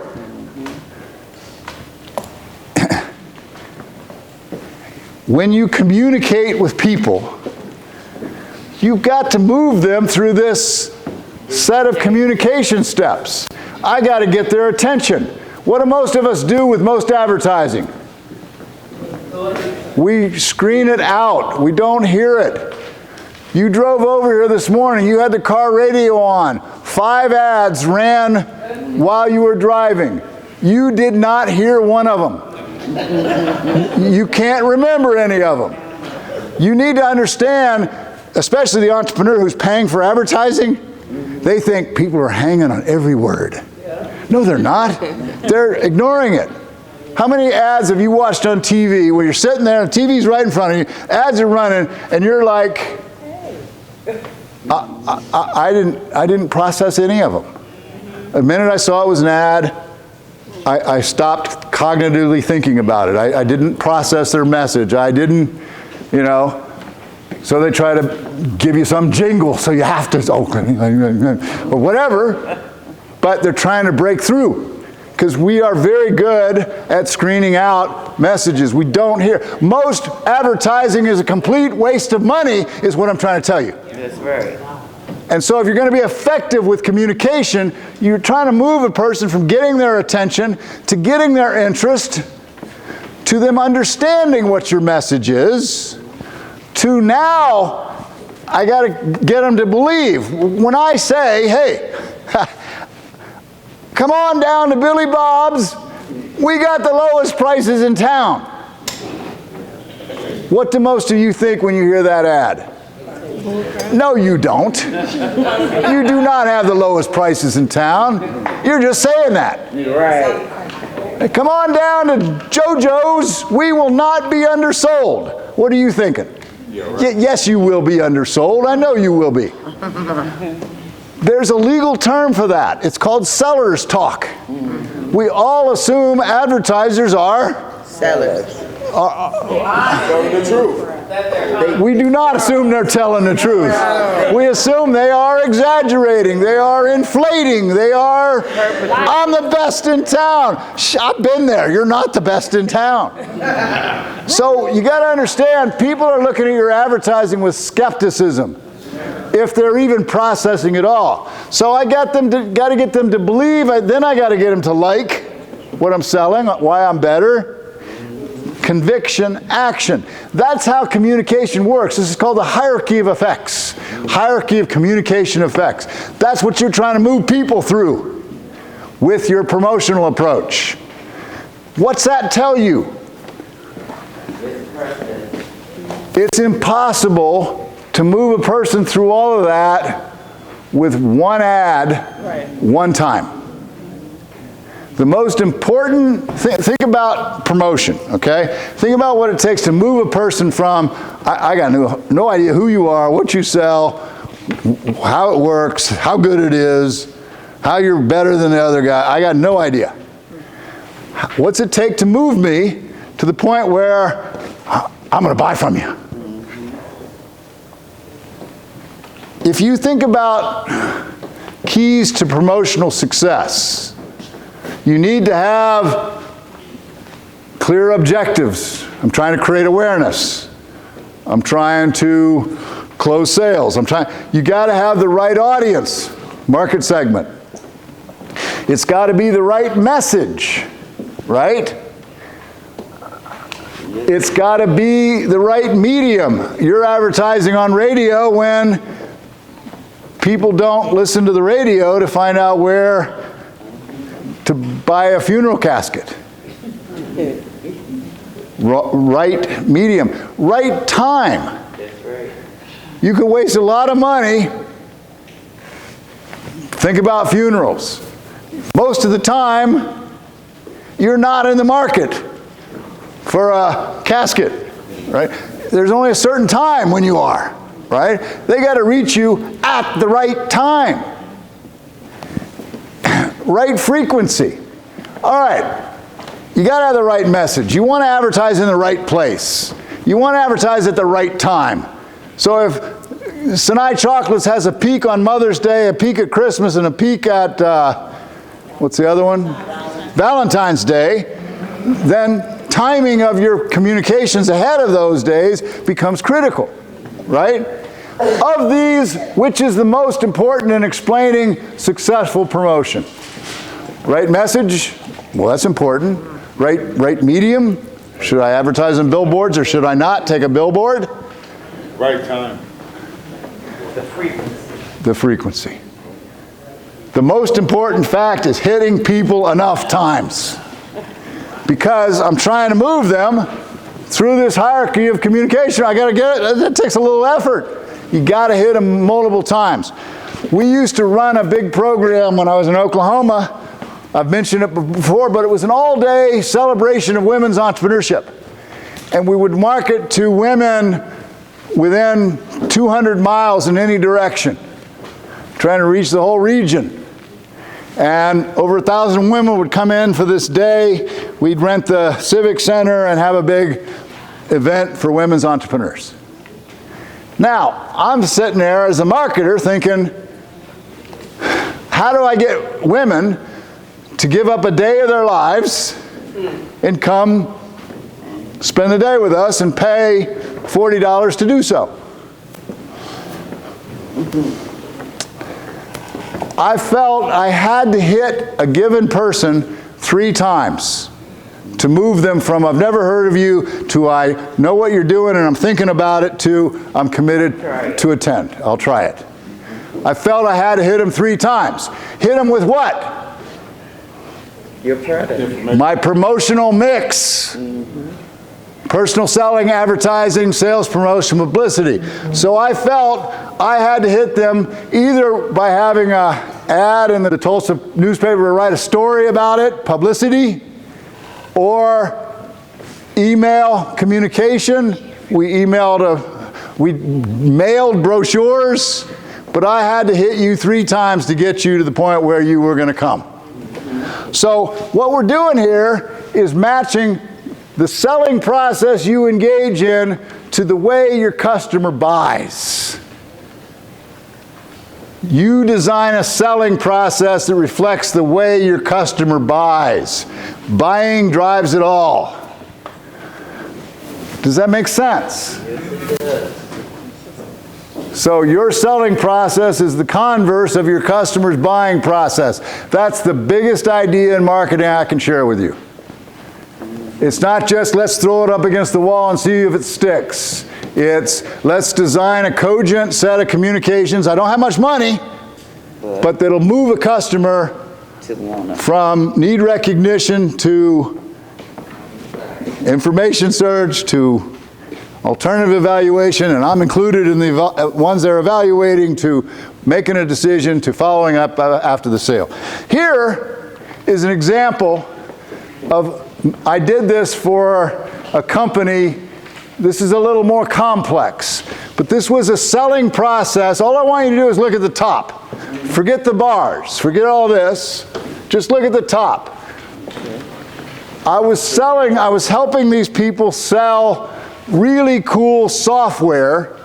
When you communicate with people, you've got to move them through this set of communication steps. I got to get their attention. What do most of us do with most advertising? We screen it out. We don't hear it. You drove over here this morning, you had the car radio on. 5 ads ran while you were driving. You did not hear one of them. You can't remember any of them. You need to understand, especially the entrepreneur who's paying for advertising, they think people are hanging on every word. No, they're not. They're ignoring it. How many ads have you watched on TV where you're sitting there and the TV's right in front of you, ads are running, and you're like, I didn't process any of them. The minute I saw it was an ad, I stopped cognitively thinking about it. I didn't process their message. I didn't, so they try to give you some jingle, so you have to, or whatever, but they're trying to break through. Because we are very good at screening out messages. We don't hear. Most advertising is a complete waste of money, is what I'm trying to tell you. That's right. And so if you're going to be effective with communication, you're trying to move a person from getting their attention to getting their interest, to them understanding what your message is, to now, I got to get them to believe. When I say, hey, come on down to Billy Bob's, we got the lowest prices in town. What do most of you think when you hear that ad? No, you don't. You do not have the lowest prices in town. You're just saying that. You're right. Come on down to JoJo's, we will not be undersold. What are you thinking? Yes, you will be undersold. I know you will be. There's a legal term for that. It's called seller's talk. We all assume advertisers are Sellers. Telling the truth. We do not assume they're telling the truth. We assume they are exaggerating. They are inflating. They are, I'm the best in town. I've been there. You're not the best in town. So you got to understand, people are looking at your advertising with skepticism, if they're even processing it all. So I got to get them to believe, then I got to get them to like what I'm selling, why I'm better. Conviction, action. That's how communication works. This is called the hierarchy of effects. Hierarchy of communication effects. That's what you're trying to move people through with your promotional approach. What's that tell you? It's impossible to move a person through all of that with one ad, one time. The most important thing, think about promotion, okay? Think about what it takes to move a person from, I got no idea who you are, what you sell, how it works, how good it is, how you're better than the other guy. I got no idea. What's it take to move me to the point where I'm going to buy from you? If you think about keys to promotional success, you need to have clear objectives. I'm trying to create awareness. I'm trying to close sales. You got to have the right audience, market segment. It's got to be the right message, right? It's got to be the right medium. You're advertising on radio when people don't listen to the radio to find out where to buy a funeral casket. Right medium. Right time. That's right. You could waste a lot of money. Think about funerals. Most of the time, you're not in the market for a casket, right? There's only a certain time when you are, right? They got to reach you at the right time. Right frequency. All right, you got to have the right message. You want to advertise in the right place. You want to advertise at the right time. So if Sinai Chocolates has a peak on Mother's Day, a peak at Christmas, and a peak at, what's the other one? Valentine's Day, then timing of your communications ahead of those days becomes critical, right? Of these, which is the most important in explaining successful promotion? Right message? Well, that's important. Right medium? Should I advertise on billboards or should I not take a billboard? Right time. The frequency. The frequency. The most important fact is hitting people enough times. Because I'm trying to move them through this hierarchy of communication. I got to get it. That takes a little effort. You got to hit them multiple times. We used to run a big program when I was in Oklahoma. I've mentioned it before, but it was an all-day celebration of women's entrepreneurship. And we would market to women within 200 miles in any direction, trying to reach the whole region. And over 1,000 women would come in for this day. We'd rent the Civic Center and have a big event for women's entrepreneurs. Now, I'm sitting there as a marketer thinking, how do I get women to give up a day of their lives and come spend the day with us and pay $40 to do so? I felt I had to hit a given person 3 times to move them from I've never heard of you to I know what you're doing and I'm thinking about it to I'm committed to attend. I'll try it. I felt I had to hit them 3 times. Hit them with what? Your product. My promotional mix. Personal selling, advertising, sales, promotion, publicity. So I felt I had to hit them either by having an ad in the Tulsa newspaper to write a story about it, publicity, or email communication. We mailed brochures, but I had to hit you 3 times to get you to the point where you were going to come. So what we're doing here is matching the selling process you engage in to the way your customer buys. You design a selling process that reflects the way your customer buys. Buying drives it all. Does that make sense? So your selling process is the converse of your customer's buying process. That's the biggest idea in marketing I can share with you. It's not just let's throw it up against the wall and see if it sticks. It's let's design a cogent set of communications. I don't have much money, but that'll move a customer from need recognition to information search to alternative evaluation, and I'm included in the ones they're evaluating, to making a decision, to following up after the sale. Here is an example of, I did this for a company. This is a little more complex, but this was a selling process. All I want you to do is look at the top. Forget the bars, forget all this. Just look at the top. I was helping these people sell really cool software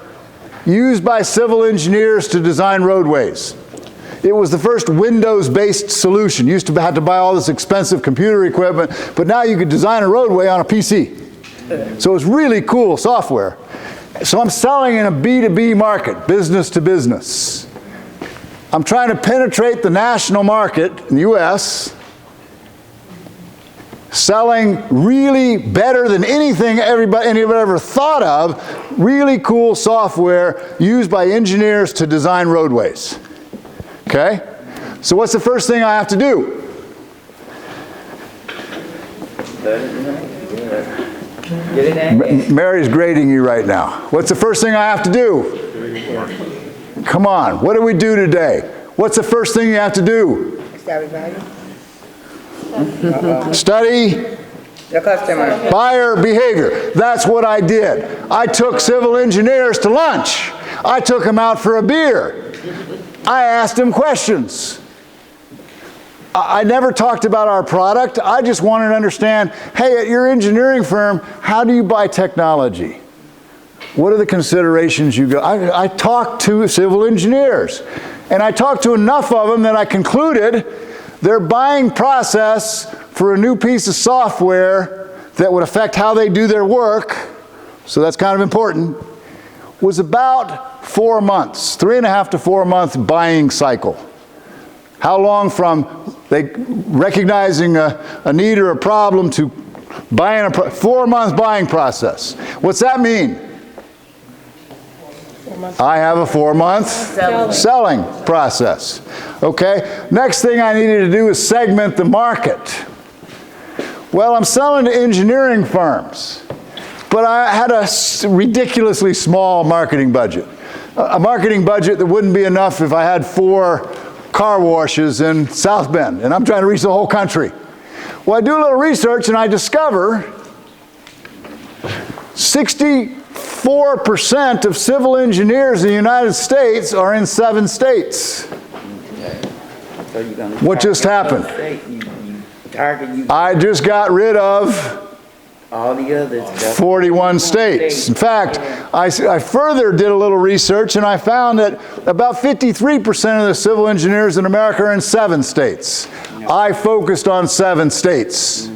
used by civil engineers to design roadways. It was the first Windows-based solution. You used to have to buy all this expensive computer equipment, but now you could design a roadway on a PC. So it's really cool software. So I'm selling in a B2B market, business to business. I'm trying to penetrate the national market in the US, selling really better than anything anybody ever thought of, really cool software used by engineers to design roadways. Okay? So what's the first thing I have to do? Mary's grading you right now. What's the first thing I have to do? Come on, what do we do today? What's the first thing you have to do? Study the customer. Buyer behavior. That's what I did. I took civil engineers to lunch. I took them out for a beer. I asked them questions. I never talked about our product. I just wanted to understand, hey, at your engineering firm, how do you buy technology? What are the considerations you go? I talked to civil engineers, and I talked to enough of them that I concluded their buying process for a new piece of software that would affect how they do their work, so that's kind of important, was about 4 months, 3.5 to 4 month buying cycle. How long from they recognizing a need or a problem to buying 4 month buying process. What's that mean? I have a 4 month selling process. Okay, next thing I needed to do is segment the market. Well, I'm selling to engineering firms, but I had a ridiculously small marketing budget. A marketing budget that wouldn't be enough if I had 4 car washes in South Bend, and I'm trying to reach the whole country. Well, I do a little research and I discover 64% of civil engineers in the United States are in 7 states. What just happened? I just got rid of all the others. 41 states. In fact, I further did a little research and I found that about 53% of the civil engineers in America are in 7 states. I focused on 7 states.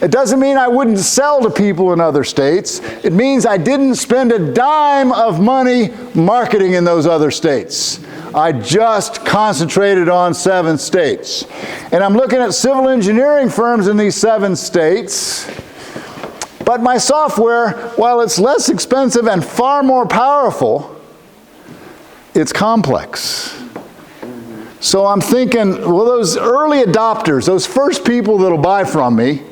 It doesn't mean I wouldn't sell to people in other states. It means I didn't spend a dime of money marketing in those other states. I just concentrated on 7 states. And I'm looking at civil engineering firms in these 7 states. But my software, while it's less expensive and far more powerful, it's complex. So I'm thinking, well, those early adopters, those first people that'll buy from me,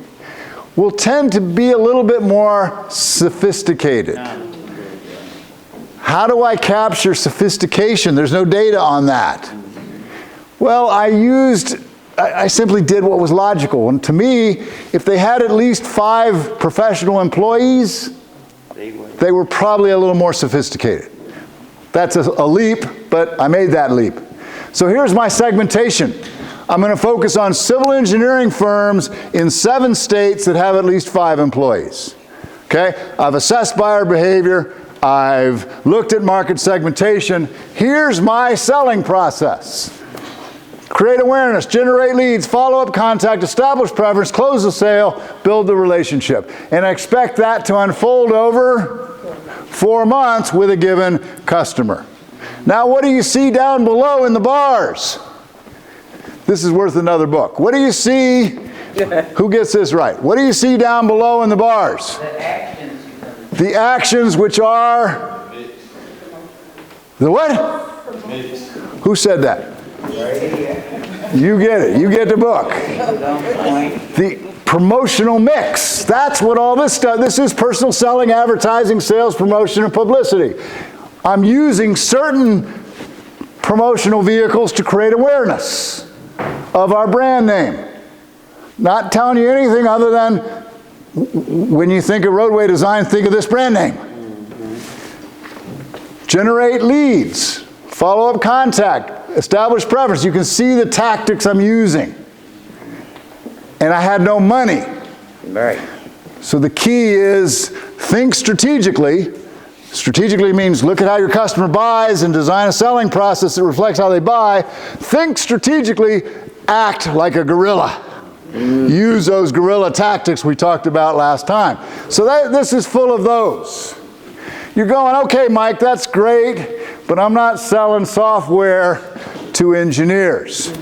will tend to be a little bit more sophisticated. How do I capture sophistication? There's no data on that. Well, I simply did what was logical. And to me, if they had at least 5 professional employees, they were probably a little more sophisticated. That's a leap, but I made that leap. So here's my segmentation. I'm going to focus on civil engineering firms in 7 states that have at least 5 employees. Okay? I've assessed buyer behavior. I've looked at market segmentation. Here's my selling process. Create awareness, generate leads, follow up contact, establish preference, close the sale, build the relationship. And I expect that to unfold over 4 months with a given customer. Now, what do you see down below in the bars? This is worth another book. What do you see? Who gets this right? What do you see down below in the bars? The actions which are the what? Who said that? You get it. You get the book. The promotional mix. That's what all this stuff. This is personal selling, advertising, sales, promotion, and publicity. I'm using certain promotional vehicles to create awareness of our brand name. Not telling you anything other than when you think of roadway design, think of this brand name. Generate leads, follow up contact, establish preference. You can see the tactics I'm using. And I had no money. Right. So the key is think strategically. Strategically means look at how your customer buys and design a selling process that reflects how they buy. Think strategically, act like a guerrilla. Use those guerrilla tactics we talked about last time. So this is full of those. You're going, okay, Mike, that's great, but I'm not selling software to engineers.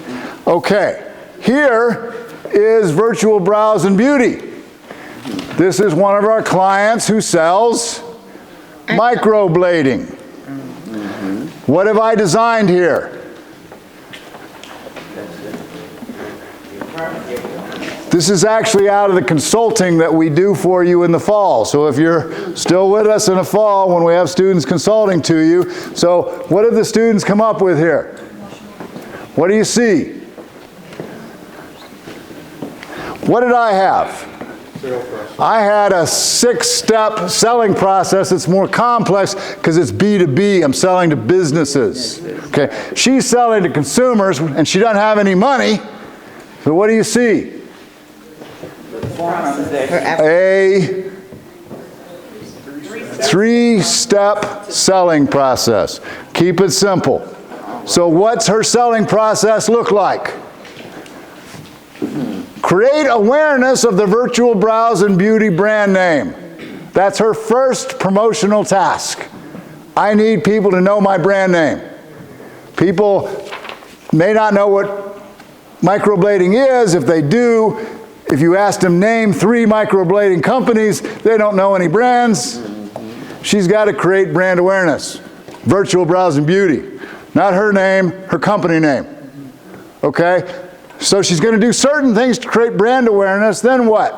Okay, here is Virtual Brows and Beauty. This is one of our clients who sells microblading. What have I designed here? This is actually out of the consulting that we do for you in the fall. So if you're still with us in the fall when we have students consulting to you, so what did the students come up with here? What do you see? What did I have? I had a 6-step selling process that's more complex because it's B2B. I'm selling to businesses. Okay. She's selling to consumers and she doesn't have any money. So what do you see? A 3-step selling process. Keep it simple. So what's her selling process look like? Create awareness of the Virtual Brows and Beauty brand name. That's her first promotional task. I need people to know my brand name. People may not know what microblading is. If they do, if you ask them name 3 microblading companies, they don't know any brands. She's got to create brand awareness. Virtual Brows and Beauty. Not her name, her company name. Okay? So she's going to do certain things to create brand awareness. Then what?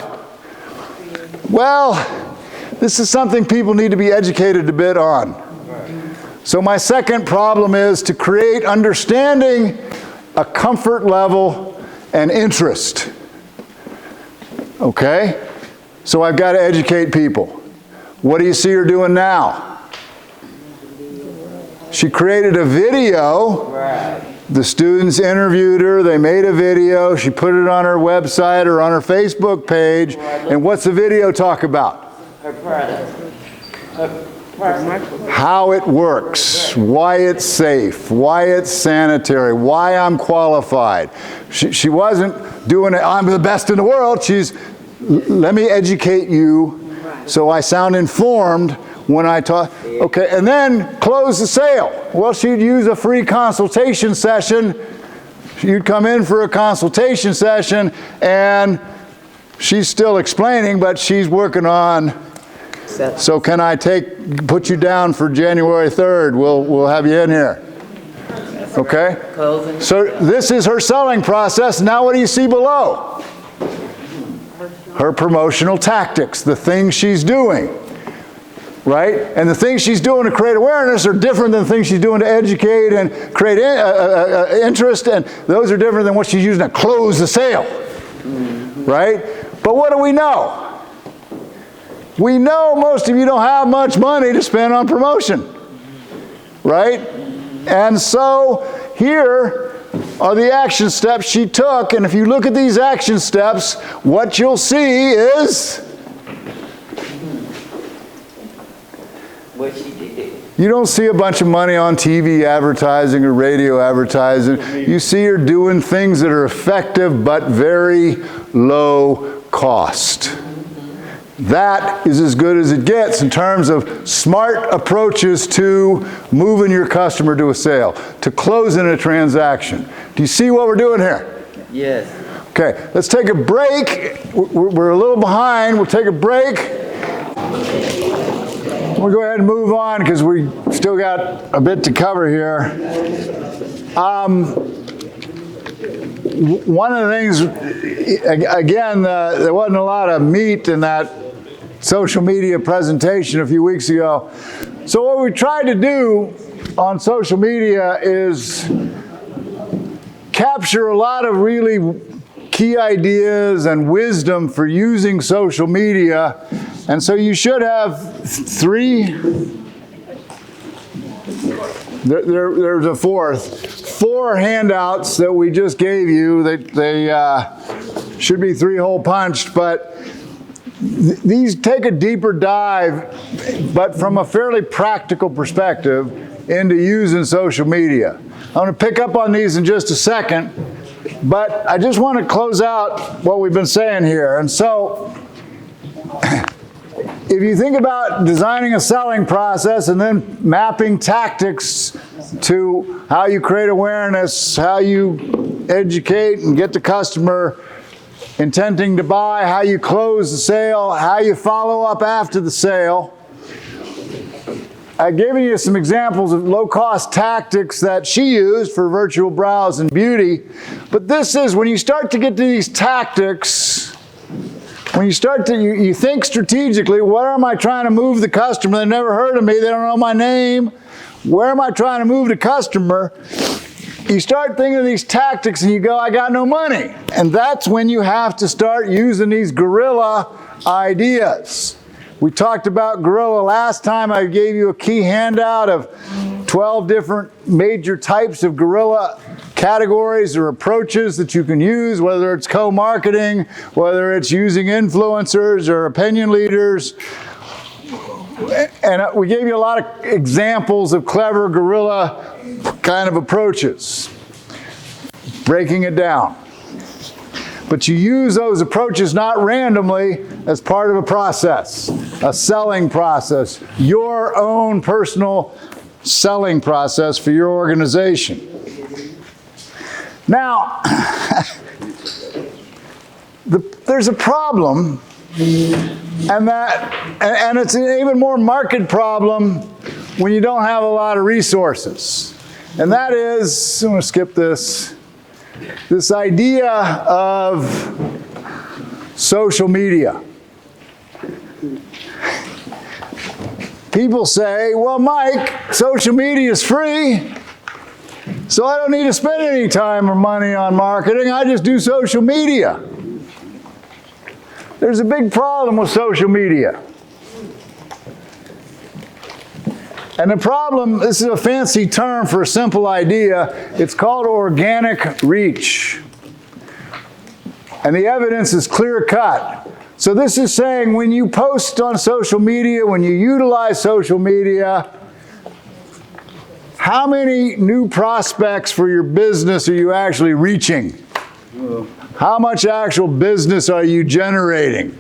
Well, this is something people need to be educated a bit on. So my second problem is to create understanding, a comfort level, and interest. Okay? So I've got to educate people. What do you see her doing now? She created a video. The students interviewed her, they made a video, she put it on her website or on her Facebook page, and what's the video talk about? Her product. How it works, why it's safe, why it's sanitary, why I'm qualified. She wasn't doing it, I'm the best in the world, she's, let me educate you so I sound informed when I talk. Okay, and then close the sale. Well, she'd use a free consultation session. You'd come in for a consultation session, and she's still explaining, but she's working on, so can I put you down for January 3rd? We'll have you in here. Okay? So this is her selling process. Now what do you see below? Her promotional tactics, the things she's doing. Right? And the things she's doing to create awareness are different than the things she's doing to educate and create interest, and those are different than what she's using to close the sale. Right? But what do we know? We know most of you don't have much money to spend on promotion. Right? And so here, are the action steps she took. And if you look at these action steps, what you'll see is What she did. you don't see a bunch of money on TV advertising or radio advertising. You see her doing things that are effective but very low cost. That is as good as it gets in terms of smart approaches to moving your customer to a sale, to closing a transaction. Do you see what we're doing here? Yes. Okay, let's take a break. We're a little behind. We'll take a break. We'll go ahead and move on because we still got a bit to cover here. One of the things, again, there wasn't a lot of meat in that social media presentation a few weeks ago. So what we tried to do on social media is capture a lot of really key ideas and wisdom for using social media. And so you should have there's a four handouts that we just gave you. They should be 3-hole punched, but these take a deeper dive, but from a fairly practical perspective, into using social media. I'm going to pick up on these in just a second, but I just want to close out what we've been saying here. And so, if you think about designing a selling process and then mapping tactics to how you create awareness, how you educate and get the customer intending to buy, how you close the sale, how you follow up after the sale. I've given you some examples of low-cost tactics that she used for virtual brows and beauty, but this is when you start to get to these tactics, when you start to, you think strategically, where am I trying to move the customer? They never heard of me, they don't know my name. Where am I trying to move the customer? You start thinking of these tactics and you go, I got no money. And that's when you have to start using these guerrilla ideas. We talked about guerrilla last time. I gave you a key handout of 12 different major types of guerrilla categories or approaches that you can use, whether it's co-marketing, whether it's using influencers or opinion leaders. And we gave you a lot of examples of clever guerrilla kind of approaches, breaking it down. But you use those approaches not randomly as part of a process, a selling process, your own personal selling process for your organization. Now, there's a problem, and it's an even more marked problem when you don't have a lot of resources. And that is, I'm going to skip this idea of social media. People say, well, Mike, social media is free, so I don't need to spend any time or money on marketing. I just do social media. There's a big problem with social media. And the problem, this is a fancy term for a simple idea, it's called organic reach. And the evidence is clear cut. So this is saying when you post on social media, when you utilize social media, how many new prospects for your business are you actually reaching? How much actual business are you generating?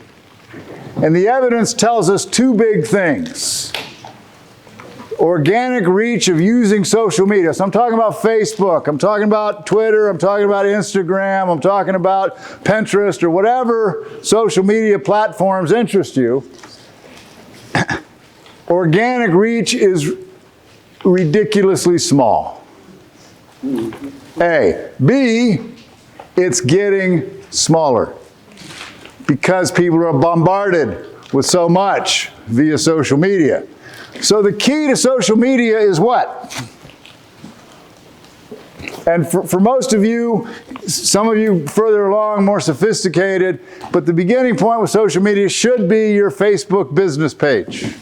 And the evidence tells us two big things. Organic reach of using social media. So I'm talking about Facebook, I'm talking about Twitter, I'm talking about Instagram, I'm talking about Pinterest, or whatever social media platforms interest you. Organic reach is ridiculously small. A. B, it's getting smaller because people are bombarded with so much via social media. So the key to social media is what? And for most of you, some of you further along, more sophisticated, but the beginning point with social media should be your Facebook business page.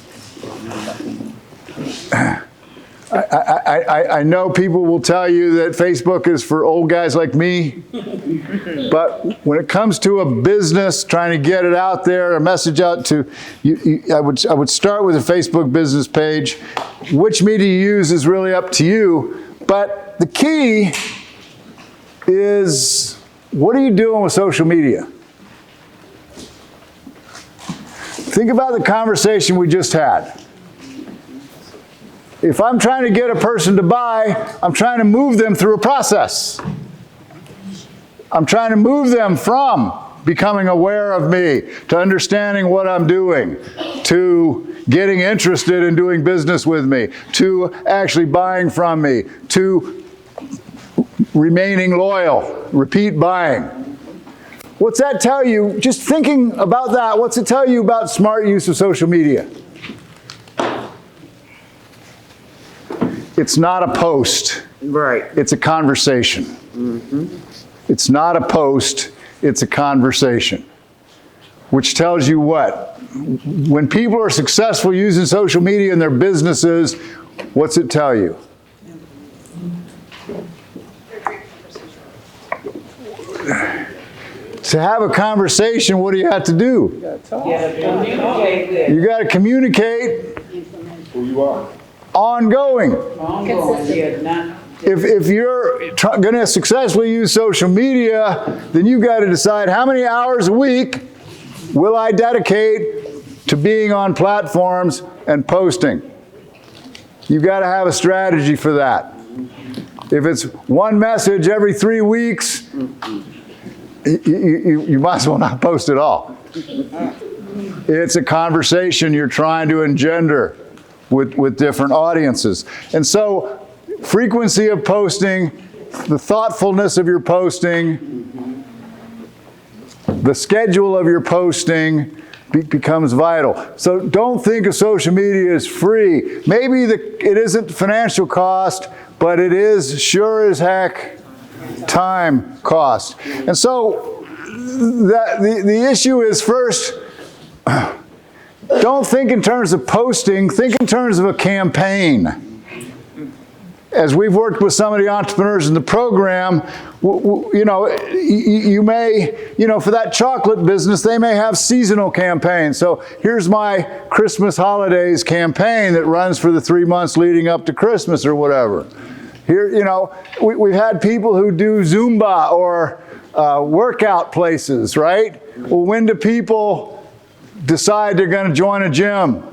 I know people will tell you that Facebook is for old guys like me, but when it comes to a business trying to get it out there, a message out to you, I would start with a Facebook business page. Which media you use is really up to you, but the key is, what are you doing with social media? Think about the conversation we just had. If I'm trying to get a person to buy, I'm trying to move them through a process. I'm trying to move them from becoming aware of me, to understanding what I'm doing, to getting interested in doing business with me, to actually buying from me, to remaining loyal, repeat buying. What's that tell you? Just thinking about that, what's it tell you about smart use of social media? It's not a post. Right. It's a conversation. It's not a post, it's a conversation. Which tells you what? When people are successful using social media in their businesses, what's it tell you? To have a conversation, what do you have to do? You got to communicate. Who you are. Ongoing. If you're going to successfully use social media, then you've got to decide how many hours a week will I dedicate to being on platforms and posting. You've got to have a strategy for that. If it's one message every 3 weeks, you might as well not post at all. It's a conversation you're trying to engender with different audiences. And so, frequency of posting, the thoughtfulness of your posting, the schedule of your posting becomes vital. So don't think of social media as free. Maybe it isn't financial cost, but it is sure as heck time cost. And so the issue is, first, don't think in terms of posting, think in terms of a campaign. As we've worked with some of the entrepreneurs in the program, you may, for that chocolate business, they may have seasonal campaigns. So here's my Christmas holidays campaign that runs for the 3 months leading up to Christmas or whatever. Here, we've had people who do Zumba or workout places, right? Well, when do people decide they're going to join a gym?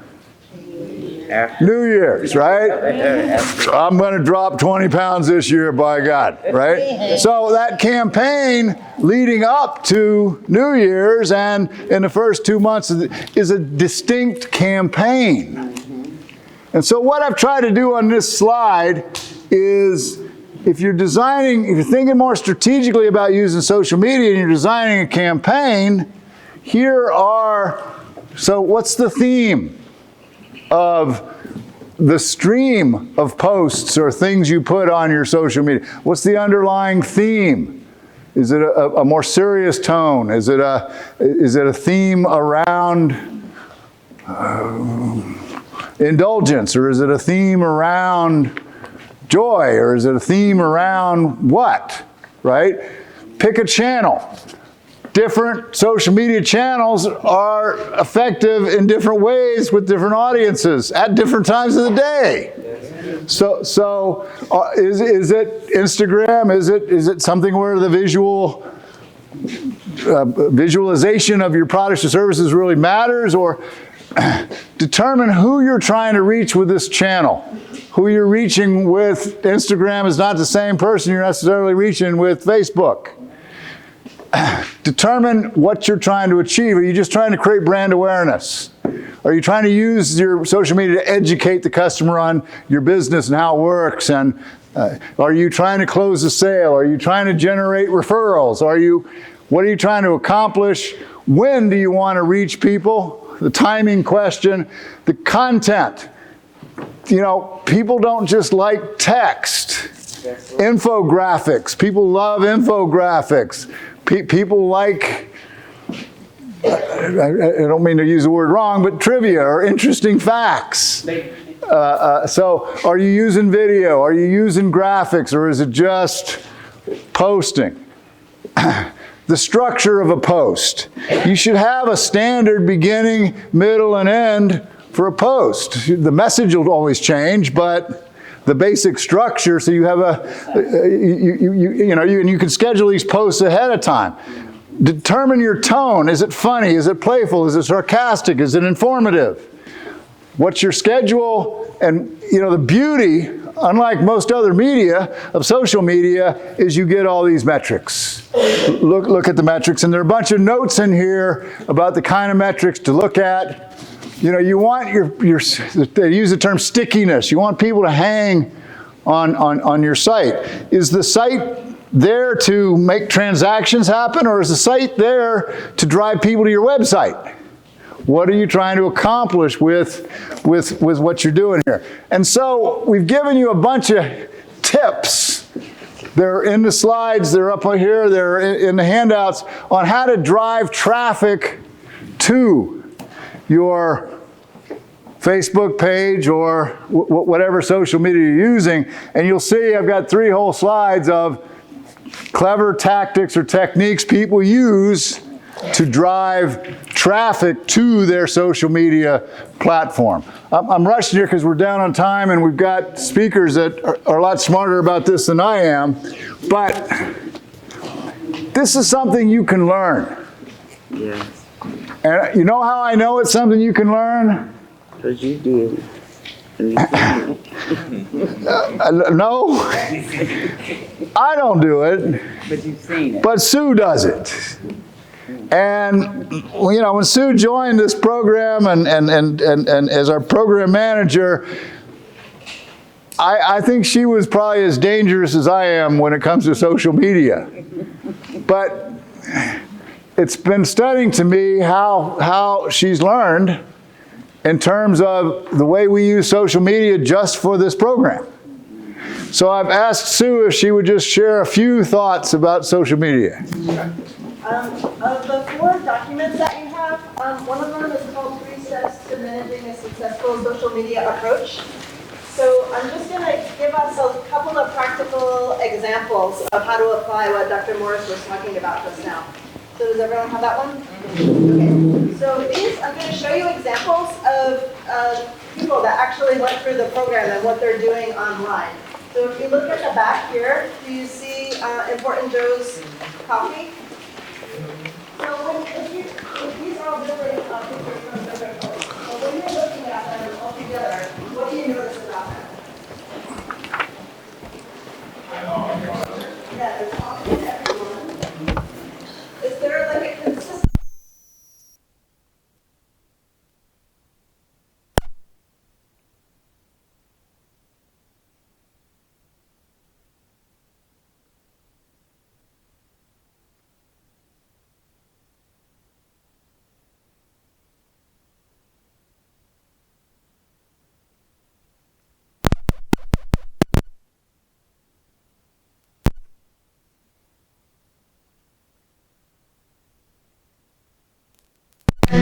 New Year's, right? I'm going to drop 20 pounds this year, by God, right? So that campaign leading up to New Year's and in the first 2 months is a distinct campaign. And so what I've tried to do on this slide is, if you're thinking more strategically about using social media and you're designing a campaign, so what's the theme of the stream of posts or things you put on your social media? What's the underlying theme? Is it a more serious tone? Is it a theme around indulgence, or is it a theme around joy, or is it a theme around what? Right? Pick a channel. Different social media channels are effective in different ways with different audiences at different times of the day. So is it Instagram? Is it something where the visualization of your products or services really matters? Or determine who you're trying to reach with this channel. Who you're reaching with Instagram is not the same person you're necessarily reaching with Facebook. Determine what you're trying to achieve. Are you just trying to create brand awareness? Are you trying to use your social media to educate the customer on your business and how it works? And are you trying to close a sale? Are you trying to generate referrals? What are you trying to accomplish? When do you want to reach people? The timing question, the content. People don't just like text. Infographics. People love infographics. People like, I don't mean to use the word wrong, but trivia or interesting facts. So are you using video? Are you using graphics? Or is it just posting? The structure of a post. You should have a standard beginning, middle, and end for a post. The message will always change, but the basic structure, so you have you can schedule these posts ahead of time. Determine your tone. Is it funny? Is it playful? Is it sarcastic? Is it informative? What's your schedule? And the beauty, unlike most other media, of social media, is you get all these metrics. Look at the metrics, and there are a bunch of notes in here about the kind of metrics to look at. You want they use the term stickiness. You want people to hang on your site. Is the site there to make transactions happen, or is the site there to drive people to your website? What are you trying to accomplish with what you're doing here? And so we've given you a bunch of tips. They're in the slides, they're up here, they're in the handouts on how to drive traffic to your Facebook page or whatever social media you're using. And you'll see I've got 3 whole slides of clever tactics or techniques people use to drive traffic to their social media platform. I'm rushing here because we're down on time and we've got speakers that are a lot smarter about this than I am, but this is something you can learn. Yes. And you know how I know it's something you can learn? Because you did. No, I don't do it. But you've seen it. But Sue does it. And when Sue joined this program and as our program manager, I think she was probably as dangerous as I am when it comes to social media. But it's been stunning to me how she's learned in terms of the way we use social media just for this program. So I've asked Sue if she would just share a few thoughts about social media. Of the 4 documents that you have, one of them is called 3 Steps to Managing a Successful Social Media Approach. So I'm just going to give us a couple of practical examples of how to apply what Dr. Morris was talking about just now. So does everyone have that one? Okay. So these, I'm going to show you examples of people that actually went through the program and what they're doing online. So if you look at the back here, do you see Important Joe's coffee? So if these are all different pictures from different folks. So when you're looking at them all together, what do you notice about them? Yeah, there's coffee in everyone. Is there like a consistent?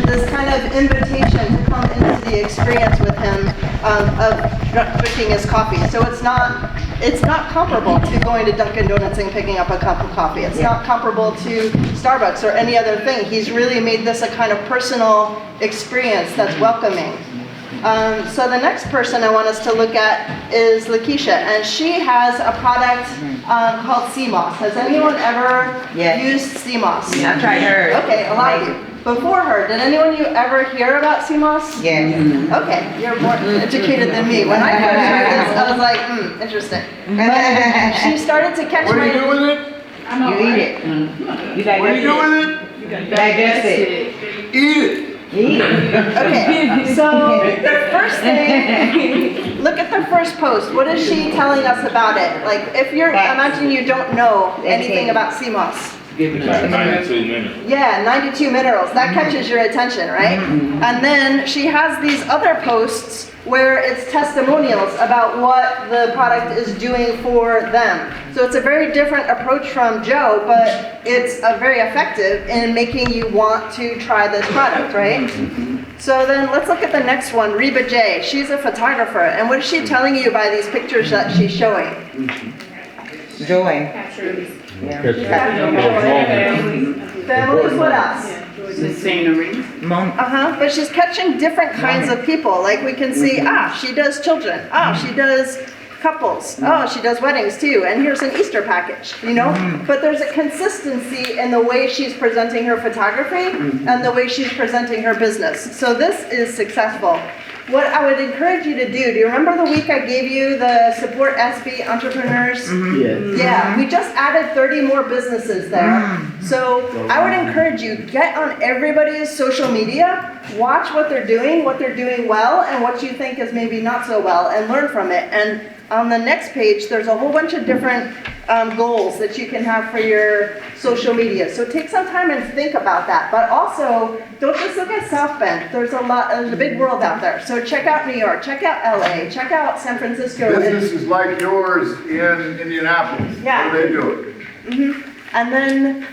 This kind of invitation to come into the experience with him of drinking his coffee. So it's not comparable to going to Dunkin' Donuts and picking up a cup of coffee. It's not comparable to Starbucks or any other thing. He's really made this a kind of personal experience that's welcoming. So the next person I want us to look at is Lakeisha, and she has a product called CMOS. Has anyone ever used CMOS? Yeah, I tried hers. Okay, a lot of you. Before her, did anyone you ever hear about CMOS? Yeah. Okay, you're more educated than me. When I first heard this, I was like, interesting. But she started to catch What do you do my... with it? You eat it. You digest What do you do with it? Digest it. Eat it. Eat it. Okay, so the first thing, look at the first post. What is she telling us about it? Like, if you're, imagine you don't know anything about CMOS. Giving Like us 92 minutes. Yeah, 92 minerals. That catches your attention, right? And then she has these other posts where it's testimonials about what the product is doing for them. So it's a very different approach from Joe, but it's very effective in making you want to try this product, right? So then let's look at the next one, Reba J. She's a photographer, and what is she telling you by these pictures that she's showing? joy. Families, what else? The scenery. But she's catching different kinds of people. Like we can see, she does children. She does couples. She does weddings too. And here's an Easter package, you know? But there's a consistency in the way she's presenting her photography and the way she's presenting her business. So this is successful. What I would encourage you to do you remember the week I gave you the support SB entrepreneurs? Yes. Yeah, we just added 30 more businesses there. So I would encourage you, get on everybody's social media, watch what they're doing well, and what you think is maybe not so well, and learn from it. And on the next page, there's a whole bunch of different goals that you can have for your social media. So take some time and think about that. But also, don't just look at South Bend. There's a big world out there. So check out New York, check out LA, check out San Francisco. Businesses like yours in Indianapolis. Yeah. What are they doing? And then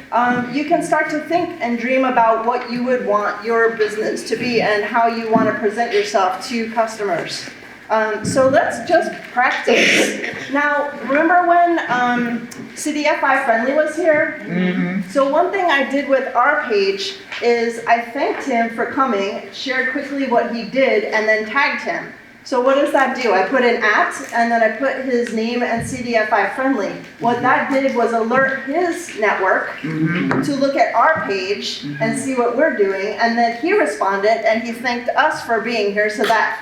you can start to think and dream about what you would want your business to be and how you want to present yourself to customers. So let's just practice. Now, remember when CDFI Friendly was here? So one thing I did with our page is I thanked him for coming, shared quickly what he did, and then tagged him. So what does that do? I put an @ and then I put his name and CDFI Friendly. What that did was alert his network to look at our page and see what we're doing, and then he responded and he thanked us for being here, so that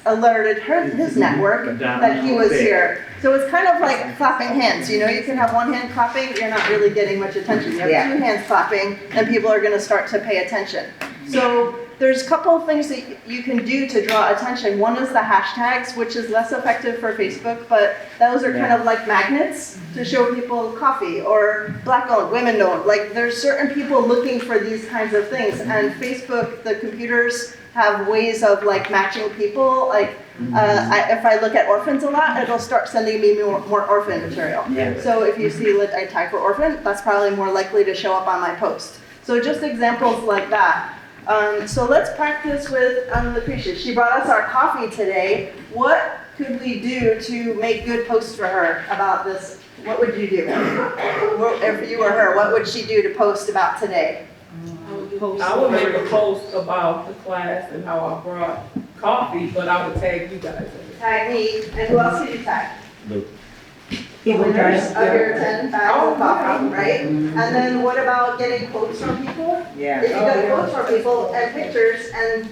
alerted his network that he was here. So it's kind of like clapping hands, you know, you can have one hand clapping, you're not really getting much attention. You have two hands clapping and people are gonna start to pay attention. So there's a couple of things that you can do to draw attention. One is the hashtags, which is less effective for Facebook, but those are kind of like magnets to show people coffee or black owned, women owned. Like there's certain people looking for these kinds of things, and Facebook, the computers have ways of like matching people. Like if I look at orphans a lot, it'll start sending me more orphan material. So if you see I tag for orphan, that's probably more likely to show up on my post. So just examples like that. So let's practice with Lucretia. She brought us our coffee today. What could we do to make good posts for her about this? What would you do? If you were her, what would she do to post about today? I would make a post about the class and how I brought coffee, but I would tag you guys in it. Tag me, and who else did you tag? People Winners of your 10 bags of coffee, right? And then what about getting quotes from people? Yeah. If you got quotes from people and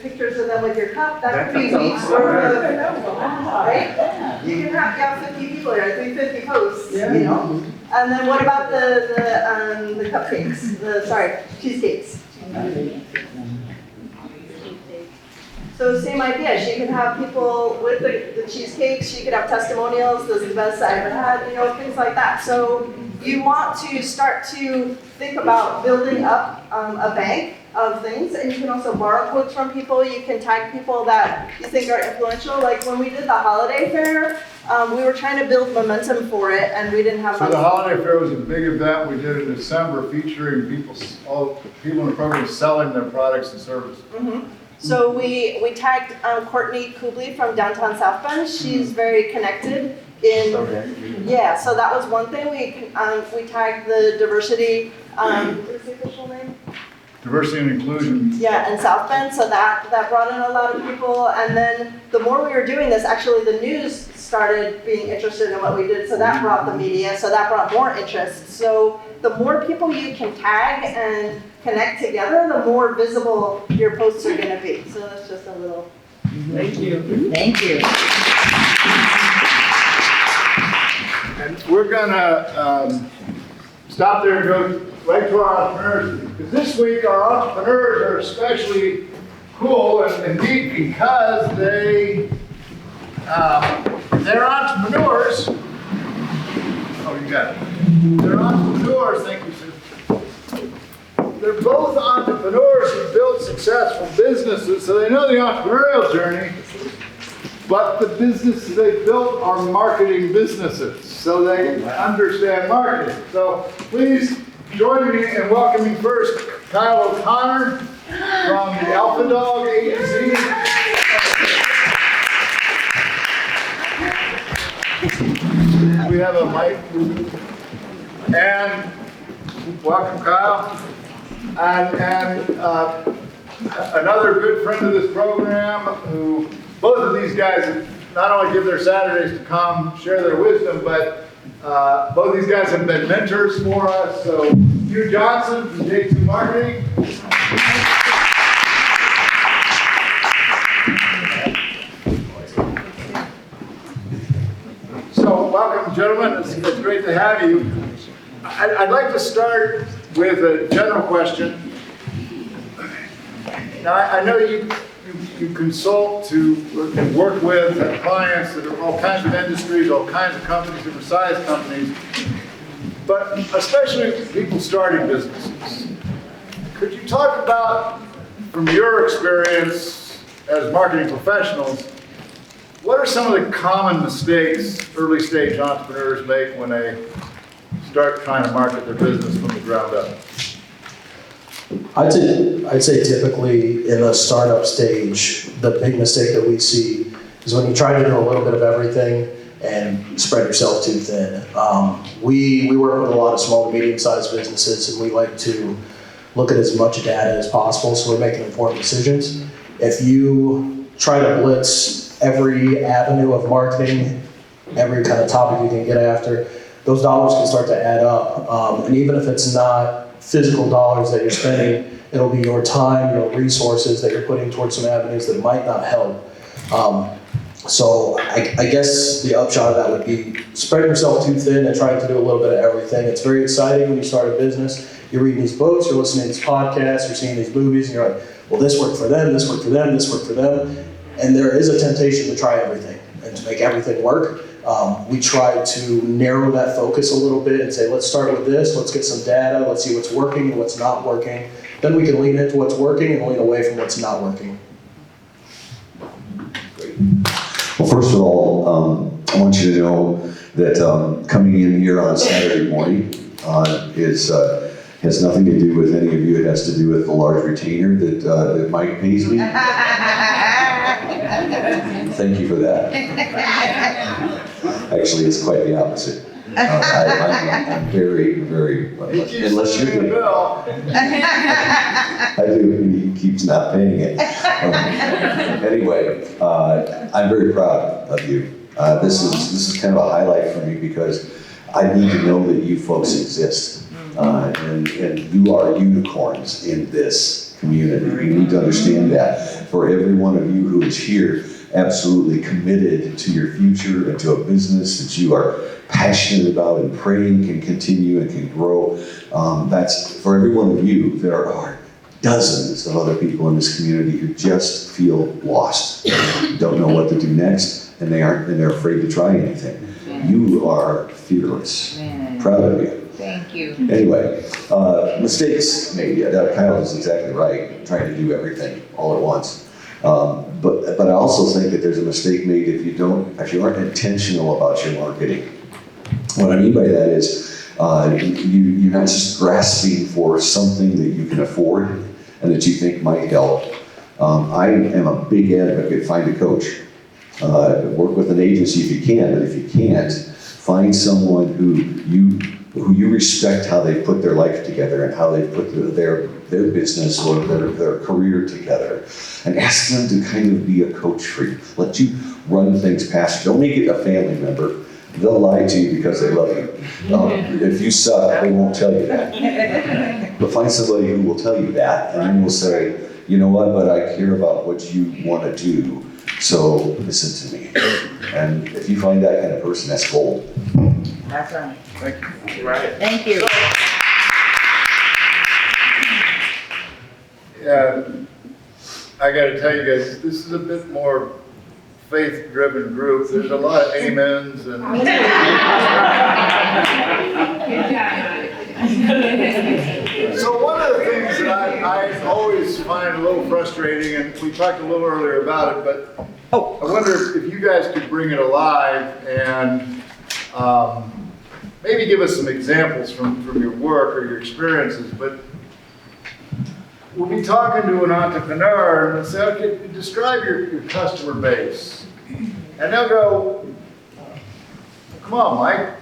pictures of them with your cup, that could be weeks worth of, right? You can have 50 people here, 350 posts, you know? And then what about the cupcakes, cheesecakes? So same idea, she could have people with the cheesecakes, she could have testimonials, this is the best I ever had, you know, things like that. So you want to start to think about building up a bank of things, and you can also borrow quotes from people, you can tag people that you think are influential. Like when we did the holiday fair, we were trying to build momentum for it, and we didn't have So the holiday fair was a big event we did in December featuring all people in the program selling their products and services. So we tagged Courtney Kubley from downtown South Bend. She's very connected in, yeah, so that was one thing. We tagged the diversity, what's the official name? Diversity and inclusion. Yeah, in South Bend, so that brought in a lot of people. And then the more we were doing this, actually the news started being interested in what we did, so that brought the media, so that brought more interest. So the more people you can tag and connect together, the more visible your posts are gonna be. So that's just a little. Thank you. Thank you. And we're gonna stop there and go right to our entrepreneurs. Because this week our entrepreneurs are especially cool and neat because they're entrepreneurs. Oh, you got it. They're entrepreneurs, thank you, Sue. they're both entrepreneurs who built successful businesses, so they know the entrepreneurial journey, but the businesses they built are marketing businesses, so they understand marketing. So please join me in welcoming first Kyle O'Connor from the Alpha Dog Agency. We have a mic. And welcome, Kyle. And another good friend of this program, who both of these guys not only give their Saturdays to come share their wisdom, but both of these guys have been mentors for us. So Hugh Johnson from J2 Marketing. So welcome, gentlemen. It's great to have you. I'd like to start with a general question. Now, I know you consult to work with clients that are all kinds of industries, all kinds of companies, different size companies, but especially people starting businesses. Could you talk about, from your experience as marketing professionals, what are some of the common mistakes early stage entrepreneurs make when they start trying to market their business from the ground up? I'd say typically in the startup stage, the big mistake that we see is when you try to do a little bit of everything and spread yourself too thin. We work with a lot of small to medium-sized businesses, and we like to look at as much data as possible so we're making informed decisions. If you try to blitz every avenue of marketing, every kind of topic you can get after, those dollars can start to add up. And even if it's not physical dollars that you're spending, it'll be your time, your resources that you're putting towards some avenues that might not help. So I guess the upshot of that would be spreading yourself too thin and trying to do a little bit of everything. It's very exciting when you start a business. You're reading these books, you're listening to these podcasts, you're seeing these movies, and you're like, well, this worked for them, this worked for them, this worked for them. And there is a temptation to try everything and to make everything work. We try to narrow that focus a little bit and say, let's start with this, let's get some data, let's see what's working and what's not working. Then we can lean into what's working and lean away from what's not working. Great. Well, first of all, I want you to know that coming in here on Saturday morning has nothing to do with any of you. It has to do with the large retainer that Mike pays me. Thank you for that. Actually, it's quite the opposite. I'm very, very, unless you're getting bill. I do, and he keeps not paying it. Anyway, I'm very proud of you. This is kind of a highlight for me because I need to know that you folks exist. And you are unicorns in this community. You need to understand that. For every one of you who is here, absolutely committed to your future and to a business that you are passionate about and praying can continue and can grow. That's for every one of you. There are dozens of other people in this community who just feel lost, don't know what to do next, and they're afraid to try anything. You are fearless. Proud of you. Thank you. Anyway, mistakes made. Yeah, Kyle is exactly right. Trying to do everything all at once. But I also think that there's a mistake made if you aren't intentional about your marketing. What I mean by that is you're not just grasping for something that you can afford and that you think might help. I am a big advocate. Find a coach. Work with an agency if you can, but if you can't, find someone who you respect how they put their life together and how they put their business or their career together, and ask them to kind of be a coach for you. Let you run things past you. Don't make it a family member. They'll lie to you because they love you. If you suck, they won't tell you that. But find somebody who will tell you that, and then will say, you know what, but I care about what you want to do, so listen to me. And if you find that kind of person, that's gold. That's right. Thank you. Right. Thank you. Yeah, I got to tell you guys, this is a bit more faith-driven group. There's a lot of amens and. So one of the things always find a little frustrating, and we talked a little earlier about it, but I wonder if you guys could bring it alive and maybe give us some examples from your work or your experiences. But we'll be talking to an entrepreneur and they'll say, okay, describe your customer base. And they'll go, come on, Mike,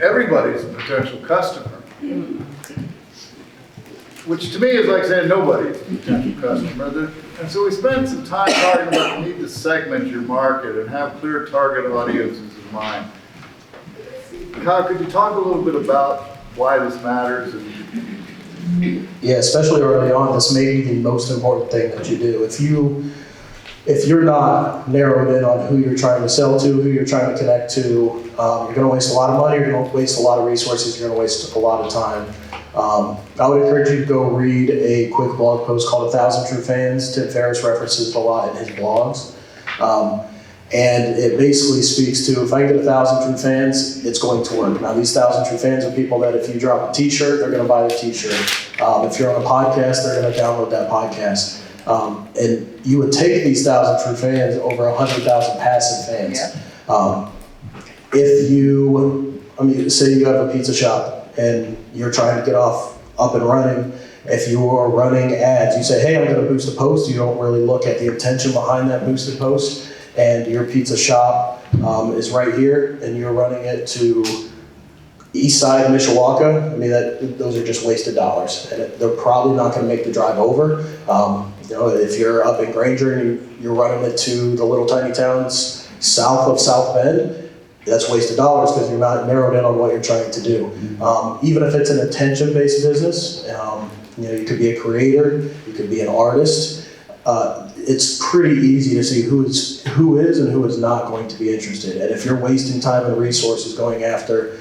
everybody's a potential customer. Which to me is like saying nobody's a potential customer. And so we spend some time talking about the need to segment your market and have clear target audiences in mind. Kyle, could you talk a little bit about why this matters? Yeah, especially early on, this may be the most important thing that you do. If you're not narrowed in on who you're trying to sell to, who you're trying to connect to, you're going to waste a lot of money, you're going to waste a lot of resources, you're going to waste a lot of time. I would encourage you to go read a quick blog post called 1,000 True Fans. Tim Ferriss references it a lot in his blogs. And it basically speaks to, if I get 1,000 true fans, it's going to work. Now, these 1,000 true fans are people that if you drop a t-shirt, they're going to buy the t-shirt. If you're on a podcast, they're going to download that podcast. And you would take these 1,000 true fans over 100,000 passive fans. Yeah. Say you have a pizza shop and you're trying to get up and running. If you're running ads, you say, hey, I'm going to boost a post. You don't really look at the intention behind that boosted post. And your pizza shop is right here, and you're running it to East Side, Mishawaka. Those are just wasted dollars, and they're probably not going to make the drive over. If you're up in Granger and you're running it to the little tiny towns south of South Bend, that's wasted dollars because you're not narrowed in on what you're trying to do. Even if it's an attention-based business, you could be a creator, you could be an artist. It's pretty easy to see who is and who is not going to be interested. And if you're wasting time and resources going after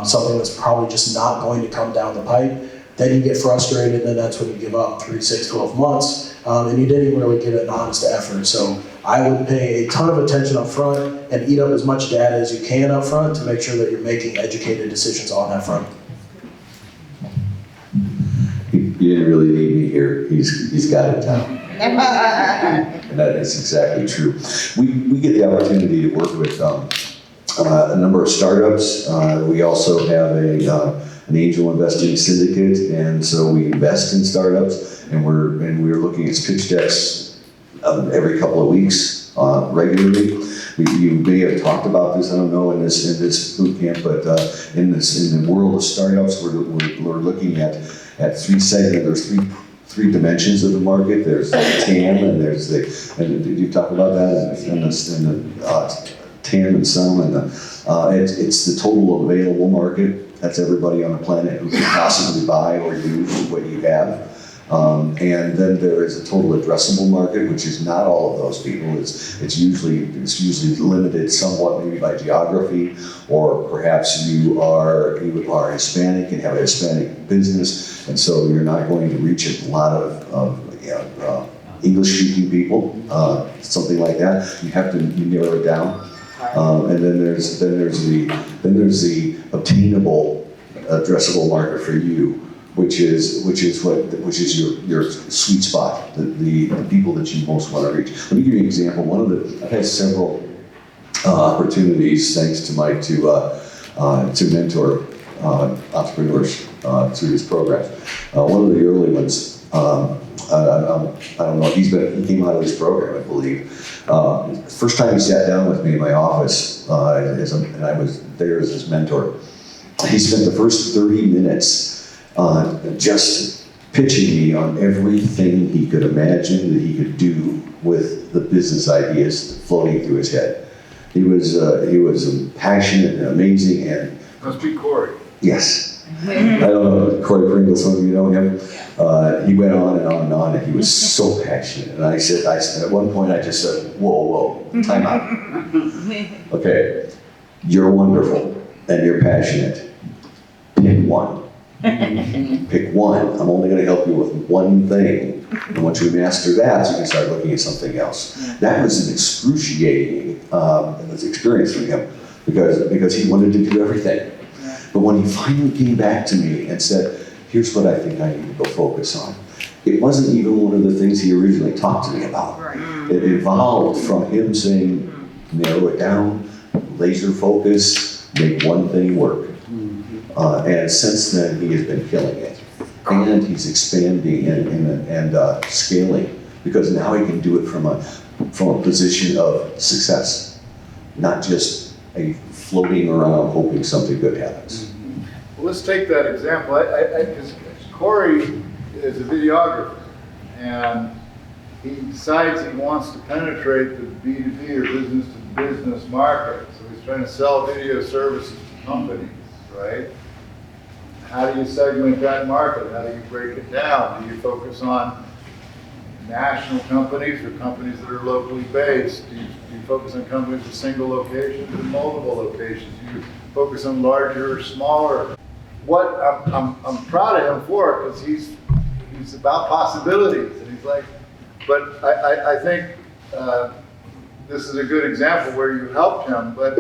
something that's probably just not going to come down the pipe, then you get frustrated, and that's when you give up 3, 6, 12 months, and you didn't even really give it an honest effort. So I would pay a ton of attention up front and eat up as much data as you can up front to make sure that you're making educated decisions on that front. You didn't really need me here. He's got it down. And that is exactly true. We get the opportunity to work with a number of startups. We also have an angel investing syndicate, and so we invest in startups. And we're looking at pitch decks every couple of weeks regularly. You may have talked about this, I don't know, in this boot camp, but in the world of startups, we're looking at 3 segments. There's three dimensions of the market. There's the TAM, and and did you talk about that? And the TAM and some, and it's the total available market. That's everybody on the planet who can possibly buy or use what you have. And then there is a total addressable market, which is not all of those people. It's usually limited somewhat, maybe by geography, or perhaps you are Hispanic and have a Hispanic business, and so you're not going to reach a lot of English-speaking people, something like that. You have to narrow it down, and then there's the obtainable addressable market for you, which is your sweet spot, the people that you most want to reach. Let me give you an example. I've had several opportunities, thanks to Mike, to mentor entrepreneurs through his programs. One of the early ones, I don't know, he came out of this program, I believe. First time he sat down with me in my office, and I was there as his mentor. He spent the first 30 minutes just pitching me on everything he could imagine that he could do with the business ideas floating through his head. He was passionate and amazing, and Must be Corey. yes. I don't know, Corey Pringle, some of you know him. He went on and on and on, and he was so passionate. And I said, at one point I just said, whoa, time out. Okay, you're wonderful and you're passionate. Pick one. Pick one. I'm only going to help you with one thing. And once you master that, you can start looking at something else. That was an excruciating experience for him because he wanted to do everything. But when he finally came back to me and said, here's what I think I need to go focus on. it wasn't even one of the things he originally talked to me about. It evolved from him saying, narrow it down, laser focus, make one thing work. And since then, he has been killing it. And he's expanding and scaling, because now he can do it from a position of success, not just a floating around hoping something good happens. Well, let's take that example. Because Corey is a videographer, and he decides he wants to penetrate the B2B or business-to-business market. So he's trying to sell video services to companies, right? How do you segment that market? How do you break it down? Do you focus on national companies or companies that are locally based? Do you focus on companies with single locations or multiple locations? Do you focus on larger or smaller? What I'm proud of him for, because he's about possibilities, and he's like, but I think this is a good example where you helped him, but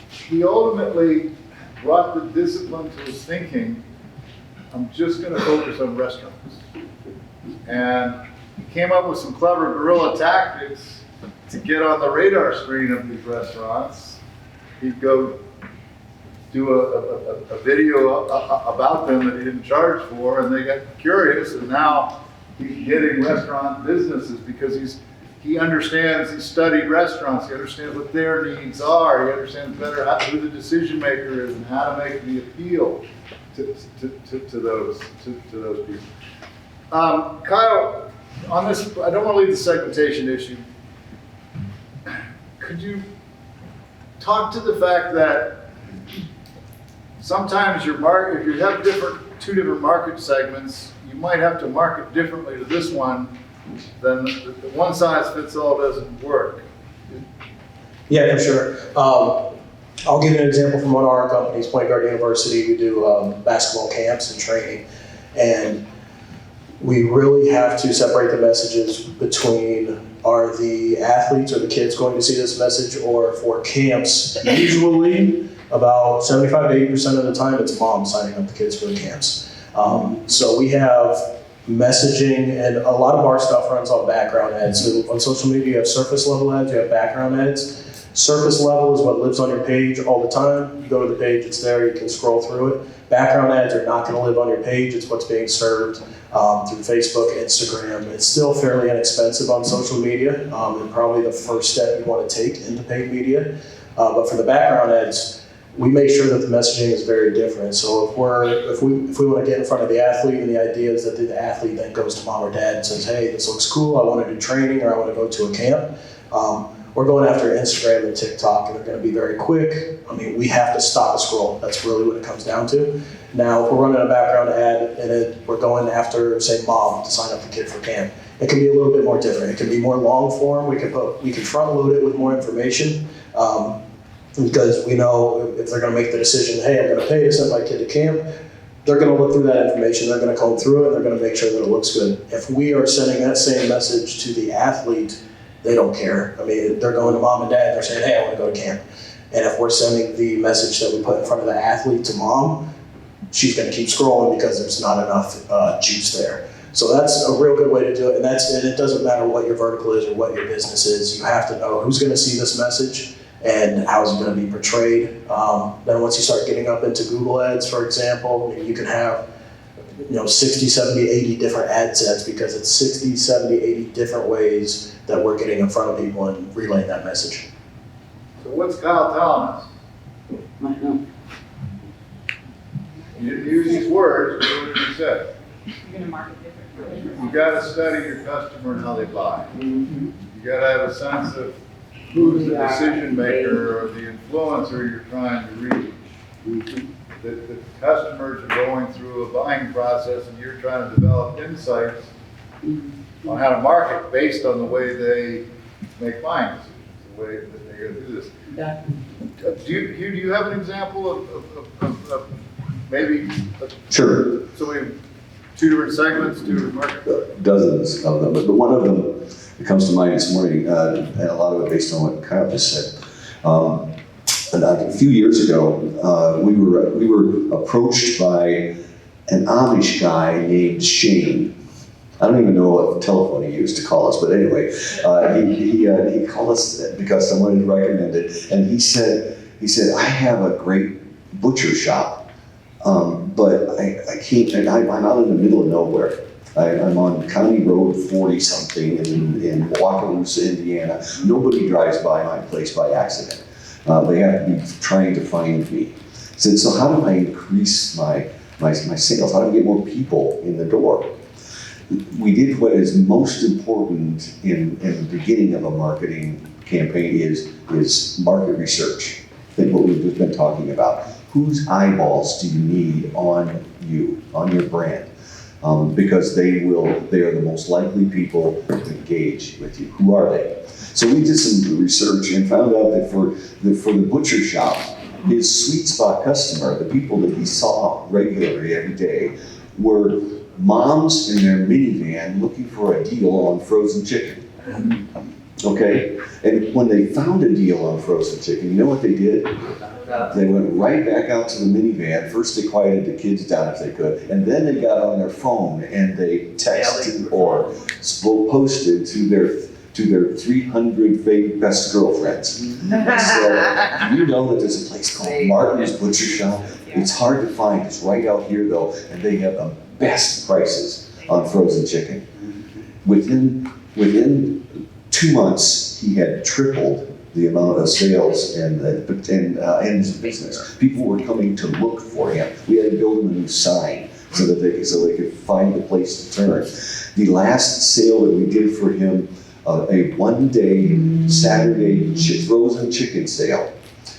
he ultimately brought the discipline to his thinking. I'm just going to focus on restaurants. And he came up with some clever guerrilla tactics to get on the radar screen of these restaurants. He'd go do a video about them that he didn't charge for, and they got curious, and now he's getting restaurant businesses because he understands, he studied restaurants, he understands what their needs are, he understands better who the decision maker is and how to make the appeal to those people. Kyle, on this, I don't want to leave the segmentation issue. Could you talk to the fact that sometimes if you have two different market segments, you might have to market differently to this one, then the one size fits all doesn't work. Yeah, for sure. I'll give you an example from one of our companies, Point Guard University. We do basketball camps and training, and we really have to separate the messages between, are the athletes or the kids going to see this message, or for camps, usually about 75 to 80% of the time, it's moms signing up the kids for the camps. So we have messaging, and a lot of our stuff runs on background ads. So on social media, you have surface level ads, you have background ads. Surface level is what lives on your page all the time. You go to the page, it's there, you can scroll through it. Background ads are not gonna live on your page, it's what's being served through Facebook, Instagram. It's still fairly inexpensive on social media, and probably the first step you wanna take into paid media. But for the background ads, we make sure that the messaging is very different. So if we want to get in front of the athlete, and the idea is that the athlete then goes to mom or dad and says, hey, this looks cool, I want to do training, or I want to go to a camp. We're going after Instagram and TikTok, and they're going to be very quick. I mean, we have to stop a scroll. That's really what it comes down to. Now, if we're running a background ad and we're going after, say, mom to sign up the kid for camp, it can be a little bit more different. It can be more long form. We can front load it with more information. Because we know if they're going to make the decision, hey, I'm going to pay to send my kid to camp, they're going to look through that information, they're going to comb through it, and they're going to make sure that it looks good. If we are sending that same message to the athlete, they don't care. I mean, they're going to mom and dad, they're saying, hey, I want to go to camp. And if we're sending the message that we put in front of the athlete to mom, she's going to keep scrolling because there's not enough juice there. So that's a real good way to do it. And it doesn't matter what your vertical is or what your business is. You have to know who's going to see this message and how is it going to be portrayed. Then once you start getting up into Google ads, for example, you can have 60, 70, 80 different ad sets, because it's 60, 70, 80 different ways that we're getting in front of people and relaying that message. So what's Kyle telling us? I know. You didn't use these words, but what did you say? You're gonna market differently. You got to study your customer and how they buy. You got to have a sense of who's the decision maker or the influencer you're trying to reach. The customers are going through a buying process, and you're trying to develop insights on how to market based on the way they make buying decisions, the way that they're going to do this. Do you have an example of maybe? Sure. So we have two different segments, two different markets? Dozens of them, but one of them that comes to mind this morning, and a lot of it based on what Kyle just said. And a few years ago, we were approached by an Amish guy named Shane. I don't even know what telephone he used to call us, but anyway, he called us because someone had recommended, and he said, I have a great butcher shop, but I can't, and I'm out in the middle of nowhere. I'm on County Road 40 something in Wakarusa, Indiana. Nobody drives by my place by accident. They have to be trying to find me. He said, so how do I increase my sales? How do I get more people in the door? We did what is most important in the beginning of a marketing campaign is market research. I think what we've just been talking about. Whose eyeballs do you need on you, on your brand? Because they are the most likely people to engage with you. Who are they? So we did some research and found out that for the butcher shop, his sweet spot customer, the people that he saw regularly every day, were moms in their minivan looking for a deal on frozen chicken. Okay? And when they found a deal on frozen chicken, you know what they did? They went right back out to the minivan. First they quieted the kids down if they could, and then they got on their phone and they texted or posted to their 300 best girlfriends. So you know that there's a place called Martin's Butcher Shop. It's hard to find. It's right out here though, and they have the best prices on frozen chicken. Within 2 months, he had tripled the amount of sales in his business. People were coming to look for him. We had to build him a new sign so they could find a place to turn. The last sale that we did for him, a one-day Saturday frozen chicken sale.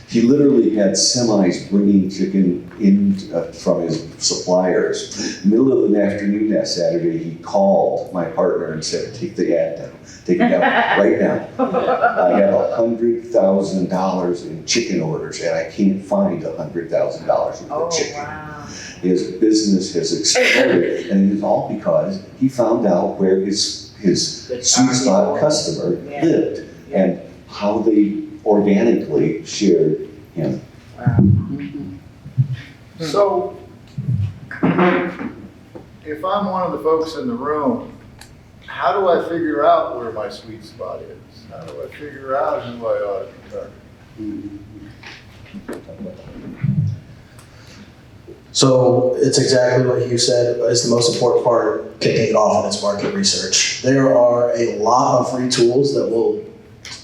He literally had semis bringing chicken in from his suppliers. Middle of an afternoon that Saturday, he called my partner and said, take the ad down. Take it down right now. I have $100,000 in chicken orders and I can't find $100,000 worth of chicken. Wow. His business has exploded, and it's all because he found out where his sweet spot customer lived and how they organically shared him. Wow. So, if I'm one of the folks in the room, how do I figure out where my sweet spot is? How do I figure out who I ought to target? So it's exactly what you said is the most important part, kicking it off, and it's market research. There are a lot of free tools that will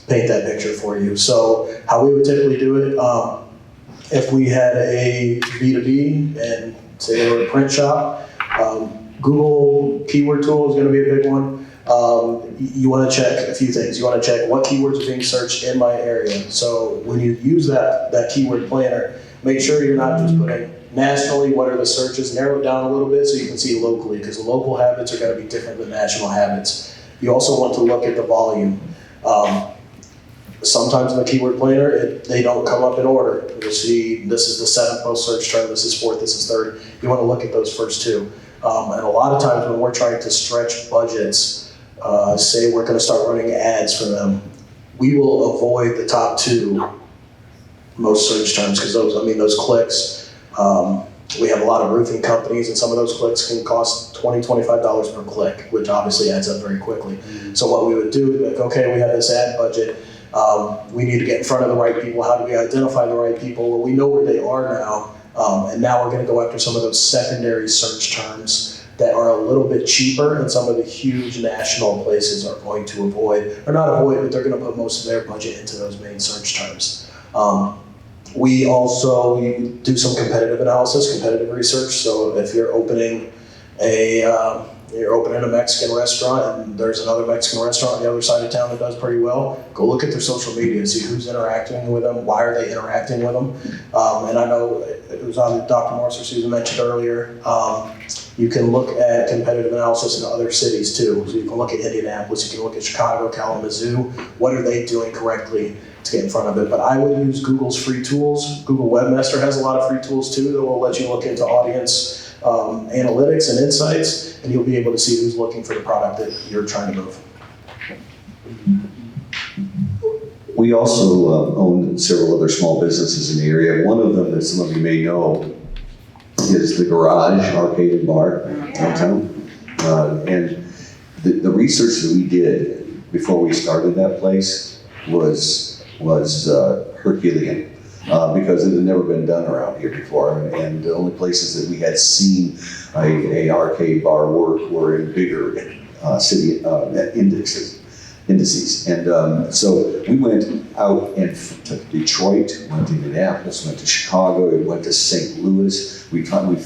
paint that picture for you. So how we would typically do it, if we had a B2B and say they were a print shop, Google keyword tool is going to be a big one. You want to check a few things. You want to check what keywords are being searched in my area. So when you use that keyword planner, make sure you're not just putting nationally, what are the searches, narrow it down a little bit so you can see locally, because the local habits are going to be different than national habits. You also want to look at the volume. Sometimes in the keyword planner, they don't come up in order. You'll see this is the 7th most searched term, this is 4th, this is 3rd. You want to look at those first two. And a lot of times when we're trying to stretch budgets, say we're going to start running ads for them, we will avoid the top 2 most search terms, because those clicks, we have a lot of roofing companies, and some of those clicks can cost $20, $25 per click, which obviously adds up very quickly. So what we would do is like, okay, we have this ad budget, we need to get in front of the right people. How do we identify the right people? Well, we know where they are now, and now we're going to go after some of those secondary search terms that are a little bit cheaper, and some of the huge national places are going to avoid, or not avoid, but they're going to put most of their budget into those main search terms. We also do some competitive analysis, competitive research. So if you're opening a Mexican restaurant and there's another Mexican restaurant on the other side of town that does pretty well, go look at their social media, see who's interacting with them, why are they interacting with them. And I know it was on Dr. Morris or Susan mentioned earlier, you can look at competitive analysis in other cities too. So you can look at Indianapolis, you can look at Chicago, Kalamazoo, what are they doing correctly to get in front of it. But I would use Google's free tools. Google Webmaster has a lot of free tools too that will let you look into audience analytics and insights, and you'll be able to see who's looking for the product that you're trying to move. We also own several other small businesses in the area. One of them that some of you may know is the Garage Arcade and Bar downtown. And the research that we did before we started that place was Herculean. Because it had never been done around here before, and the only places that we had seen a arcade bar work were in bigger city indices. And so we went out and to Detroit, went to Indianapolis, went to Chicago, we went to St. Louis. We found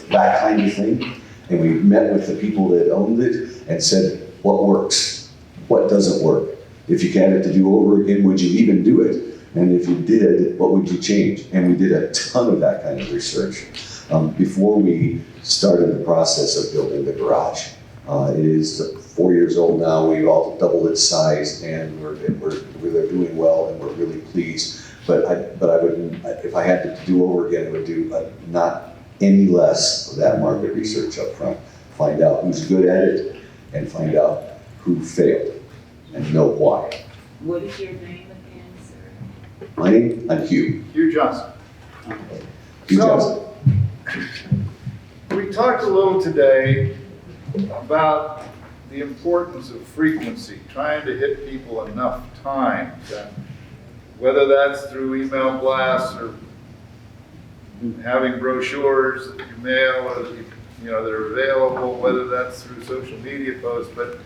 that kind of thing, and we met with the people that owned it and said, what works? What doesn't work? If you had it to do over again, would you even do it? And if you did, what would you change? And we did a ton of that kind of research before we started the process of building the garage. It is 4 years old now. We've all doubled its size, and we're doing well, and we're really pleased. But I would, if I had to do over again, I would do not any less of that market research up front. Find out who's good at it, and find out who failed, and know why. What is your name again, sir? My name? I'm Hugh. Hugh Johnson. Hugh Johnson. We talked a little today about the importance of frequency, trying to hit people enough times, and whether that's through email blasts or having brochures that you mail or that that are available, whether that's through social media posts. But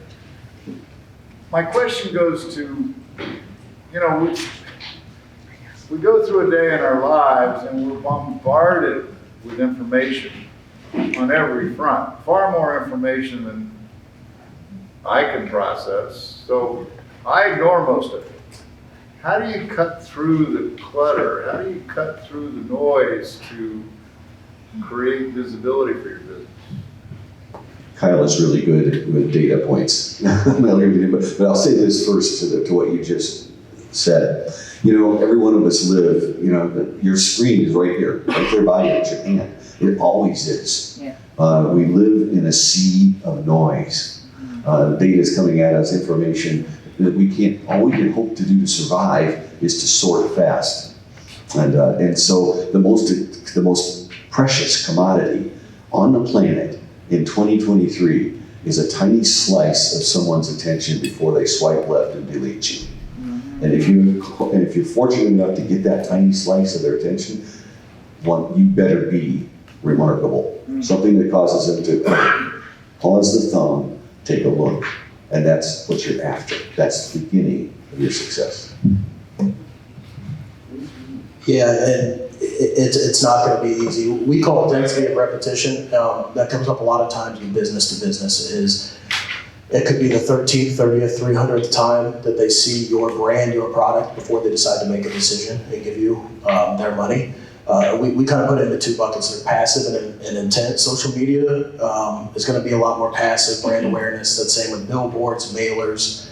my question goes to, we go through a day in our lives and we're bombarded with information on every front, far more information than I can process. So I ignore most of it. How do you cut through the clutter? How do you cut through the noise to create visibility for your business? Kyle is really good with data points. But I'll say this first to what you just said. Every one of us live, your screen is right here, right there by you, it's your hand. It always is. Yeah. We live in a sea of noise. Data is coming at us, information that all we can hope to do to survive is to sort fast. And so the most precious commodity on the planet in 2023 is a tiny slice of someone's attention before they swipe left and delete you. And if you're fortunate enough to get that tiny slice of their attention, you better be remarkable. Something that causes them to pause the thumb, take a look, and that's what you're after. That's the beginning of your success. Yeah, and it's not going to be easy. We call it density of repetition. That comes up a lot of times in business to business. It could be the 13th, 30th, 300th time that they see your brand, your product, before they decide to make a decision and give you their money. We kind of put it into two buckets. They're passive and intent. Social media is going to be a lot more passive brand awareness. That's same with billboards, mailers.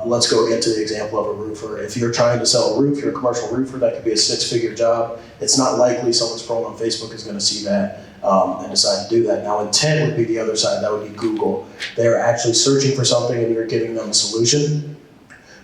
Let's go again to the example of a roofer. If you're trying to sell a roof, you're a commercial roofer, that could be a 6-figure job. It's not likely someone scrolling on Facebook is going to see that and decide to do that. Now, intent would be the other side. That would be Google. They're actually searching for something and you're giving them a solution.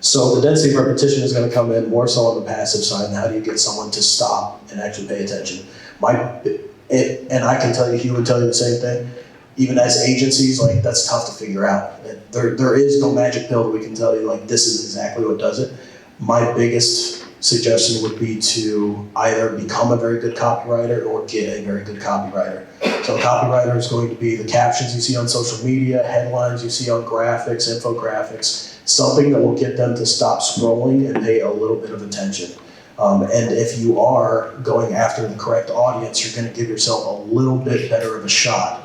So the density of repetition is going to come in more so on the passive side. And how do you get someone to stop and actually pay attention? And I can tell you, he would tell you the same thing. Even as agencies, that's tough to figure out. There is no magic pill that we can tell you, this is exactly what does it. My biggest suggestion would be to either become a very good copywriter or get a very good copywriter. So a copywriter is going to be the captions you see on social media, headlines you see on graphics, infographics, something that will get them to stop scrolling and pay a little bit of attention. And if you are going after the correct audience, you're going to give yourself a little bit better of a shot.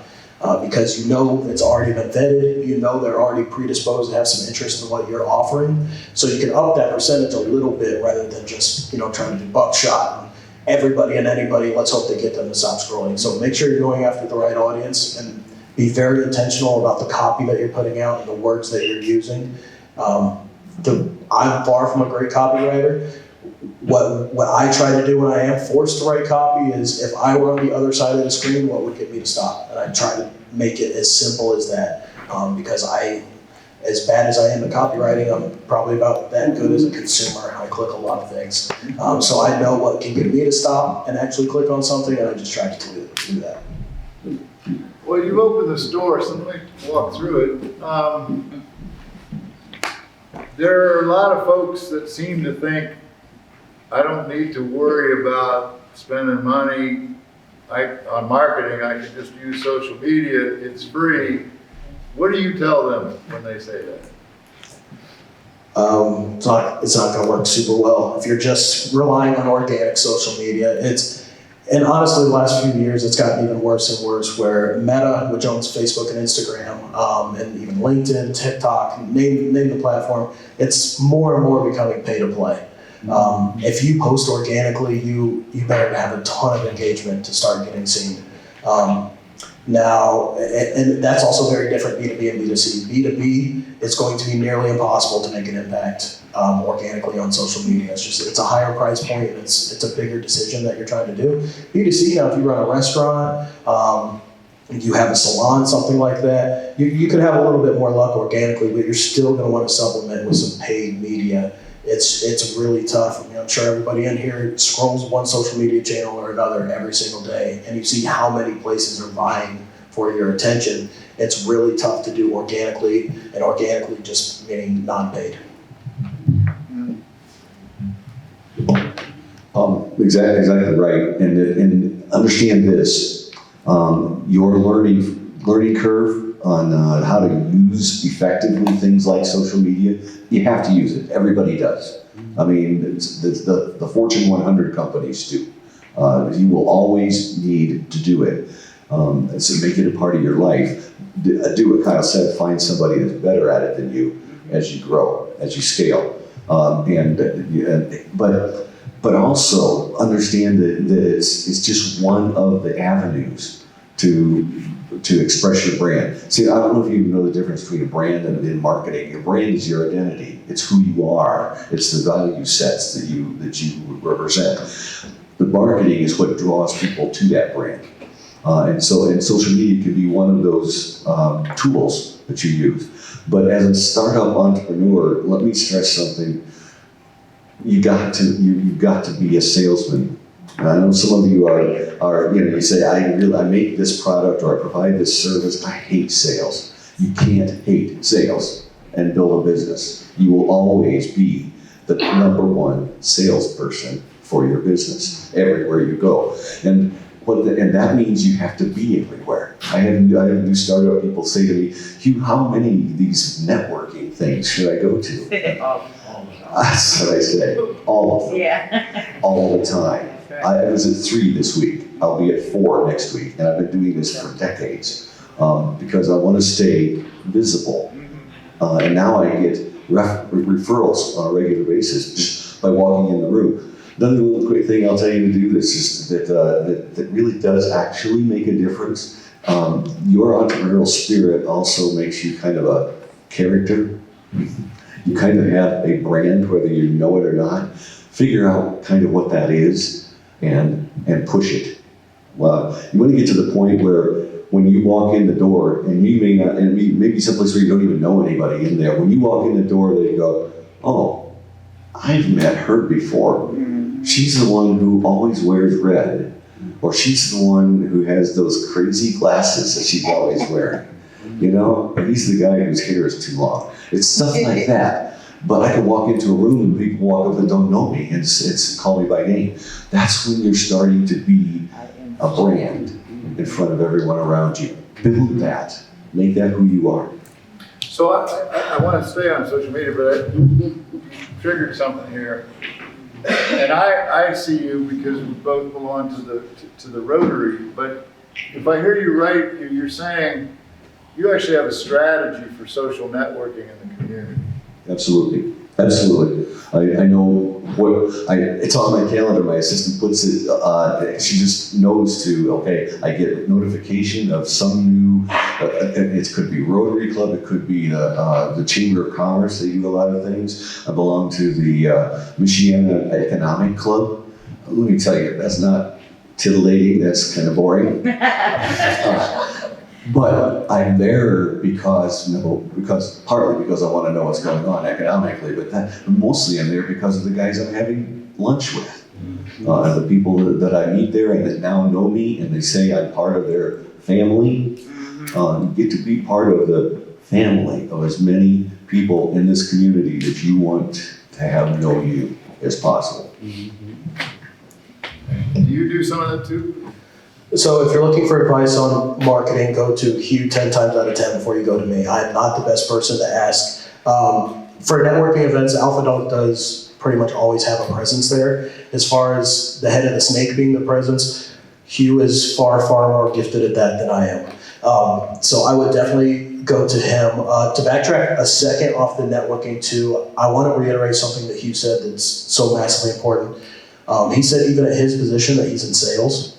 Because it's already been vetted, they're already predisposed to have some interest in what you're offering. So you can up that percentage a little bit rather than just, trying to do buckshot. Everybody and anybody, let's hope they get them to stop scrolling. So make sure you're going after the right audience and be very intentional about the copy that you're putting out and the words that you're using. I'm far from a great copywriter. What I try to do when I am forced to write copy is, if I were on the other side of the screen, what would get me to stop? And I try to make it as simple as that, because as bad as I am at copywriting, I'm probably about that good as a consumer. I click a lot of things. So I know what can get me to stop and actually click on something, and I just try to do that. Well, Well, you opened the store, so let me walk through it. There are a lot of folks that seem to think, I don't need to worry about spending money on marketing, I can just use social media, it's free. What do you tell them when they say that? It's not going to work super well if you're just relying on organic social media. And honestly, the last few years, it's gotten even worse and worse, where Meta, which owns Facebook and Instagram, and even LinkedIn, TikTok, name the platform, it's more and more becoming pay to play. If you post organically, you better have a ton of engagement to start getting seen. Now, and that's also very different B2B and B2C. B2B, it's going to be nearly impossible to make an impact organically on social media. It's a higher price point, and it's a bigger decision that you're trying to do. B2C, now if you run a restaurant, you have a salon, something like that, you could have a little bit more luck organically, but you're still going to want to supplement with some paid media. It's really tough. I mean, I'm sure everybody in here scrolls one social media channel or another every single day, and you see how many places are vying for your attention. It's really tough to do organically, and organically just meaning non-paid. Exactly right. And understand this, your learning curve on how to use effectively things like social media, you have to use it. Everybody does. I mean, the Fortune 100 companies do. You will always need to do it. So make it a part of your life. Do what Kyle said, find somebody that's better at it than you as you grow, as you scale. But also understand that it's just one of the avenues to express your brand. See, I don't know if you know the difference between a brand and marketing. Your brand is your identity. It's who you are. It's the value sets that you represent. The marketing is what draws people to that brand. And social media can be one of those tools that you use. But as a startup entrepreneur, let me stress something. You've got to be a salesman. And I know some of you are you say, I make this product or I provide this service. I hate sales. You can't hate sales and build a business. You will always be the number one salesperson for your business everywhere you go. And that means you have to be everywhere. I have new startup people say to me, Hugh, how many of these networking things should I go to? That's what I say. All of them. Yeah. All the time. I was at 3 this week. I'll be at 4 next week. And I've been doing this for decades because I want to stay visible. And now I get referrals on a regular basis just by walking in the room. Another little quick thing I'll tell you to do that really does actually make a difference. Your entrepreneurial spirit also makes you kind of a character. You kind of have a brand, whether you know it or not. Figure out kind of what that is and push it. Well, you want to get to the point where when you walk in the door, and you may not, and maybe someplace where you don't even know anybody in there, when you walk in the door, they go, oh, I've met her before. She's the one who always wears red, or she's the one who has those crazy glasses that she's always wearing. You know, and he's the guy whose hair is too long. It's stuff like that. But I can walk into a room and people walk up and don't know me and it's call me by name. That's when you're starting to be a brand in front of everyone around you. Build that. Make that who you are. So I want to stay on social media, but you triggered something here. And I see you because we both belong to the Rotary, but if I hear you right, you're saying you actually have a strategy for social networking in the community. Absolutely. I know it's on my calendar. My assistant puts it, she just knows I get notification of some new, it could be Rotary Club, it could be the Chamber of Commerce, they do a lot of things. I belong to the Michiana Economic Club. Let me tell you, that's not titillating, that's kind of boring. But I'm there partly because I want to know what's going on economically, but mostly I'm there because of the guys I'm having lunch with. The people that I meet there and that now know me and they say I'm part of their family. Get to be part of the family of as many people in this community that you want to have know you as possible. Do you do some of that too? So if you're looking for advice on marketing, go to Hugh 10 times out of 10 before you go to me. I'm not the best person to ask. For networking events, Alpha Dog does pretty much always have a presence there. As far as the head of the snake being the presence, Hugh is far, far more gifted at that than I am. So I would definitely go to him. To backtrack a second off the networking too, I want to reiterate something that Hugh said that's so massively important. He said even at his position that he's in sales.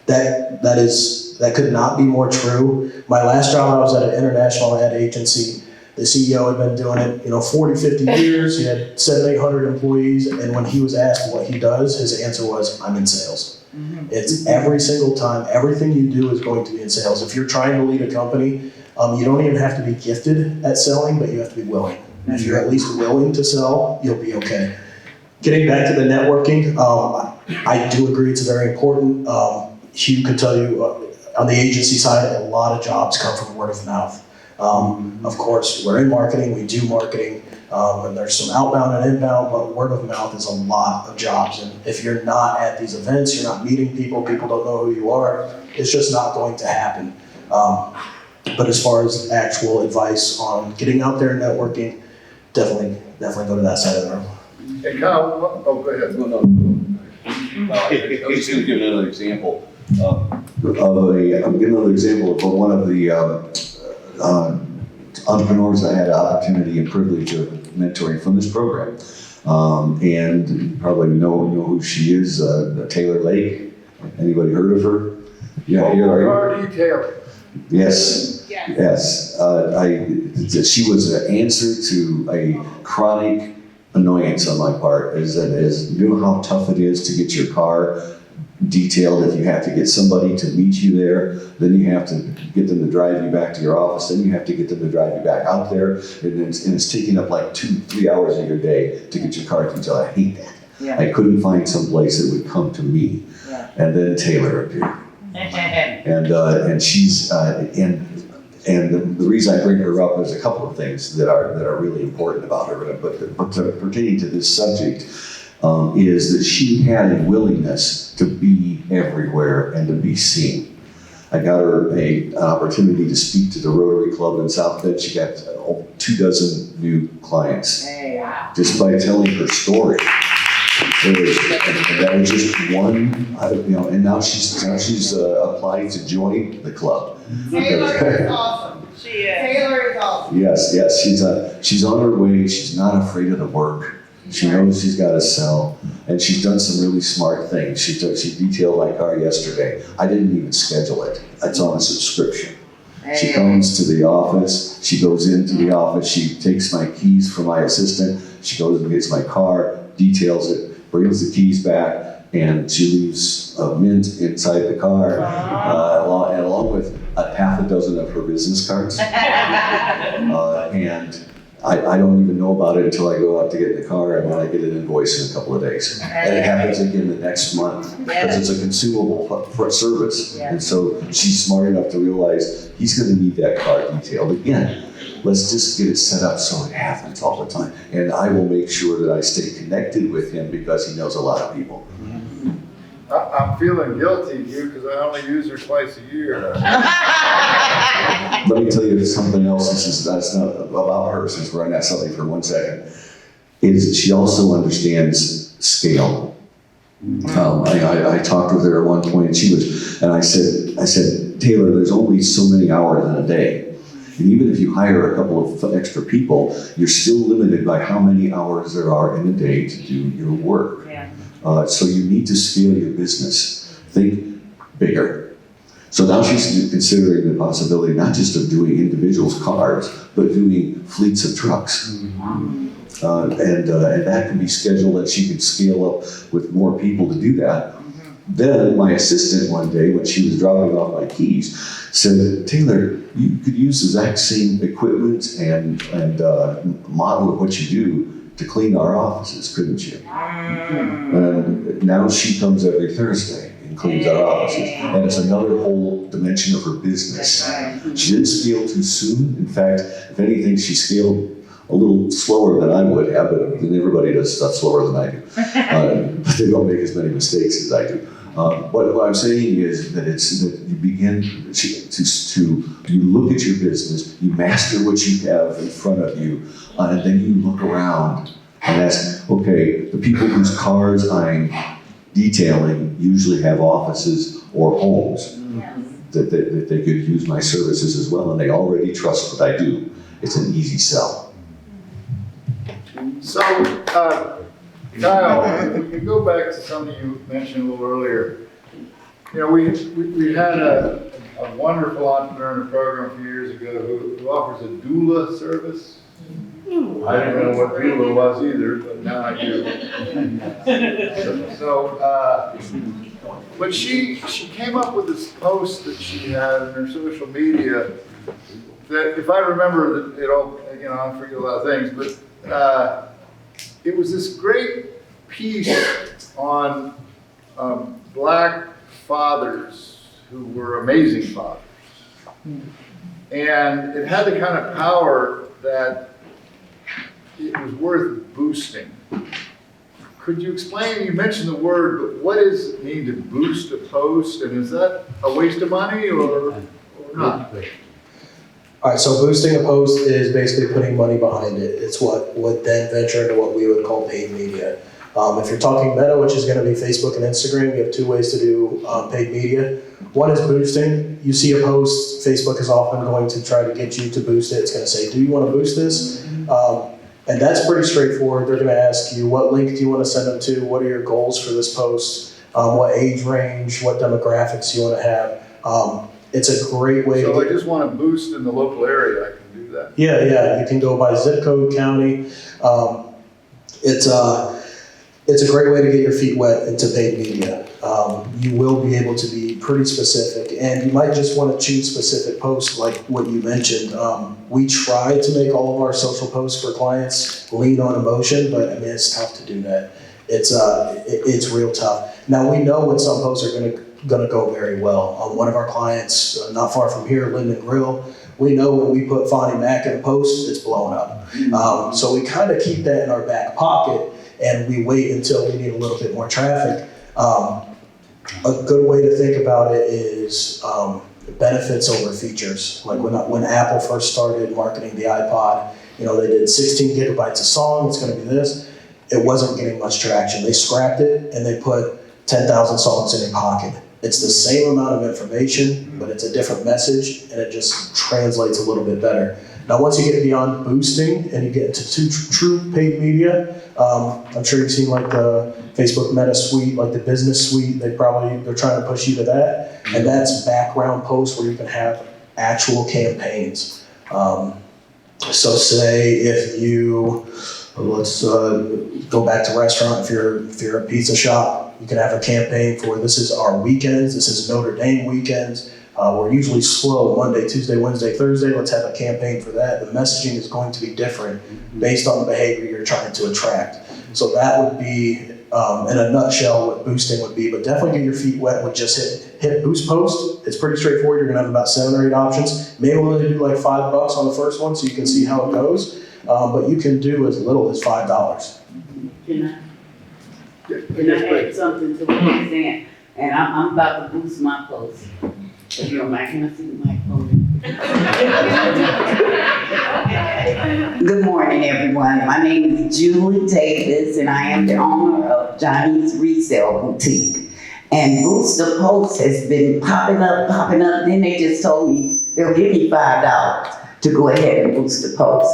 That could not be more true. My last job, I was at an international ad agency. The CEO had been doing it, 40, 50 years. He had 700, 800 employees. And when he was asked what he does, his answer was, I'm in sales. It's every single time. Everything you do is going to be in sales. If you're trying to lead a company, you don't even have to be gifted at selling, but you have to be willing. If you're at least willing to sell, you'll be okay. Getting back to the networking, I do agree it's very important. Hugh could tell you, on the agency side, a lot of jobs come from word of mouth. Of course, we're in marketing, we do marketing, and there's some outbound and inbound, but word of mouth is a lot of jobs. And if you're not at these events, you're not meeting people, people don't know who you are, it's just not going to happen. But as far as actual advice on getting out there and networking, definitely go to that side of the room. Hey, Kyle, go ahead. No. I was just going to give another example I'm giving another example of one of the entrepreneurs I had an opportunity and privilege of mentoring from this program. And you probably know who she is, Taylor Lake. Anybody heard of her? Yeah, Detailing. Yes. Yes. She was an answer to a chronic annoyance on my part. You know how tough it is to get your car detailed. If you have to get somebody to meet you there, then you have to get them to drive you back to your office, then you have to get them to drive you back out there, and it's taking up like 2-3 hours of your day to get your car detailed. I hate that. Yeah. I couldn't find some place that would come to me. Yeah. And then Taylor appeared. And she's and the reason I bring her up is a couple of things that are really important about her, but pertaining to this subject is that she had a willingness to be everywhere and to be seen. I got her an opportunity to speak to the Rotary Club in South Bend. She got 24 new clients just by telling her story. And that was just one, and now she's applied to join the club. Taylor is awesome. She is. Taylor is awesome. Yes, she's on her way. She's not afraid of the work. She knows she's got to sell, and she's done some really smart things. She detailed my car yesterday. I didn't even schedule it. It's on a subscription. She comes to the office. She goes into the office. She takes my keys from my assistant. She goes and gets my car, details it, brings the keys back, and she leaves a mint inside the car, along with a half a dozen of her business cards. And I don't even know about it until I go out to get in the car, and then I get an invoice in a couple of days. And it happens again the next month, because it's a consumable service. And so she's smart enough to realize he's going to need that car detailed again. Let's just get it set up so it happens all the time. And I will make sure that I stay connected with him because he knows a lot of people. I'm feeling guilty, because I only use her twice a year. Let me tell you something else. That's not about her, since we're on that subject for 1 second. Is she also understands scale. I talked with her at one point, and I said, Taylor, there's only so many hours in a day. And even if you hire a couple of extra people, you're still limited by how many hours there are in a day to do your work. Yeah. So you need to scale your business. Think bigger. So now she's considering the possibility not just of doing individuals' cars, but doing fleets of trucks. Mm-hmm. And that can be scheduled, and she can scale up with more people to do that. Mm-hmm. Then my assistant one day, when she was dropping off my keys, said, Taylor, you could use the exact same equipment and model of what you do to clean our offices, couldn't you? And now she comes every Thursday, and cleans our offices. And it's another whole dimension of her business. She didn't scale too soon. In fact, if anything, she scaled a little slower than I would have, but then everybody does stuff slower than I do. But they don't make as many mistakes as I do. What I'm saying is that you begin you look at your business, you master what you have in front of you, and then you look around and ask, okay, the people whose cars I'm detailing usually have offices or homes that they could use my services as well, and they already trust what I do. It's an easy sell. So, Kyle, we can go back to something you mentioned a little earlier. You know, we had a wonderful entrepreneur in the program a few years ago who offers a doula service. I didn't know what doula was either, but now I do. But she came up with this post that she had in her social media that, if I remember it all, you know, I forget a lot of things, but it was this great piece on Black fathers who were amazing fathers. And it had the kind of power that it was worth boosting. Could you explain, you mentioned the word, but what does it mean to boost a post? And is that a waste of money or not? All right, so boosting a post is basically putting money behind it. It's what would then venture into what we would call paid media. If you're talking Meta, which is going to be Facebook and Instagram, you have two ways to do paid media. One is boosting. You see a post, Facebook is often going to try to get you to boost it. It's going to say, do you want to boost this? And that's pretty straightforward. They're going to ask you, what link do you want to send them to? What are your goals for this post? What age range, what demographics you want to have. It's a great way So I just want to boost in the local area, I can do that. Yeah, you can go by zip code, county. It's a great way to get your feet wet into paid media. You will be able to be pretty specific, and you might just want to choose specific posts like what you mentioned. We try to make all of our social posts for clients lean on emotion, but I mean, it's tough to do that. It's real tough. Now we know when some posts are gonna go very well. One of our clients, not far from here, Linden Grill, we know when we put Fonnie Mac in a post, it's blowing up. So we kind of keep that in our back pocket, and we wait until we need a little bit more traffic. A good way to think about it is benefits over features. Like when Apple first started marketing the iPod, you know, they did 16 gigabytes of song, it's gonna be this. It wasn't getting much traction. They scrapped it and they put 10,000 songs in your pocket. It's the same amount of information, but it's a different message, and it just translates a little bit better. Now, once you get beyond boosting and you get into true paid media, I'm sure you've seen like the Facebook Meta suite, like the business suite. They're trying to push you to that, and that's background posts where you can have actual campaigns. So say if you, let's go back to restaurant. If you're a pizza shop, you can have a campaign for this is our weekends. This is Notre Dame weekends. We're usually slow Monday, Tuesday, Wednesday, Thursday. Let's have a campaign for that. The messaging is going to be different based on the behavior you're trying to attract. So that would be, in a nutshell, what boosting would be. But definitely get your feet wet with just hit boost post. It's pretty straightforward. You're gonna have about 7 or 8 options. Maybe we'll only do like $5 on the first one so you can see how it goes. But you can do as little as $5. Can I add something to what you're saying? And I'm about to boost my post. If you don't mind, can I see the microphone? Good morning, everyone. My name is Julie Davis, and I am the owner of Johnny's Resale Boutique. And Boost the Post has been popping up. Then they just told me they'll give me $5 to go ahead and boost the post.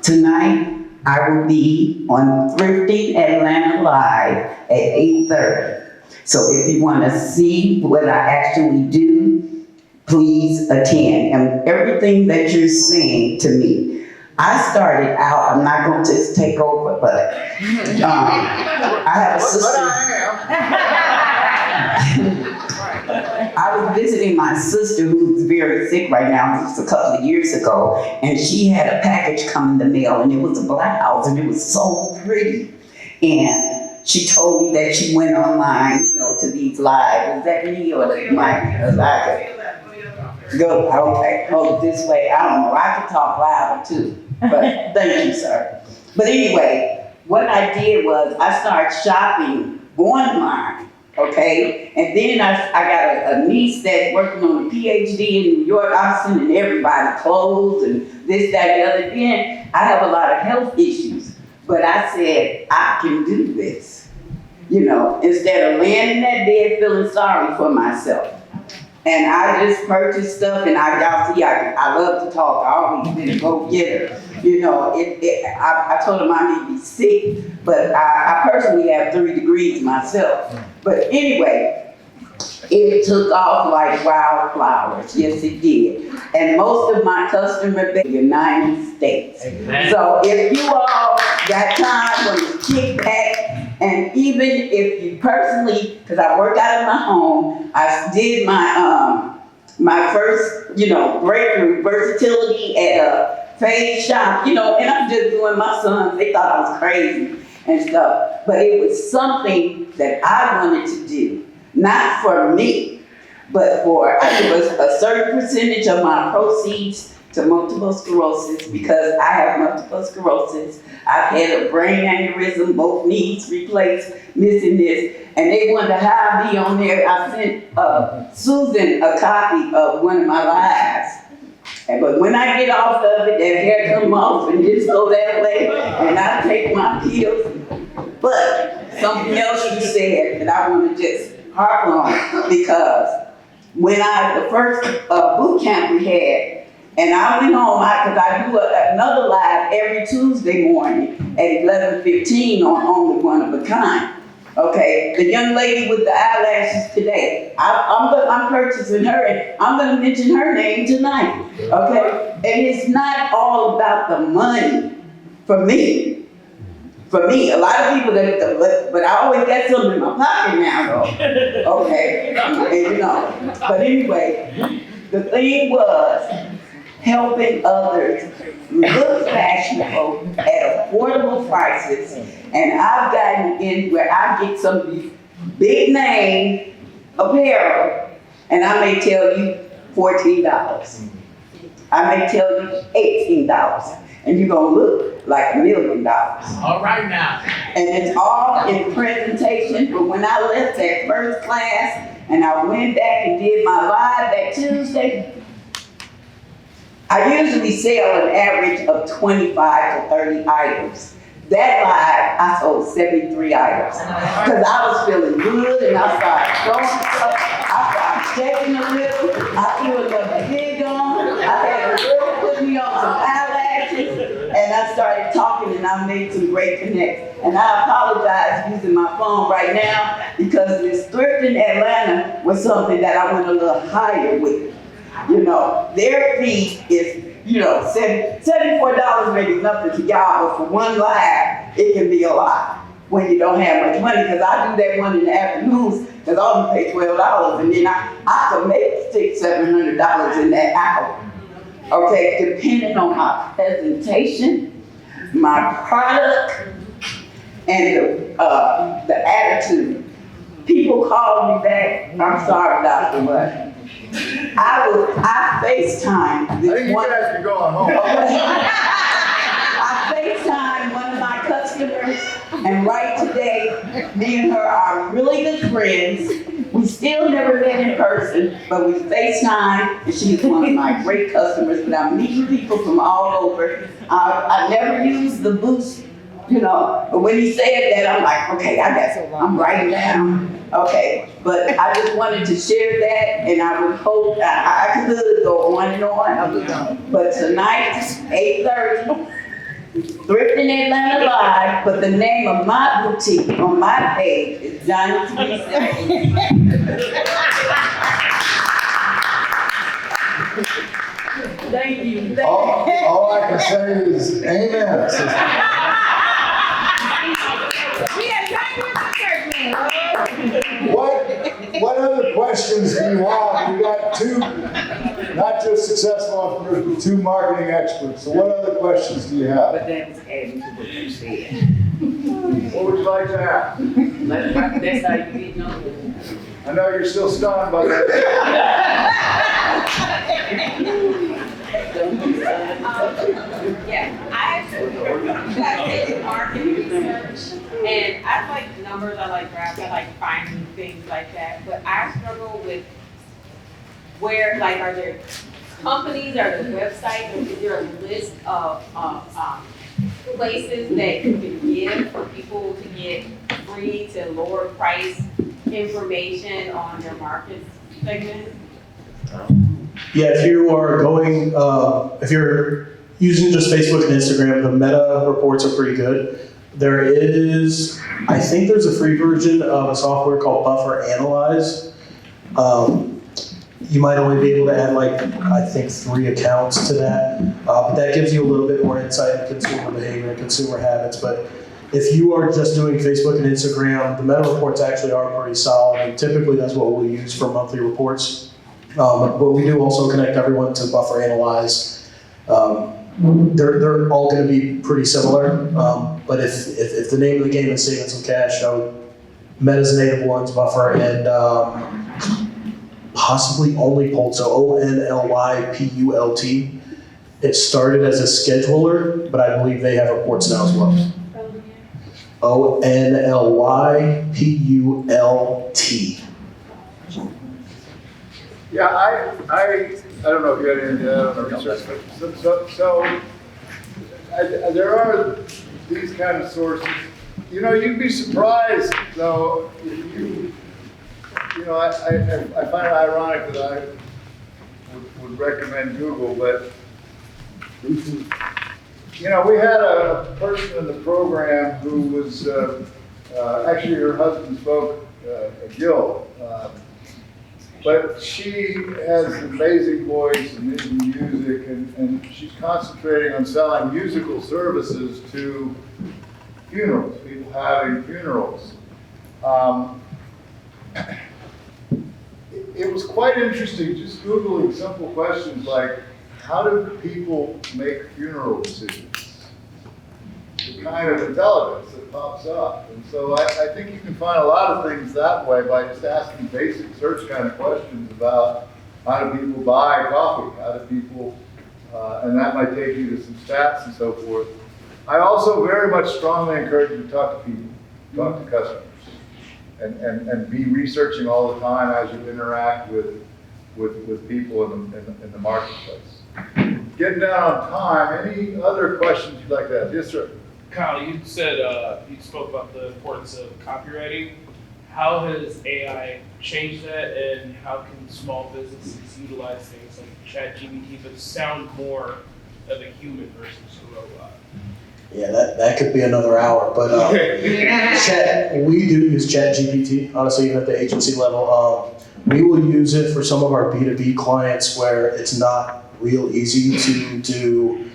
Tonight, I will be on Thrifting Atlanta Live at 8:30. So if you want to see what I actually do, please attend. And everything that you're saying to me, I started out, I'm not going to just take over, but I have a sister. I was visiting my sister who's very sick right now, just a couple of years ago, and she had a package come in the mail, and it was a blouse, and it was so pretty. And she told me that she went online, to these lives. Is that me or is it Mike? Because I could go, okay, hold it this way. I don't know, I could talk louder too, but thank you, sir. But anyway, what I did was I started shopping online, okay? And then I got a niece that's working on a PhD in New York. I'm sending everybody clothes and this, that, and the other. Then I have a lot of health issues, but I said, I can do this. Instead of laying in that bed feeling sorry for myself. And I just purchased stuff, and y'all see, I love to talk. I always been a go-getter. I told him I may be sick, but I personally have 3 degrees myself. But anyway, it took off like wildflowers. Yes, it did. And most of my customer base in the United States. Amen. So if you all got time for the kickback, and even if you personally, because I work out of my home, I did my first, breakthrough versatility at a fade shop, and I'm just doing my sons. They thought I was crazy and stuff, but it was something that I wanted to do, not for me, but I give a certain percentage of my proceeds to multiple sclerosis because I have multiple sclerosis. I've had a brain aneurysm, both knees replaced, missing this, and they wanted to have me on there. I sent Susan a copy of one of my lives. But when I get off of it, that hair come off and just go that way, and I take my pills. But something else you said that I want to just harp on, because when the first boot camp we had, and I went home, because I do another live every Tuesday morning at 11:15 on Only One of a Kind. Okay, the young lady with the eyelashes today, I'm purchasing her, and I'm going to mention her name tonight. Okay, and it's not all about the money for me. For me, a lot of people, but I always got something in my pocket now, though. Okay, and But anyway, the thing was, helping others look fashionable at affordable prices, and I've gotten in where I get some of these big name apparel, and I may tell you $14. I may tell you $18, and you're gonna look like $1 million. All right now. And it's all in presentation, but when I left that first class, and I went back and did my live that Tuesday, I usually sell an average of 25 to 30 items. That live, I sold 73 items. Because I was feeling good, and I started throwing stuff. I started checking a little. I threw another wig on. I had a girl put me on some eyelashes. And I started talking, and I made some great connects. And I apologize using my phone right now, because this thrift in Atlanta was something that I went a little higher with. Their fee is, $74 may be nothing to y'all, but for one live, it can be a lot when you don't have much money. Because I do that one in the afternoons, because I only pay $12, and then I can make $600-700 in that hour. Okay, depending on my presentation, my product, and the attitude. People call me back. I'm sorry, Dr. What? I FaceTime this I think you one. guys are going home. I FaceTime one of my customers, and right today, me and her are really good friends. We still never met in person, but we FaceTime, and she's one of my great customers. But I'm meeting people from all over. I never use the Boost, but when he said that, I'm like, okay, I'm writing down. Okay, but I just wanted to share that, and I would hope, I could go on and on, but tonight, 8:30, Thrift in Atlanta Live, but the name of my boutique on my page is Johnny's Resale. Thank you. All I can say is amen, sister. What other questions do you have? We got 2, not just successful entrepreneurs, but 2 marketing experts. So what other questions do you have? But that was adding to what you said. What would you like to ask? That's how you get known. I know you're still stunned by that. Yeah, I did market research, and I like numbers, I like graphs, I like finding things like that, but I struggle with where, like, are there companies, are there websites, or is there a list of, places that you can give for people to get free to lower price information on your market segment? Yeah, if you are going, if you're using just Facebook and Instagram, the meta reports are pretty good. There is, I think there's a free version of a software called Buffer Analyze. You might only be able to add like, I think 3 accounts to that. But that gives you a little bit more insight into consumer behavior and consumer habits. But if you are just doing Facebook and Instagram, the meta reports actually are pretty solid. And typically that's what we'll use for monthly reports. But we do also connect everyone to Buffer Analyze. They're all going to be pretty similar. But if the name of the game is saving some cash, Meta's native ones, Buffer, and possibly only Pult, so ONLYPULT. It started as a scheduler, but I believe they have reports now as well. ONLYPULT. Yeah, I don't know if you had anything to add on the research, but so there are these kind of sources. You know, you'd be surprised, though, I find it ironic that I would recommend Google, but, you know, we had a person in the program who was, actually her husband spoke a Gill, but she has an amazing voice and is in music, and she's concentrating on selling musical services to funerals, people having funerals. It was quite interesting just Googling simple questions like, how do people make funeral decisions? The kind of intelligence that pops up. And so I think you can find a lot of things that way by just asking basic search kind of questions about how do people buy coffee? How do people, and that might take you to some stats and so forth. I also very much strongly encourage you to talk to people, talk to customers. And be researching all the time as you interact with people in the marketplace. Getting down on time, any other questions you'd like to ask? Yes, sir. Kyle, you said, you spoke about the importance of copywriting. How has AI changed that, and how can small businesses utilize things like ChatGPT but sound more of a human versus a robot? Yeah, that could be another hour, but we do use ChatGPT, honestly, even at the agency level. We will use it for some of our B2B clients where it's not real easy to do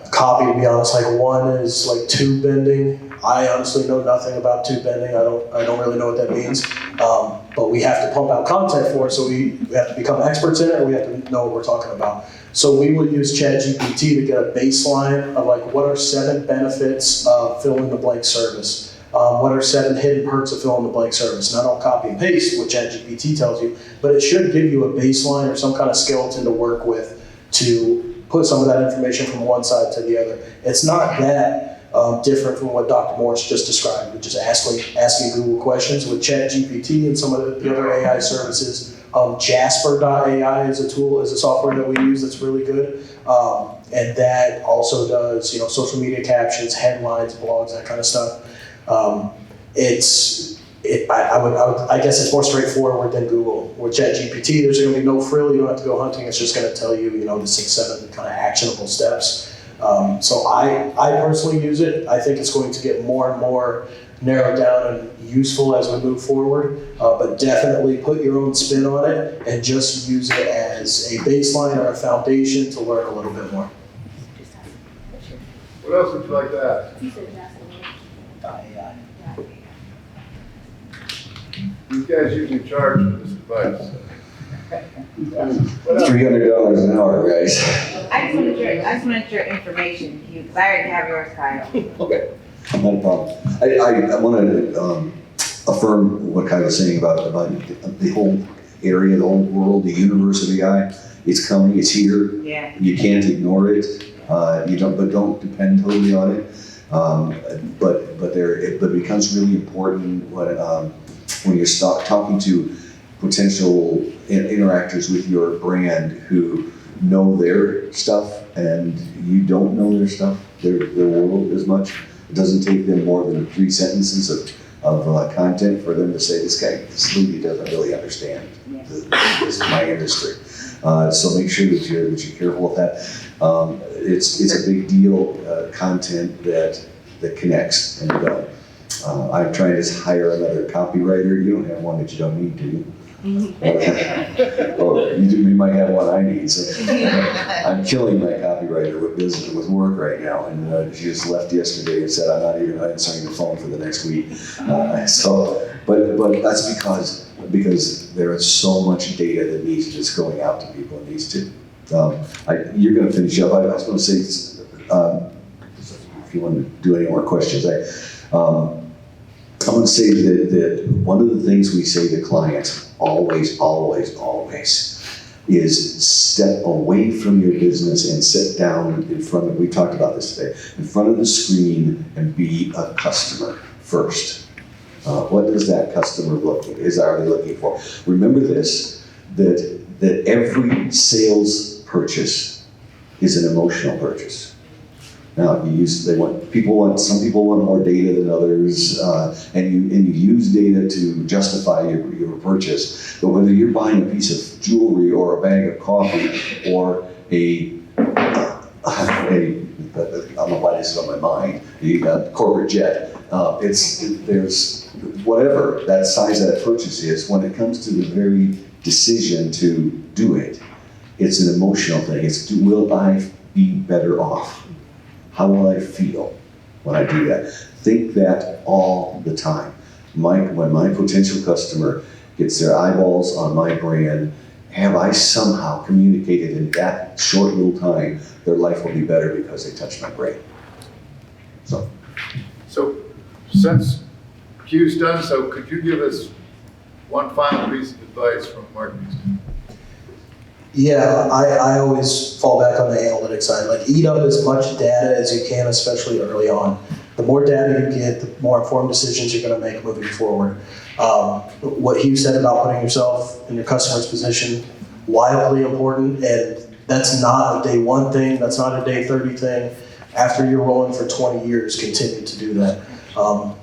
copy, to be honest. Like one is like tube bending. I honestly know nothing about tube bending. I don't really know what that means. But we have to pump out content for it, so we have to become experts in it, or we have to know what we're talking about. So we will use ChatGPT to get a baseline of like, what are 7 benefits of fill in the blank service? What are 7 hidden perks of fill in the blank service? And I don't copy and paste what ChatGPT tells you, but it should give you a baseline or some kind of skeleton to work with to put some of that information from one side to the other. It's not that different from what Dr. Morris just described, which is asking Google questions. With ChatGPT and some of the other AI services, Jasper.ai is a software that we use that's really good. And that also does, social media captions, headlines, blogs, that kind of stuff. I guess it's more straightforward than Google. With ChatGPT, there's going to be no frill. You don't have to go hunting. It's just going to tell you, the 6, 7 kind of actionable steps. So I personally use it. I think it's going to get more and more narrowed down and useful as we move forward. But definitely put your own spin on it and just use it as a baseline or a foundation to learn a little bit more. What else would you like to ask? AI. These guys usually charge for this advice. $300 an hour, guys. I just wanted your information, Hugh, because I already have yours, Kyle. Okay, not a problem. I want to affirm what Kyle was saying about the whole area, the whole world, the universe of AI. It's coming, it's here. Yeah. You can't ignore it. Don't depend totally on it. But it becomes really important when you're talking to potential interactors with your brand who know their stuff and you don't know their stuff, their world as much. It doesn't take them more than 3 sentences of content for them to say, this lady doesn't really understand. This is my industry. So make sure that you're careful with that. It's a big deal, content that connects. And I'm trying to hire another copywriter. You don't have one that you don't need, do you? Or you might have one I need. So I'm killing my copywriter with work right now, and she just left yesterday and said I'm not even answering the phone for the next week. But that's because there is so much data that needs just going out to people. It needs to. You're going to finish up. I was going to say, if you want to do any more questions, I'm going to say that one of the things we say to clients always is step away from your business and sit down in front of, we talked about this today, in front of the screen and be a customer first. What does that customer are they looking for? Remember this, that every sales purchase is an emotional purchase. Now, some people want more data than others, and you use data to justify your purchase. But whether you're buying a piece of jewelry or a bag of coffee or I don't know why this is on my mind, a corporate jet, there's whatever that size of that purchase is, when it comes to the very decision to do it, it's an emotional thing. Will I be better off? How will I feel when I do that? Think that all the time. When my potential customer gets their eyeballs on my brand, have I somehow communicated in that short little time their life will be better because they touched my brain? So since Hugh's done so, could you give us one final piece of advice from a marketing standpoint? Yeah, I always fall back on the analytics side. Like, eat up as much data as you can, especially early on. The more data you get, the more informed decisions you're going to make moving forward. What Hugh said about putting yourself in your customer's position, wildly important, and that's not a day 1 thing, that's not a day 30 thing. After you're rolling for 20 years, continue to do that.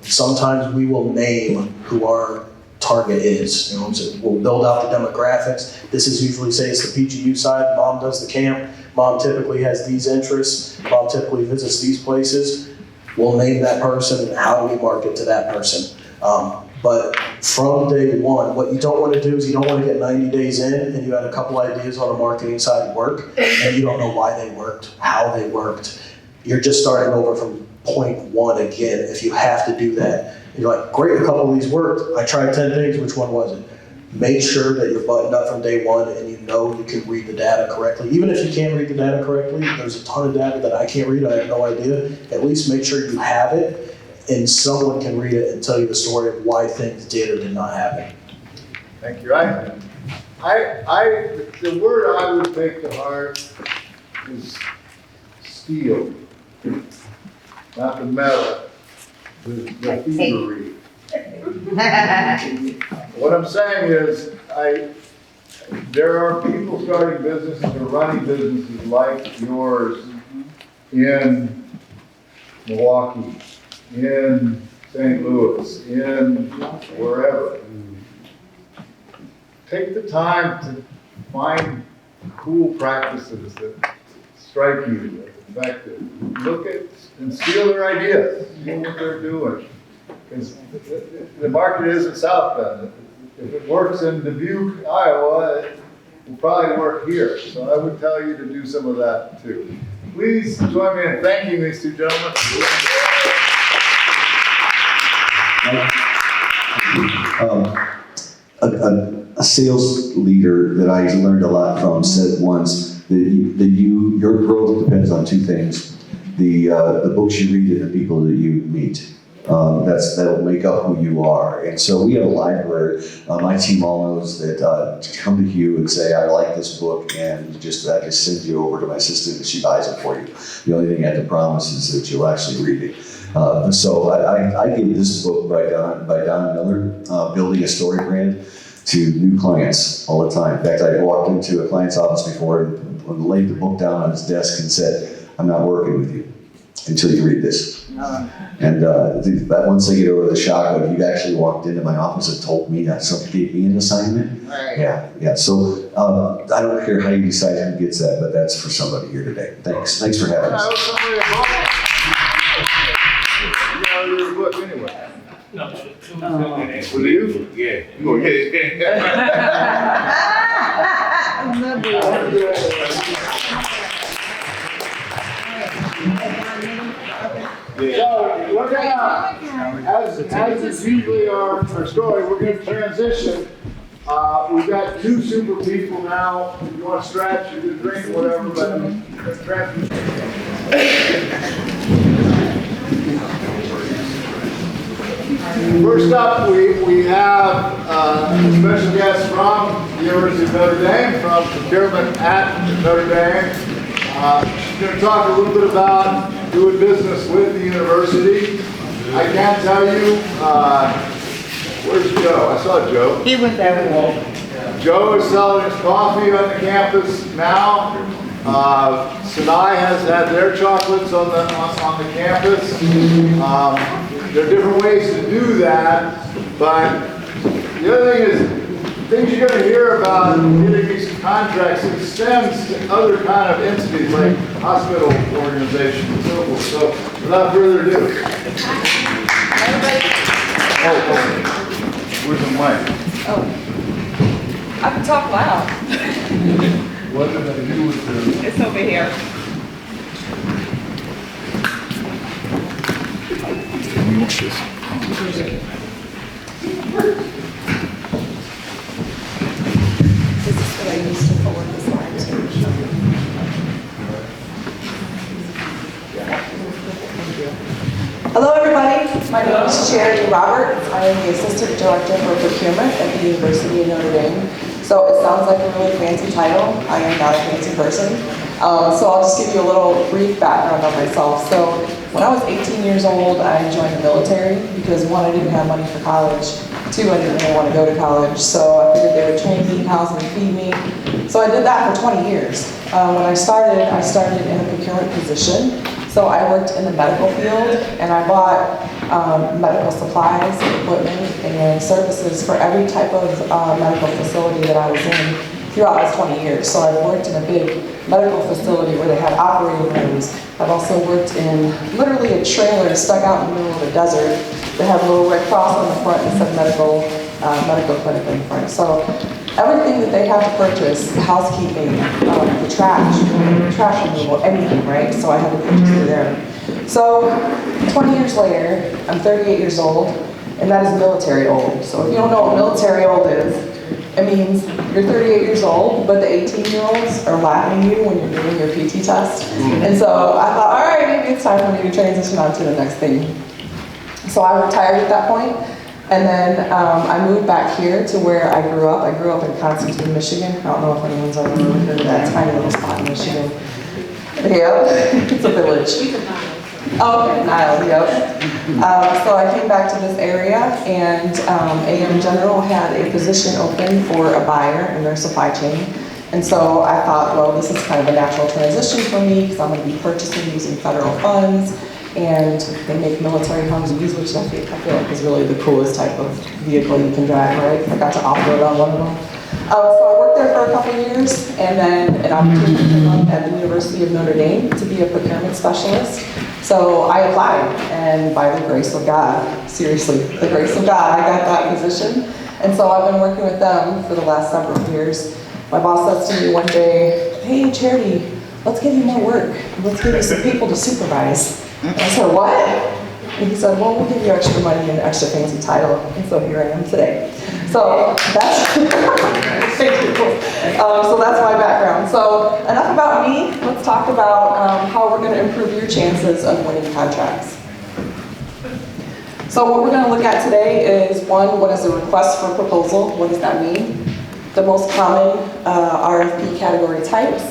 Sometimes we will name who our target is. We'll build out the demographics. This is usually, say it's the PGU side, mom does the camp, mom typically has these interests, mom typically visits these places. We'll name that person and how do we market to that person. But from day 1, what you don't want to do is you don't want to get 90 days in and you had a couple ideas on the marketing side work and you don't know why they worked, how they worked. You're just starting over from point 1 again if you have to do that. You're like, great, a couple of these worked. I tried 10 things, which one was it? Make sure that you're buttoned up from day 1 and you know you can read the data correctly. Even if you can't read the data correctly, there's a ton of data that I can't read, I have no idea. At least make sure you have it and someone can read it and tell you the story of why things did or did not happen. Thank you. The word I would take to heart is steel, not the metal, the thievery. What I'm saying is, there are people starting businesses or running businesses like yours in Milwaukee, in St. Louis, in wherever. Take the time to find cool practices that strike you as effective. Look at and steal their ideas, see what they're doing. Because the market isn't South Bend. If it works in Dubuque, Iowa, it will probably work here. So I would tell you to do some of that too. Please join me in thanking these 2 gentlemen. a sales leader that I learned a lot from said once that your growth depends on two things: the books you read and the people that you meet. That'll make up who you are. And so we have a library. My team all knows that to come to Hugh and say, I like this book, and I just send you over to my assistant and she buys it for you. The only thing I have to promise is that you'll actually read it. So I gave this book by Don Miller, Building a Story Brand, to new clients all the time. In fact, I walked into a client's office before and laid the book down on his desk and said, I'm not working with you until you read this. And that once I get over the shock of you actually walked into my office and told me that somebody gave me an assignment. Right. Yeah. So I don't care how you decide who gets that, but that's for somebody here today. Thanks for having us. You know your book anyway. No, it was Was it you? Yeah. Oh, So, look out. As is usually our story, we're going to transition. We've got two super people now. If you want to stretch, you can drink, whatever, but let's transition. First up, we have a special guest from the University of Notre Dame, from procurement at Notre Dame. She's going to talk a little bit about doing business with the university. I can tell you, where's Joe? I saw Joe. He went there. Joe is selling his coffee on the campus now. Sinai has had their chocolates on the campus. There are different ways to do that, but the other thing is, things you're going to hear about getting these contracts extends to other kind of entities like hospital organizations and so forth. So without further ado. Where's the mic? Oh, I can talk loud. What did I do with the... It's over here. This is what I used to forward the slides to. Hello, everybody. My name is Charity Roberts. I am the Assistant Director for Procurement at the University of Notre Dame. So it sounds like a really fancy title. I am not a fancy person. So I'll just give you a little brief background on myself. So when I was 18 years old, I joined the military because one, I didn't have money for college. Two, I didn't really want to go to college. So I figured they would train me, house me, feed me. So I did that for 20 years. When I started in a procurement position. So I worked in the medical field, and I bought medical supplies, equipment, and services for every type of medical facility that I was in throughout those 20 years. So I've worked in a big medical facility where they have operating rooms. I've also worked in literally a trailer stuck out in the middle of the desert that had a little red cross on the front and said medical clinic in front. So everything that they have to purchase, housekeeping, the trash removal, anything, right? So I had to purchase through there. So 20 years later, I'm 38 years old, and that is military old. So if you don't know what military old is, it means you're 38 years old, but the 18-year-olds are laughing at you when you're doing your PT test. And so I thought, all right, maybe it's time for me to transition on to the next thing. So I retired at that point. And then I moved back here to where I grew up. I grew up in Constantine, Michigan. I don't know if anyone's ever heard of that tiny little spot in Michigan. Yeah, it's a village. Oh, okay, Niles, yep. So I came back to this area, and AM General had a position open for a buyer in their supply chain. And so I thought, well, this is kind of a natural transition for me because I'm going to be purchasing using federal funds. And they make military Humvees, which I feel like is really the coolest type of vehicle you can drive, right? I got to off-road on one of them. So I worked there for a couple of years, and then an opportunity came up at the University of Notre Dame to be a procurement specialist. So I applied, and by the grace of God, seriously, the grace of God, I got that position. And so I've been working with them for the last several years. My boss says to me one day, hey, Charity, let's give you more work. Let's give you some people to supervise. And I said, what? And he said, well, we'll give you extra money and an extra fancy title. And so here I am today. So that's, thank you. So that's my background. So enough about me. Let's talk about how we're going to improve your chances of winning contracts. So what we're going to look at today is one, what is a request for proposal? What does that mean? The most common RFP category types,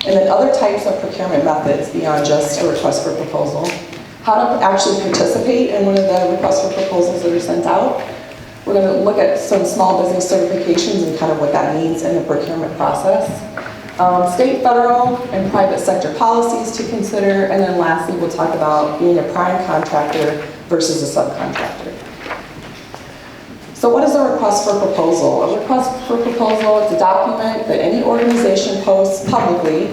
and then other types of procurement methods beyond just a request for proposal. How to actually participate in one of the requests for proposals that are sent out. We're going to look at some small business certifications and kind of what that means in the procurement process. State, federal, and private sector policies to consider, and then lastly, we'll talk about being a prime contractor versus a subcontractor. So what is a request for proposal? A request for proposal is a document that any organization posts publicly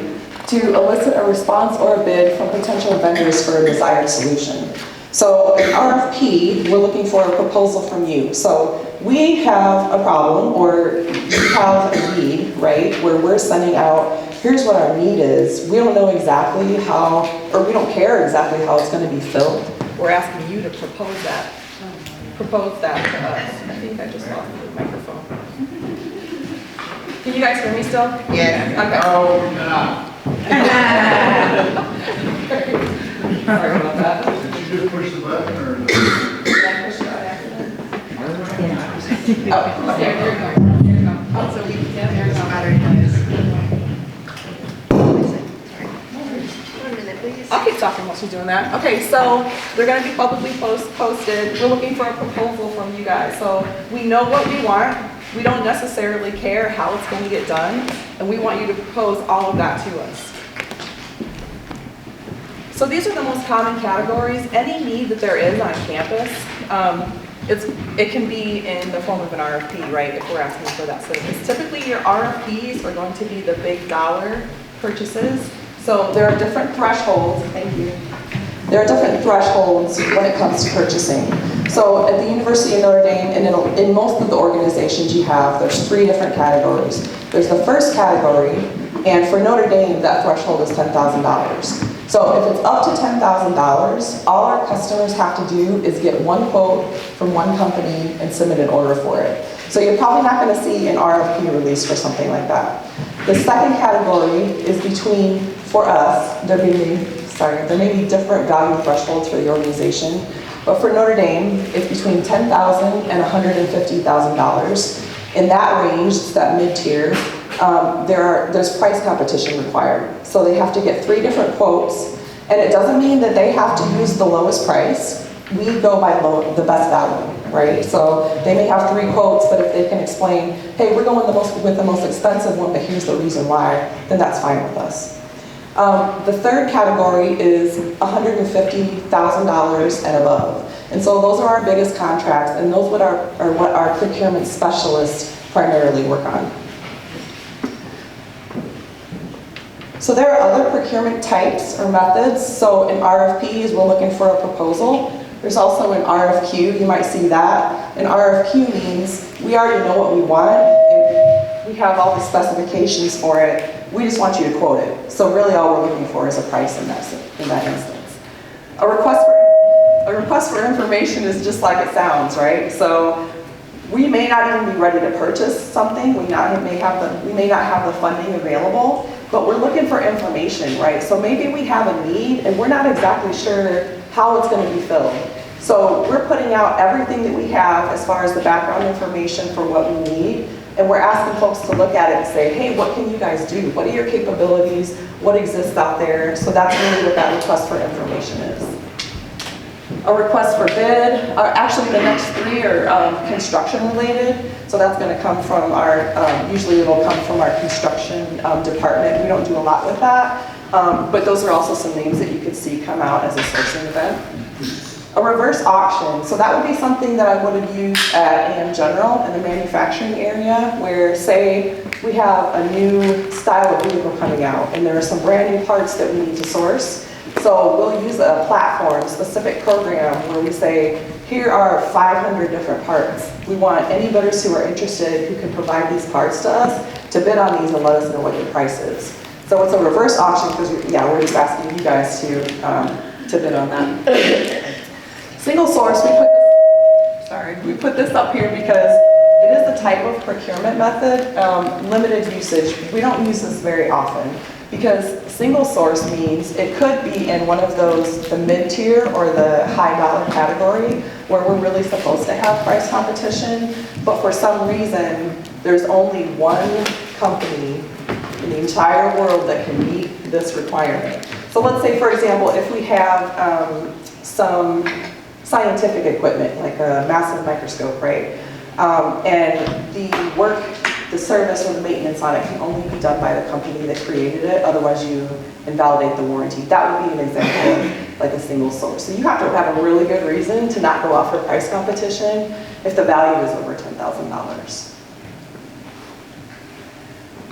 to elicit a response or a bid from potential vendors for a desired solution. So an RFP, we're looking for a proposal from you. So we have a problem, or you have a need, right, where we're sending out, here's what our need is. We don't know exactly how, or we don't care exactly how it's going to be filled. We're asking you to propose that to us. I think I just lost the microphone. Can you guys hear me still? Yes. Okay. Oh, no. Sorry about that. Did you just push the button, or? Did I push it by accident? Oh, there you go. There you go. Oh, so we, yeah, there's no battery. I'll keep talking while she's doing that. Okay, so they're going to be publicly posted. We're looking for a proposal from you guys. So we know what we want. We don't necessarily care how it's going to get done, and we want you to propose all of that to us. So these are the most common categories. Any need that there is on campus, it can be in the form of an RFP, right, if we're asking for that service. Typically, your RFPs are going to be the big dollar purchases. So there are different thresholds, thank you. There are different thresholds when it comes to purchasing. So at the University of Notre Dame, and in most of the organizations you have, there's 3 different categories. There's the first category, and for Notre Dame, that threshold is $10,000. So if it's up to $10,000, all our customers have to do is get one quote from one company and submit an order for it. So you're probably not going to see an RFP release for something like that. The second category is between, for us, there may be different value thresholds for the organization, but for Notre Dame, it's between $10,000 and $150,000. In that range, it's that mid-tier, there's price competition required. So they have to get 3 different quotes, and it doesn't mean that they have to use the lowest price. We go by the best value, right? So they may have 3 quotes, but if they can explain, hey, we're going with the most expensive one, but here's the reason why, then that's fine with us. The third category is $150,000 and above. And so those are our biggest contracts, and those are what our procurement specialists primarily work on. So there are other procurement types or methods. So in RFPs, we're looking for a proposal. There's also an RFQ, you might see that. An RFQ means we already know what we want, and we have all the specifications for it. We just want you to quote it. So really all we're looking for is a price in that instance. A request for information is just like it sounds, right? So we may not even be ready to purchase something. We may not have the funding available, but we're looking for information, right? So maybe we have a need and we're not exactly sure how it's going to be filled. So we're putting out everything that we have as far as the background information for what we need, and we're asking folks to look at it and say, hey, what can you guys do? What are your capabilities? What exists out there? So that's really what that request for information is. A request for bid, actually the next 3 are construction related. So that's going to come from usually it'll come from our construction department. We don't do a lot with that, but those are also some names that you could see come out as a sourcing event. A reverse auction, so that would be something that I would have used at AM General in the manufacturing area, where say we have a new style of vehicle coming out and there are some brand new parts that we need to source. So we'll use a platform, specific program where we say, here are 500 different parts. We want any bidders who are interested who can provide these parts to us to bid on these and let us know what your price is. So it's a reverse auction because we're just asking you guys to bid on that. Single source, we put this up here because it is is the type of procurement method, limited usage. We don't use this very often because single source means it could be in one of those, the mid-tier or the high dollar category where we're really supposed to have price competition, but for some reason, there's only one company in the entire world that can meet this requirement. So let's say, for example, if we have some scientific equipment, like a massive microscope, right? And the work, the service, or the maintenance on it can only be done by the company that created it, otherwise you invalidate the warranty. That would be an example of like a single source. So you have to have a really good reason to not go offer price competition if the value is over $10,000.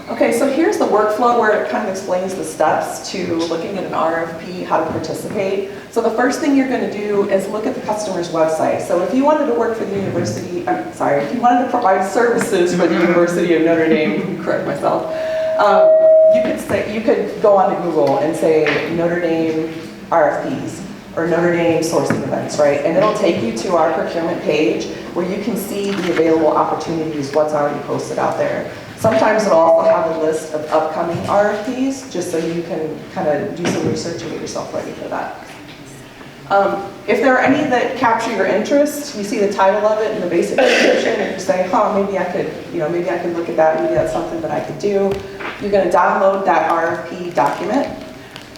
Okay, so here's the workflow where it kind of explains the steps to looking at an RFP, how to participate. So the first thing you're going to do is look at the customer's website. So if you wanted to work for the university, if you wanted to provide services for the University of Notre Dame, correct myself, you could go onto Google and say Notre Dame RFPs or Notre Dame sourcing events, right? And it'll take you to our procurement page where you can see the available opportunities, what's already posted out there. Sometimes it'll also have a list of upcoming RFPs, just so you can kind of do some research and get yourself ready for that. If there are any that capture your interest, you see the title of it and the basic description, and you say, maybe I could look at that, maybe that's something that I could do. You're going to download that RFP document.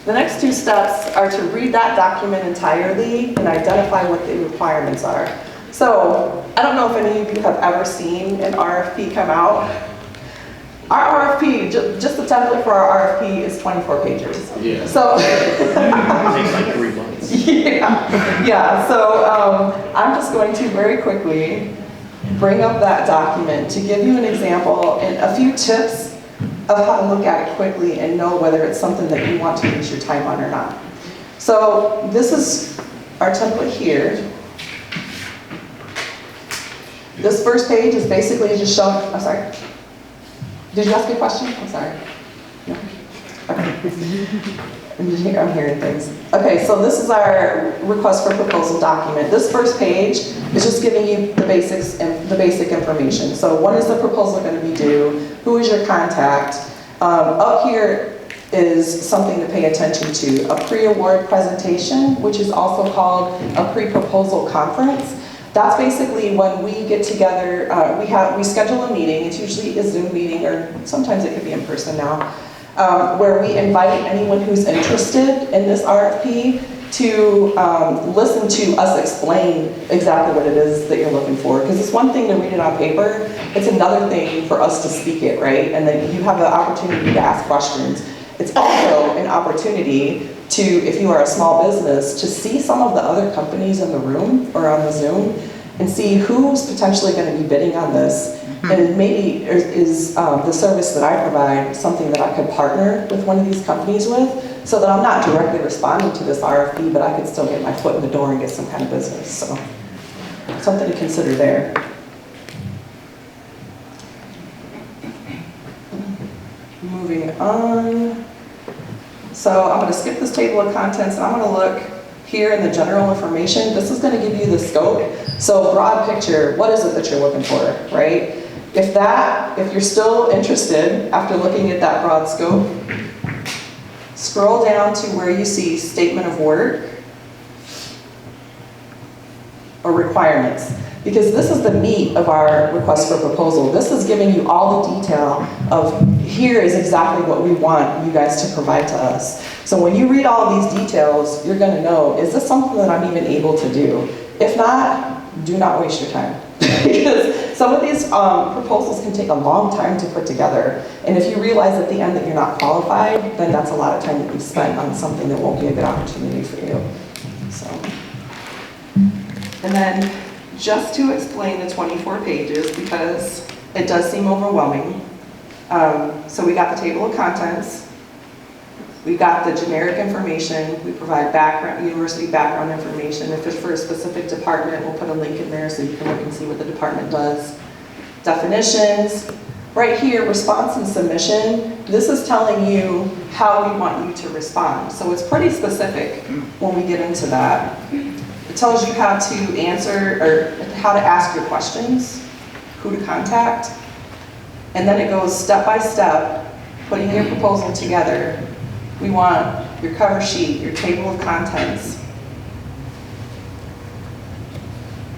The next two steps are to read that document entirely and identify what the requirements are. So, I don't know if any of you have ever seen an RFP come out. Our RFP, just the template for our RFP is 24 pages. Yeah. So, It takes like 3 months. Yeah. So I'm just going to very quickly bring up that document to give you an example and a few tips of how to look at it quickly and know whether it's something that you want to use your time on or not. So this is our template here. This first page is basically just showing, I'm sorry. Did you ask a question? I'm sorry. No? Okay. I'm hearing things. Okay, so this is our request for proposal document. This first page is just giving you the basics and the basic information. So when is the proposal going to be due? Who is your contact? Up here is something to pay attention to. A pre-award presentation, which is also called a pre-proposal conference. That's basically when we get together, we schedule a meeting. It's usually a Zoom meeting, or sometimes it could be in person now, where we invite anyone who's interested in this RFP to listen to us explain exactly what it is that you're looking for. Because it's one thing to read it on paper, it's another thing for us to speak it, right? And then you have the opportunity to ask questions. It's also an opportunity to, if you are a small business, to see some of the other companies in the room or on the Zoom and see who's potentially going to be bidding on this. And maybe is the service that I provide something that I could partner with one of these companies with, so that I'm not directly responding to this RFP, but I could still get my foot in the door and get some kind of business. So something to consider there. Moving on. So I'm going to skip this table of contents and I'm going to look here in the general information. This is going to give you the scope. So broad picture, what is it that you're looking for, right? If you're still interested after looking at that broad scope, scroll down to where you see statement of work or requirements. Because this is the meat of our request for proposal. This is giving you all the detail of here is exactly what we want you guys to provide to us. So when you read all of these details, you're going to know, is this something that I'm even able to do? If not, do not waste your time. Because some of these proposals can take a long time to put together. And if you realize at the end that you're not qualified, then that's a lot of time that you've spent on something that won't be a good opportunity for you. So, and then, just to explain the 24 pages, because it does seem overwhelming. So we got the table of contents, we got the generic information, we provide background, university background information. If it's for a specific department, we'll put a link in there so you can look and see what the department does. Definitions. Right here, response and submission. This is telling you how we want you to respond. So it's pretty specific when we get into that. It tells you how to answer, or how to ask your questions, who to contact, and then it goes step by step, putting your proposal together. We want your cover sheet, your table of contents.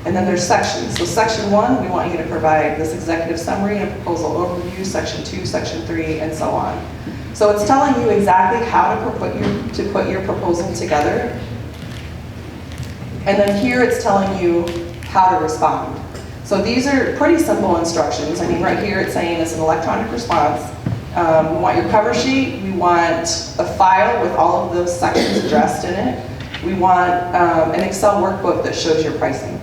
And then there's sections. So section 1, we want you to provide this executive summary and proposal overview, section 2, section 3, and so on. So it's telling you exactly how to put your proposal together. And then here it's telling you how to respond. So these are pretty simple instructions. I mean, right here it's saying it's an electronic response. We want your cover sheet. We want a file with all of those sections addressed in it. We want an Excel workbook that shows your pricing.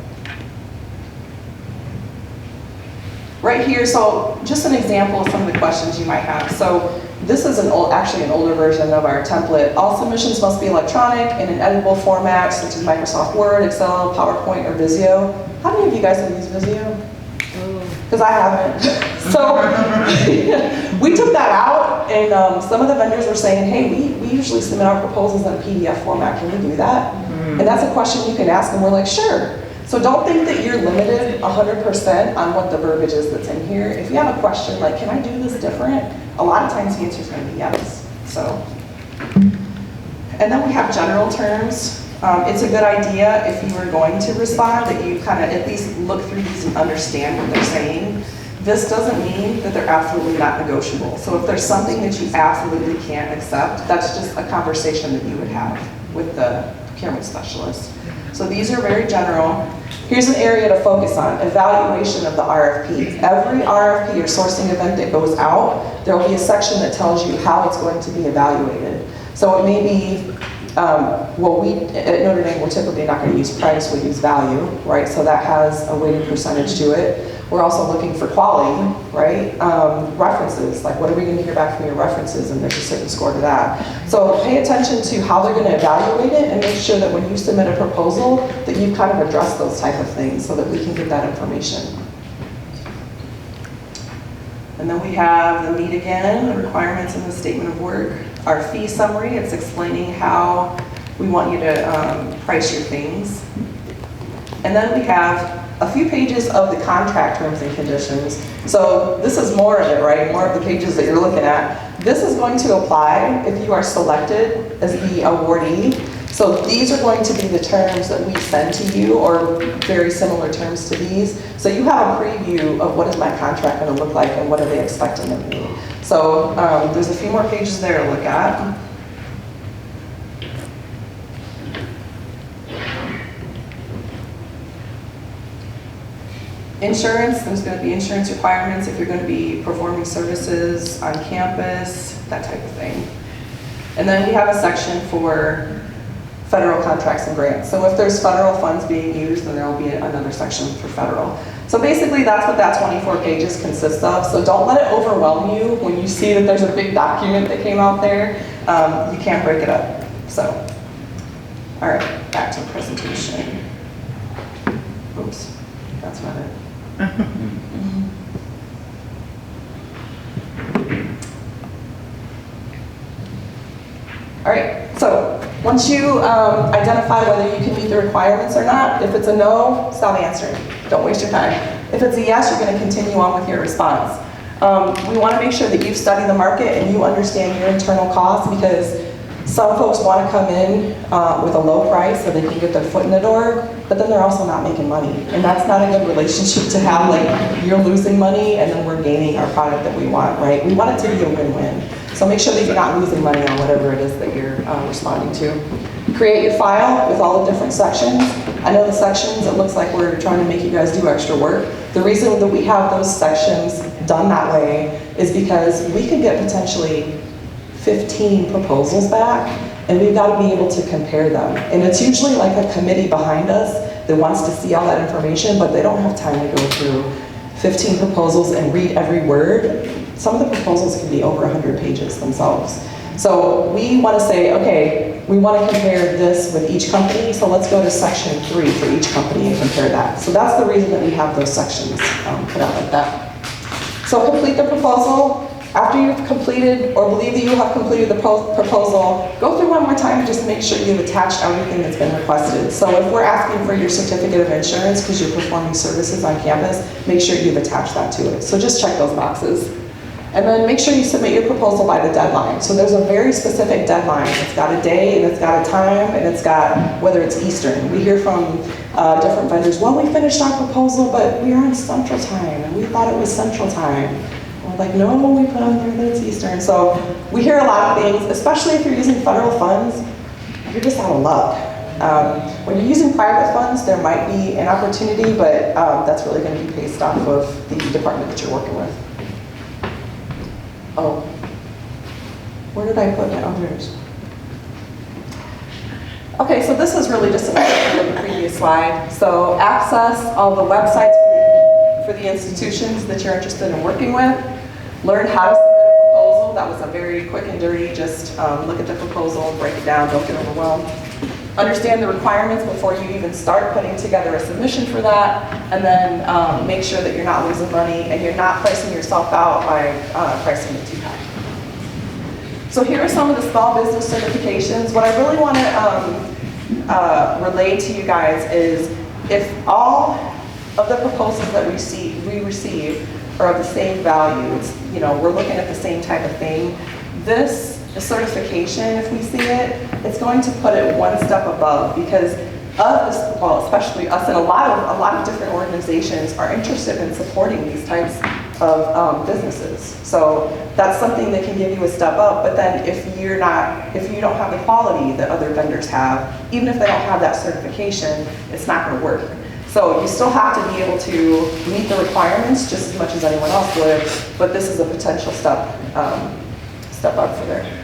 Right here, so just an example of some of the questions you might have. So this is actually an older version of our template. All submissions must be electronic in an editable format, such as Microsoft Word, Excel, PowerPoint, or Visio. How many of you guys have used Visio? Because I haven't. So we took that out, and some of the vendors were saying, hey, we usually submit our proposals in a PDF format. Can we do that? And that's a question you can ask, and we're like, sure. So don't think that you're limited 100% on what the verbiage is that's in here. If you have a question like, can I do this different? A lot of times the answer is going to be yes. So, and then we have general terms. It's a good idea if you are going to respond that you kind of at least look through these and understand what they're saying. This doesn't mean that they're absolutely not negotiable. So if there's something that you absolutely can't accept, that's just a conversation that you would have with the procurement specialist. So these are very general. Here's an area to focus on, evaluation of the RFP. Every RFP or sourcing event that goes out, there will be a section that tells you how it's going to be evaluated. So it may be, well, we at Notre Dame, we're typically not going to use price, we use value, right? So that has a weighted percentage to it. We're also looking for quality, right? References, like what are we going to hear back from your references, and there's a certain score to that. So pay attention to how they're going to evaluate it and make sure that when you submit a proposal that you've kind of addressed those type of things so that we can get that information. And then we have the meet again, the requirements in the statement of work. Our fee summary, it's explaining how we want you to price your things. And then we have a few pages of the contract terms and conditions. So this is more of it, right? More of the pages that you're looking at. This is going to apply if you are selected as the awardee. So these are going to be the terms that we send to you, or very similar terms to these. So you have a preview of what is my contract going to look like and what are they expecting of me. So there's a few more pages there to look at. Insurance, there's going to be insurance requirements if you're going to be performing services on campus, that type of thing. And then we have a section for federal contracts and grants. So if there's federal funds being used, then there will be another section for federal. So basically that's what that 24 pages consists of. So don't let it overwhelm you when you see that there's a big document that came out there. You can't break it up. So, all right, back to the presentation. Oops, that's not it. All right, so once you identify whether you can meet the requirements or not, if it's a no, stop answering. Don't waste your time. If it's a yes, you're going to continue on with your response. We want to make sure that you've studied the market and you understand your internal costs, because some folks want to come in with a low price so they can get their foot in the door, but then they're also not making money. And that's not a good relationship to have, like you're losing money and then we're gaining our product that we want, right? We want it to be a win-win. So make sure that you're not losing money on whatever it is that you're responding to. Create your file with all the different sections. I know the sections, it looks like we're trying to make you guys do extra work. The reason that we have those sections done that way is because we could get potentially 15 proposals back, and we've got to be able to compare them. And it's usually like a committee behind us that wants to see all that information, but they don't have time to go through 15 proposals and read every word. Some of the proposals can be over 100 pages themselves. So we want to say, okay, we want to compare this with each company, so let's go to section 3 for each company and compare that. So that's the reason that we have those sections put out like that. So complete the proposal. After you've completed or believe that you have completed the proposal, go through one more time and just make sure you've attached everything that's been requested. So if we're asking for your certificate of insurance because you're performing services on campus, make sure you've attached that to it. So just check those boxes. And then make sure you submit your proposal by the deadline. So there's a very specific deadline. It's got a day and it's got a time and it's got whether it's Eastern. We hear from different vendors, well, we finished our proposal, but we are on Central Time and we thought it was Central Time. We're like, no, we put on there that it's Eastern. So we hear a lot of things, especially if you're using federal funds, you're just out of luck. When you're using private funds, there might be an opportunity, but that's really going to be based off of the department that you're working with. Oh, where did I put my others? Okay, so this is really just an update of the previous slide. So access all the websites for the institutions that you're interested in working with. Learn how to submit a proposal. That was a very quick and dirty, just look at the proposal, break it down, don't get overwhelmed. Understand the requirements before you even start putting together a submission for that, and then make sure that you're not losing money and you're not pricing yourself out by pricing it too high. So here are some of the small business certifications. What I really want to relay to you guys is if all of the proposals that we receive are of the same value, it's, you know, we're looking at the same type of thing, this certification, if we see it, it's going to put it one step above because us, well, especially us and a lot of different organizations are interested in supporting these types of businesses. So that's something that can give you a step up, but then if you don't have the quality that other vendors have, even if they don't have that certification, it's not going to work. So you still have to be able to meet the requirements just as much as anyone else would, but this is a potential step up for there.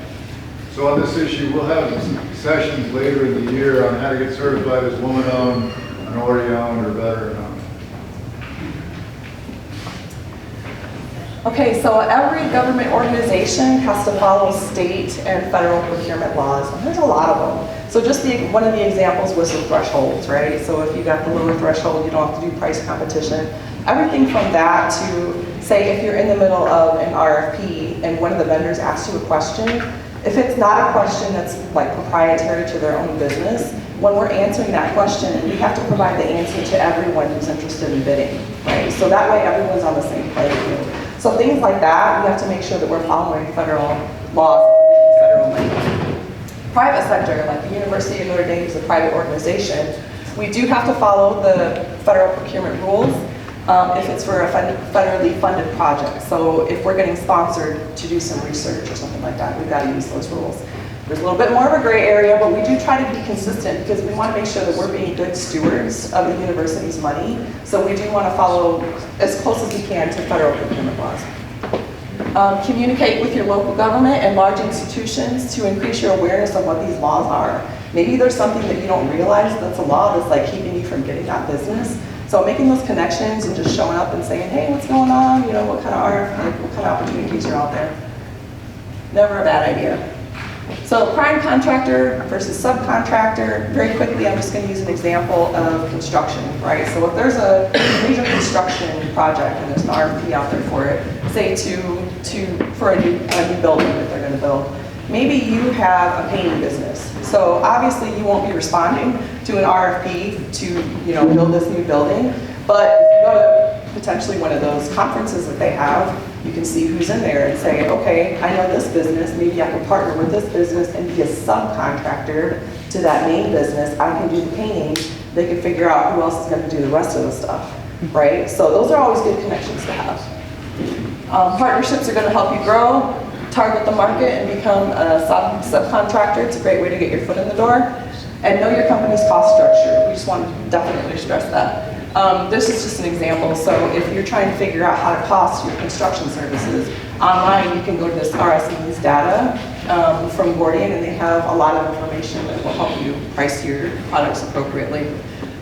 So on this issue, we'll have sessions later in the year on how to get certified as woman-owned, minority-owned, or veteran-owned. Okay, so every government organization has to follow state and federal procurement laws, and there's a lot of them. So just one of the examples was the thresholds, right? So if you got the lower threshold, you don't have to do price competition. Everything from that to, say, if you're in the middle of an RFP and one of the vendors asks you a question, if it's not a question that's like proprietary to their own business, when we're answering that question, we have to provide the answer to everyone who's interested in bidding, right? So that way everyone's on the same playing field. So things like that, we have to make sure that we're following federal laws, federal money. Private sector, like the University of Notre Dame is a private organization, we do have to follow the federal procurement rules if it's for a federally funded project. So if we're getting sponsored to do some research or something like that, we've got to use those rules. There's a little bit more of a gray area, but we do try to be consistent because we want to make sure that we're being good stewards of the university's money. So we do want to follow as close as we can to federal procurement laws. Communicate with your local government and large institutions to increase your awareness of what these laws are. Maybe there's something that you don't realize that's a law that's like keeping you from getting that business. So making those connections and just showing up and saying, hey, what's going on? You know, what kind of opportunities are out there? Never a bad idea. So prime contractor versus subcontractor, very quickly I'm just going to use an example of construction, right? So if there's a major construction project and there's an RFP out there for it, say for a new building that they're going to build, maybe you have a painting business. So obviously you won't be responding to an RFP to build this new building, but if you go to potentially one of those conferences that they have, you can see who's in there and say, okay, I know this business, maybe I can partner with this business and be a subcontractor to that main business. I can do the painting. They can figure out who else is going to do the rest of the stuff, right? So those are always good connections to have. Partnerships are going to help you grow, target the market, and become a subcontractor. It's a great way to get your foot in the door. And know your company's cost structure. We just want to definitely stress that. This is just an example. So if you're trying to figure out how to cost your construction services, online you can go to this RSE's data from Gordian, and they have a lot of information that will help you price your products appropriately.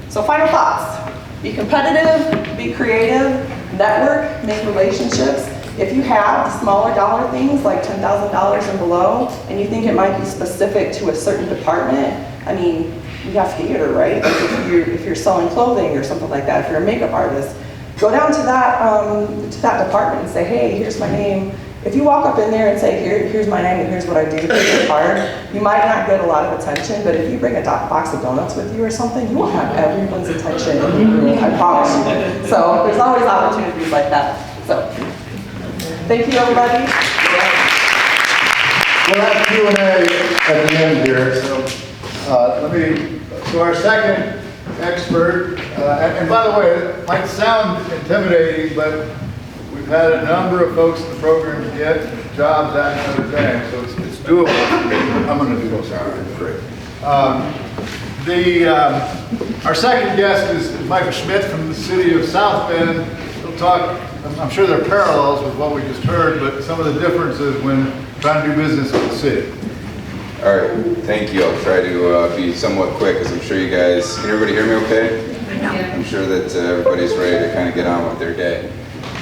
So final thoughts. Be competitive, be creative, network, make relationships. If you have smaller dollar things like $10,000 and below, and you think it might be specific to a certain department, I mean, you have theater, right? Like if you're selling clothing or something like that, if you're a makeup artist, go down to that department and say, hey, here's my name. If you walk up in there and say, here's my name and here's what I do to pick your card, you might not get a lot of attention, but if you bring a box of donuts with you or something, you will have everyone's attention in the room, I promise you. So there's always opportunities like that. So thank you, everybody. We'll have Q&A at the end here, so our second expert, and by the way, it might sound intimidating, but we've had a number of folks in the program get jobs at Notre Dame, so it's doable. I'm going to do this, all right, great. Our second guest is Michael Schmidt from the city of South Bend. He'll talk, I'm sure there are parallels with what we just heard, but some of the differences when trying to do business with the city. All right, thank you. I'll try to be somewhat quick, because I'm sure you guys, can everybody hear me okay? I'm sure that everybody's ready to kind of get on with their day.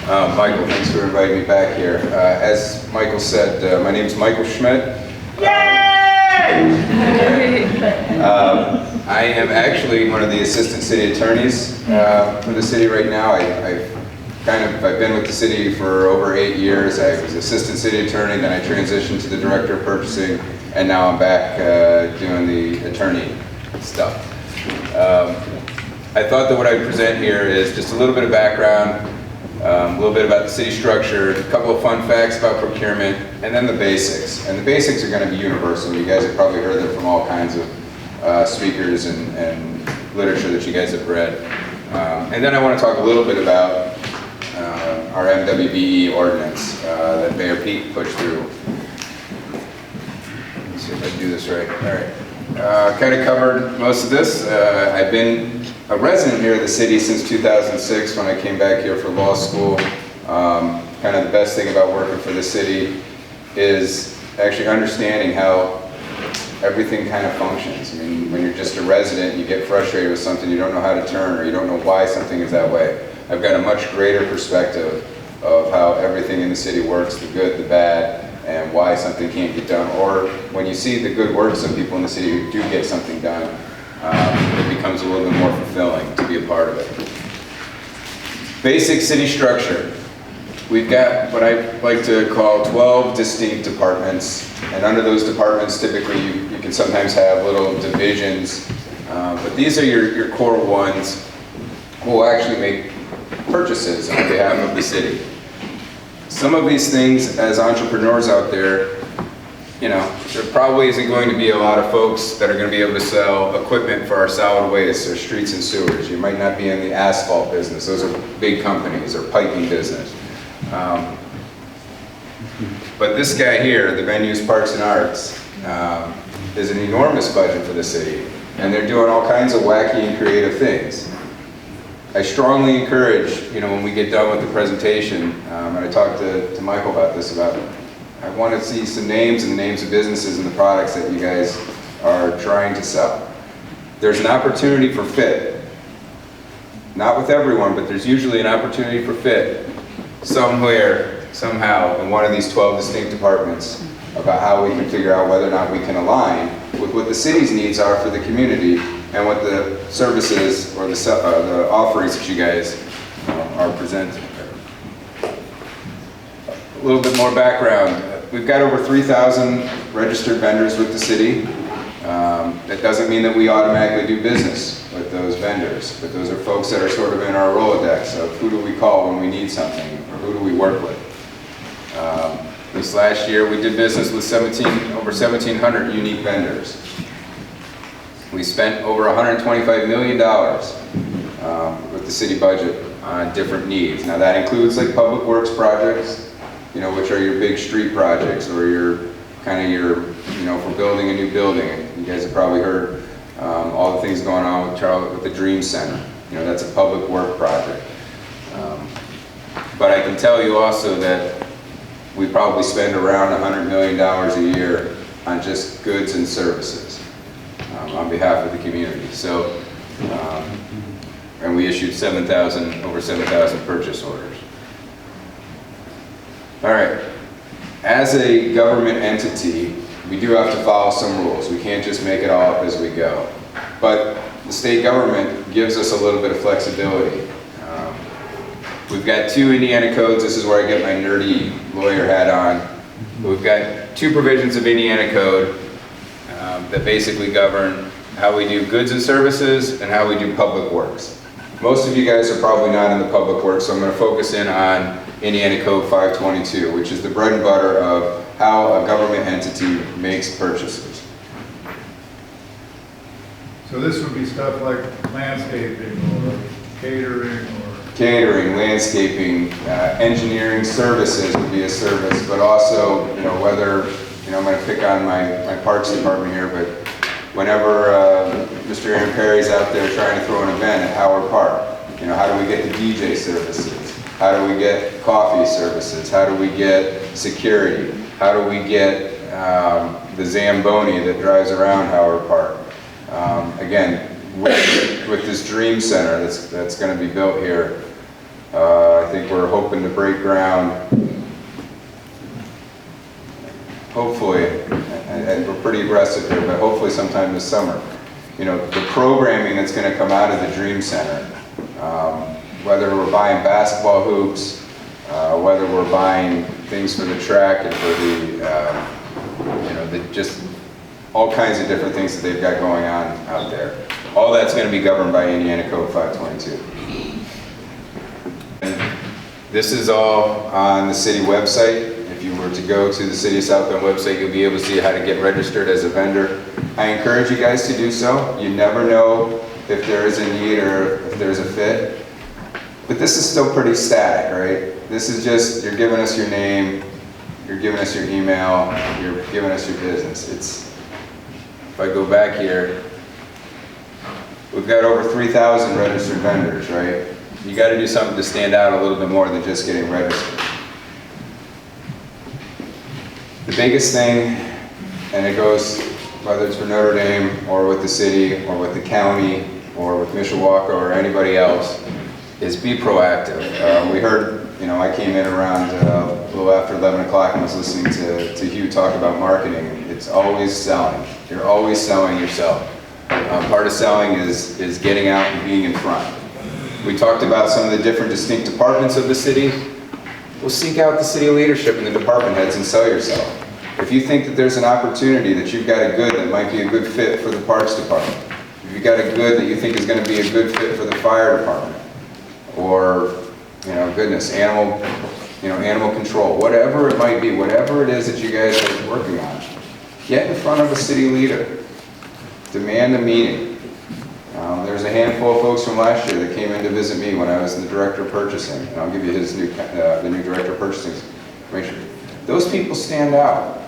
Michael, thanks for inviting me back here. As Michael said, my name is Michael Schmidt. Yay! I am actually one of the assistant city attorneys for the city right now. I've been with the city for over 8 years. I was assistant city attorney, then I transitioned to the director of purchasing, and now I'm back doing the attorney stuff. I thought that what I'd present here is just a little bit of background, a little bit about the city structure, a couple of fun facts about procurement, and then the basics. And the basics are going to be universal. You guys have probably heard them from all kinds of speakers and literature that you guys have read. And then I want to talk a little bit about our MWBE ordinance that Mayor Peake pushed through. Let's see if I can do this right. All right. Kind of covered most of this. I've been a resident here of the city since 2006 when I came back here for law school. Kind of the best thing about working for the city is actually understanding how everything kind of functions. I mean, when you're just a resident, you get frustrated with something, you don't know how to turn, or you don't know why something is that way. I've got a much greater perspective of how everything in the city works, the good, the bad, and why something can't get done. Or when you see the good works of people in the city who do get something done, it becomes a little bit more fulfilling to be a part of it. Basic city structure. We've got what I like to call 12 distinct departments, and under those departments typically you can sometimes have little divisions, but these are your core ones who will actually make purchases on behalf of the city. Some of these things, as entrepreneurs out there, you know, there probably isn't going to be a lot of folks that are going to be able to sell equipment for our solid waste or streets and sewers. You might not be in the asphalt business. Those are big companies, or piping business. But this guy here, the Venues, Parks and Arts, is an enormous budget for the city, and they're doing all kinds of wacky and creative things. I strongly encourage, you know, when we get done with the presentation, and I talked to Michael about this, I want to see some names and the names of businesses and the products that you guys are trying to sell. There's an opportunity for fit. Not with everyone, but there's usually an opportunity for fit somewhere, somehow, in one of these 12 distinct departments about how we can figure out whether or not we can align with what the city's needs are for the community and what the services or the offerings that you guys are presenting. A little bit more background. We've got over 3,000 registered vendors with the city. That doesn't mean that we automatically do business with those vendors, but those are folks that are sort of in our Rolodex of who do we call when we need something, or who do we work with. This last year we did business with over 1,700 unique vendors. We spent over $125 million with the city budget on different needs. Now that includes like public works projects, you know, which are your big street projects, or your you know, for building a new building. You guys have probably heard all the things going on with the Dream Center. You know, that's a public work project. But I can tell you also that we probably spend around $100 million a year on just goods and services on behalf of the community. So, and we issued over 7,000 purchase orders. All right. As a government entity, we do have to follow some rules. We can't just make it all up as we go. But the state government gives us a little bit of flexibility. We've got 2 Indiana codes. This is where I get my nerdy lawyer hat on. We've got 2 provisions of Indiana code that basically govern how we do goods and services and how we do public works. Most of you guys are probably not in the public works, so I'm going to focus in on Indiana Code 522, which is the bread and butter of how a government entity makes purchases. So this would be stuff like landscaping or catering or? Catering, landscaping, engineering services would be a service, but also, whether, I'm going to pick on my parks department here, but whenever Mr. Aaron Perry's out there trying to throw an event at Howard Park, how do we get the DJ services? How do we get coffee services? How do we get security? How do we get the Zamboni that drives around Howard Park? Again, with this Dream Center that's going to be built here, I think we're hoping to break ground, hopefully, and we're pretty aggressive here, but hopefully sometime this summer. The programming that's going to come out of the Dream Center, whether we're buying basketball hoops, whether we're buying things for the track and for just all kinds of different things that they've got going on out there. All that's going to be governed by Indiana Code 522. And this is all on the city website. If you were to go to the City of South Bend website, you'll be able to see how to get registered as a vendor. I encourage you guys to do so. You never know if there is a need or if there's a fit. But this is still pretty static, right? This is just, you're giving us your name, you're giving us your email, you're giving us your business. If I go back here, we've got over 3,000 registered vendors, right? You got to do something to stand out a little bit more than just getting registered. The biggest thing, and it goes whether it's for Notre Dame or with the city or with the county or with Mishawaka or anybody else, is be proactive. We heard, I came in around a little after 11 o'clock and was listening to Hugh talk about marketing. It's always selling. You're always selling yourself. Part of selling is getting out and being in front. We talked about some of the different distinct departments of the city. Well, seek out the city leadership and the department heads and sell yourself. If you think that there's an opportunity that you've got a good that might be a good fit for the parks department, if you've got a good that you think is going to be a good fit for the fire department, or, animal control, whatever it might be, whatever it is that you guys are working on, get in front of a city leader. Demand a meeting. There's a handful of folks from last year that came in to visit me when I was the director of purchasing, and I'll give you the new director of purchasing information. Those people stand out.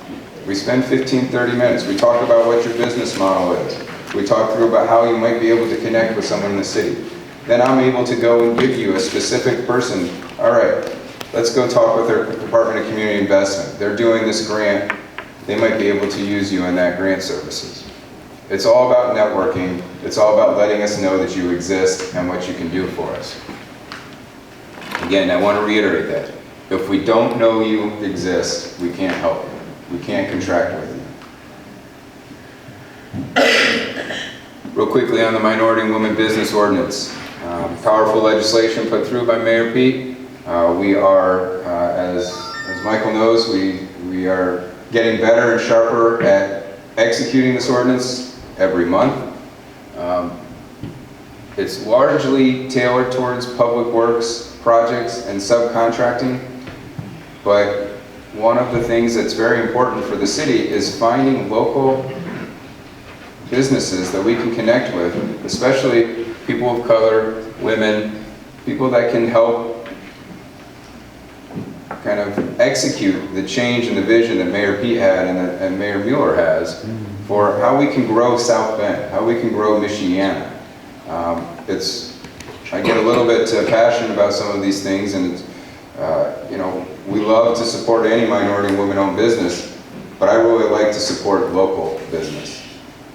We spend 15, 30 minutes. We talk about what your business model is. We talk through about how you might be able to connect with someone in the city. Then I'm able to go and give you a specific person. All right, let's go talk with their Department of Community Investment. They're doing this grant. They might be able to use you in that grant services. It's all about networking. It's all about letting us know that you exist and what you can do for us. Again, I want to reiterate that. If we don't know you exist, we can't help you. We can't contract with you. Real quickly on the Minority and Women Business Ordinance. Powerful legislation put through by Mayor Pete. We are, as Michael knows, we are getting better and sharper at executing this ordinance every month. It's largely tailored towards public works projects and subcontracting, but one of the things that's very important for the city is finding local businesses that we can connect with, especially people of color, women, people that can help kind of execute the change and the vision that Mayor Pete had and Mayor Mueller has for how we can grow South Bend, how we can grow Michiana. I get a little bit passionate about some of these things, and we love to support any minority and women-owned business, but I really like to support local business.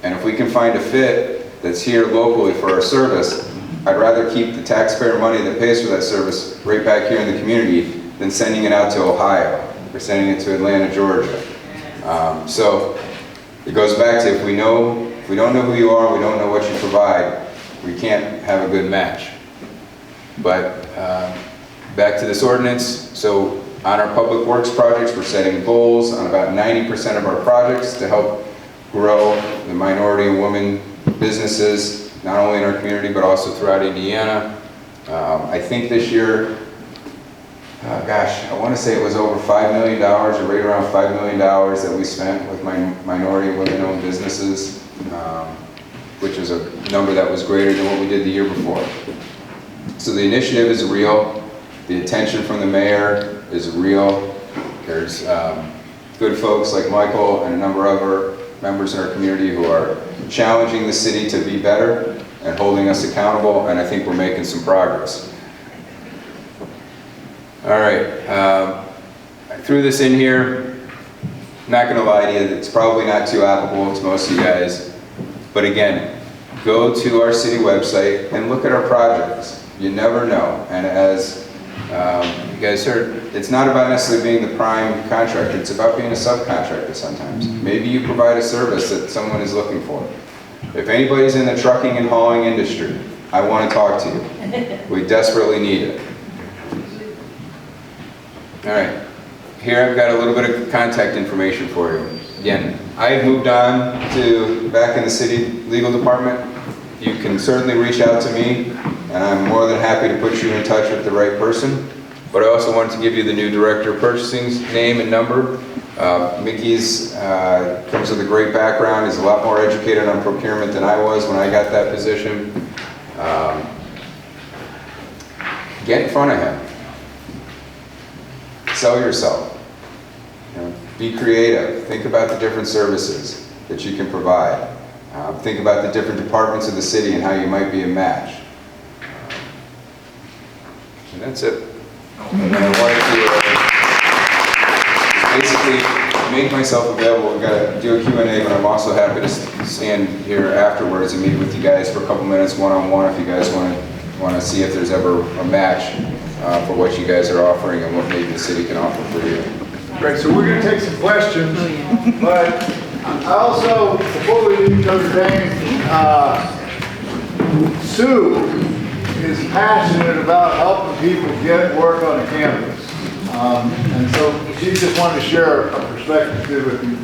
And if we can find a fit that's here locally for our service, I'd rather keep the taxpayer money that pays for that service right back here in the community than sending it out to Ohio or sending it to Atlanta, Georgia. So it goes back to if we don't know who you are, we don't know what you provide, we can't have a good match. But Back to this ordinance. So on our public works projects, we're setting goals on about 90% of our projects to help grow the minority and women businesses, not only in our community, but also throughout Indiana. I think this year, gosh, I want to say it was over $5 million, or right around $5 million that we spent with minority and women-owned businesses, which is a number that was greater than what we did the year before. So the initiative is real. The attention from the mayor is real. There's good folks like Michael and a number of other members in our community who are challenging the city to be better and holding us accountable, and I think we're making some progress. All right, I threw this in here. Not gonna lie to you, it's probably not too applicable to most of you guys, but again, go to our city website and look at our projects. You never know, and as you guys heard, it's not about necessarily being the prime contractor, it's about being a subcontractor sometimes. Maybe you provide a service that someone is looking for. If anybody's in the trucking and hauling industry, I want to talk to you. We desperately need it. All right, here I've got a little bit of contact information for you. Again, I have moved on to back in the city legal department. You can certainly reach out to me, and I'm more than happy to put you in touch with the right person. But I also wanted to give you the new director of purchasing's name and number. Mickey's comes with a great background. He's a lot more educated on procurement than I was when I got that position. Get in front of him. Sell yourself. You know, be creative. Think about the different services that you can provide. Think about the different departments of the city and how you might be a match. And that's it. And I wanted to basically make myself available. We've got to do a Q&A, but I'm also happy to stand here afterwards and meet with you guys for a couple minutes one-on-one if you guys want to see if there's ever a match for what you guys are offering and what maybe the city can offer for you. Great, so we're going to take some questions, but I also, before we leave Notre Dame, Sue is passionate about helping people get work on the campus. And so she just wanted to share a perspective with you.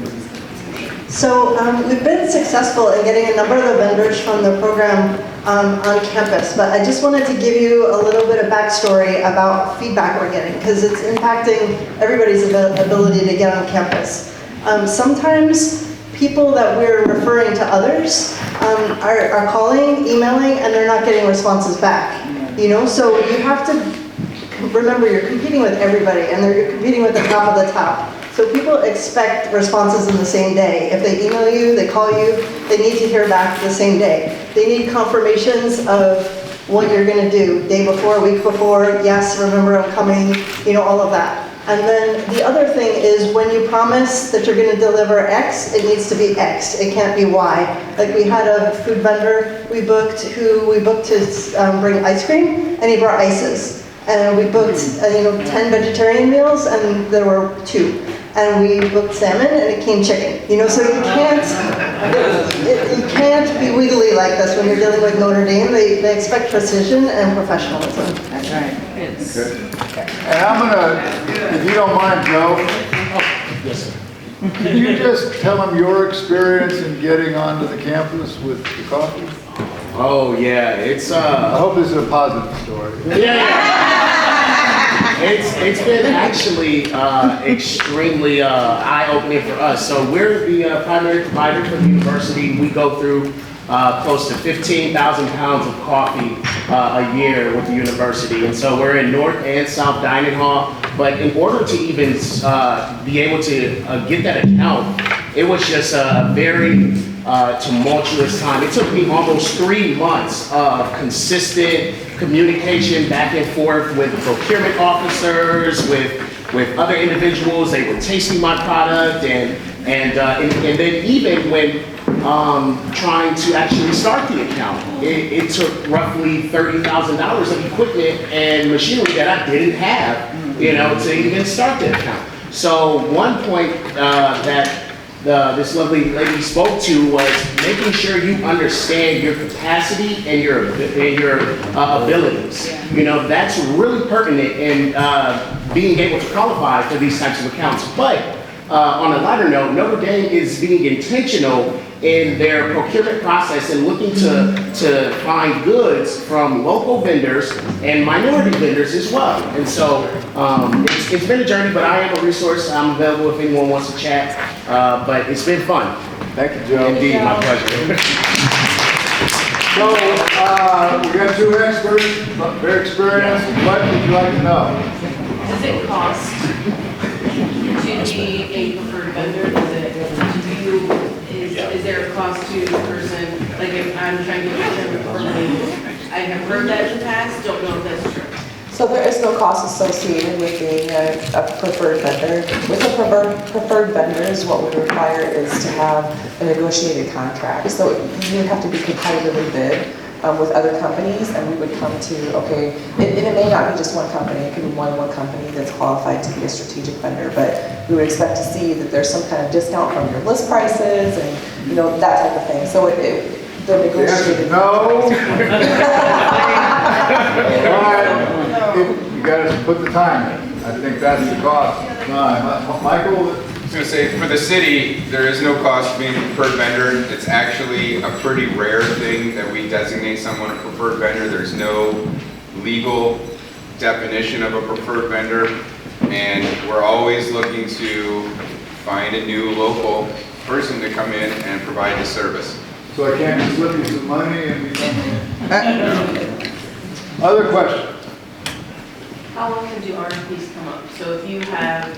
So we've been successful in getting a number of the vendors from the program on campus, but I just wanted to give you a little bit of backstory about feedback we're getting, because it's impacting everybody's ability to get on campus. Sometimes people that we're referring to others are calling, emailing, and they're not getting responses back. You know, so you have to remember you're competing with everybody, and you're competing with the top of the top. So people expect responses in the same day. If they email you, they call you, they need to hear back the same day. They need confirmations of what you're going to do, day before, week before, yes, remember I'm coming, you know, all of that. And then the other thing is when you promise that you're going to deliver X, it needs to be X. It can't be Y. Like we had a food vendor we booked to bring ice cream, and he brought ices. And we booked 10 vegetarian meals, and there were 2. And we booked salmon, and it came chicken. You know, so you can't be wiggly like this when you're dealing with Notre Dame. They expect precision and professionalism. That's right. And I'm gonna, if you don't mind, Joe, can you just tell them your experience in getting onto the campus with the coffee? Oh yeah, it's I hope this is a positive story. It's been actually extremely eye-opening for us. So we're the primary provider for the university. We go through close to 15,000 pounds of coffee a year with the university. And so we're in North and South Dining Hall. But in order to even be able to get that account, it was just a very tumultuous time. It took me almost 3 months of consistent communication back and forth with procurement officers, with other individuals. They were tasting my product, and then even when trying to actually start the account, it took roughly $30,000 of equipment and machinery that I didn't have, you know, to even start the account. So one point that this lovely lady spoke to was making sure you understand your capacity and your abilities. You know, that's really pertinent in being able to qualify for these types of accounts. But on a lighter note, Notre Dame is being intentional in their procurement process and looking to find goods from local vendors and minority vendors as well. And so it's been a journey, but I am a resource. I'm available if anyone wants to chat. But it's been fun. Thank you, Joe. Indeed, my pleasure. So, we got two experts, very experienced. What would you like to know? Does it cost to be a preferred vendor? Is there a cost to the person? Like if I'm trying to get a for me, I have heard that in the past, don't know if that's true. So there is no cost associated with being a preferred vendor. With a preferred vendors, what we require is to have a negotiated contract. So you would have to be competitively bid with other companies, and we would come to, okay, it may not be just one company, it could be more than one company that's qualified to be a strategic vendor, but we would expect to see that there's some kind of discount from your list prices and, you know, that type of thing. So the negotiated. No. You gotta put the time in. I think that's the cost. Michael? I was going to say, for the city, there is no cost to being a preferred vendor. It's actually a pretty rare thing that we designate someone a preferred vendor. There's no legal definition of a preferred vendor, and we're always looking to find a new local person to come in and provide the service. So I can't just slip you some money and become... Other questions? How often do RFPs come up? So if you have,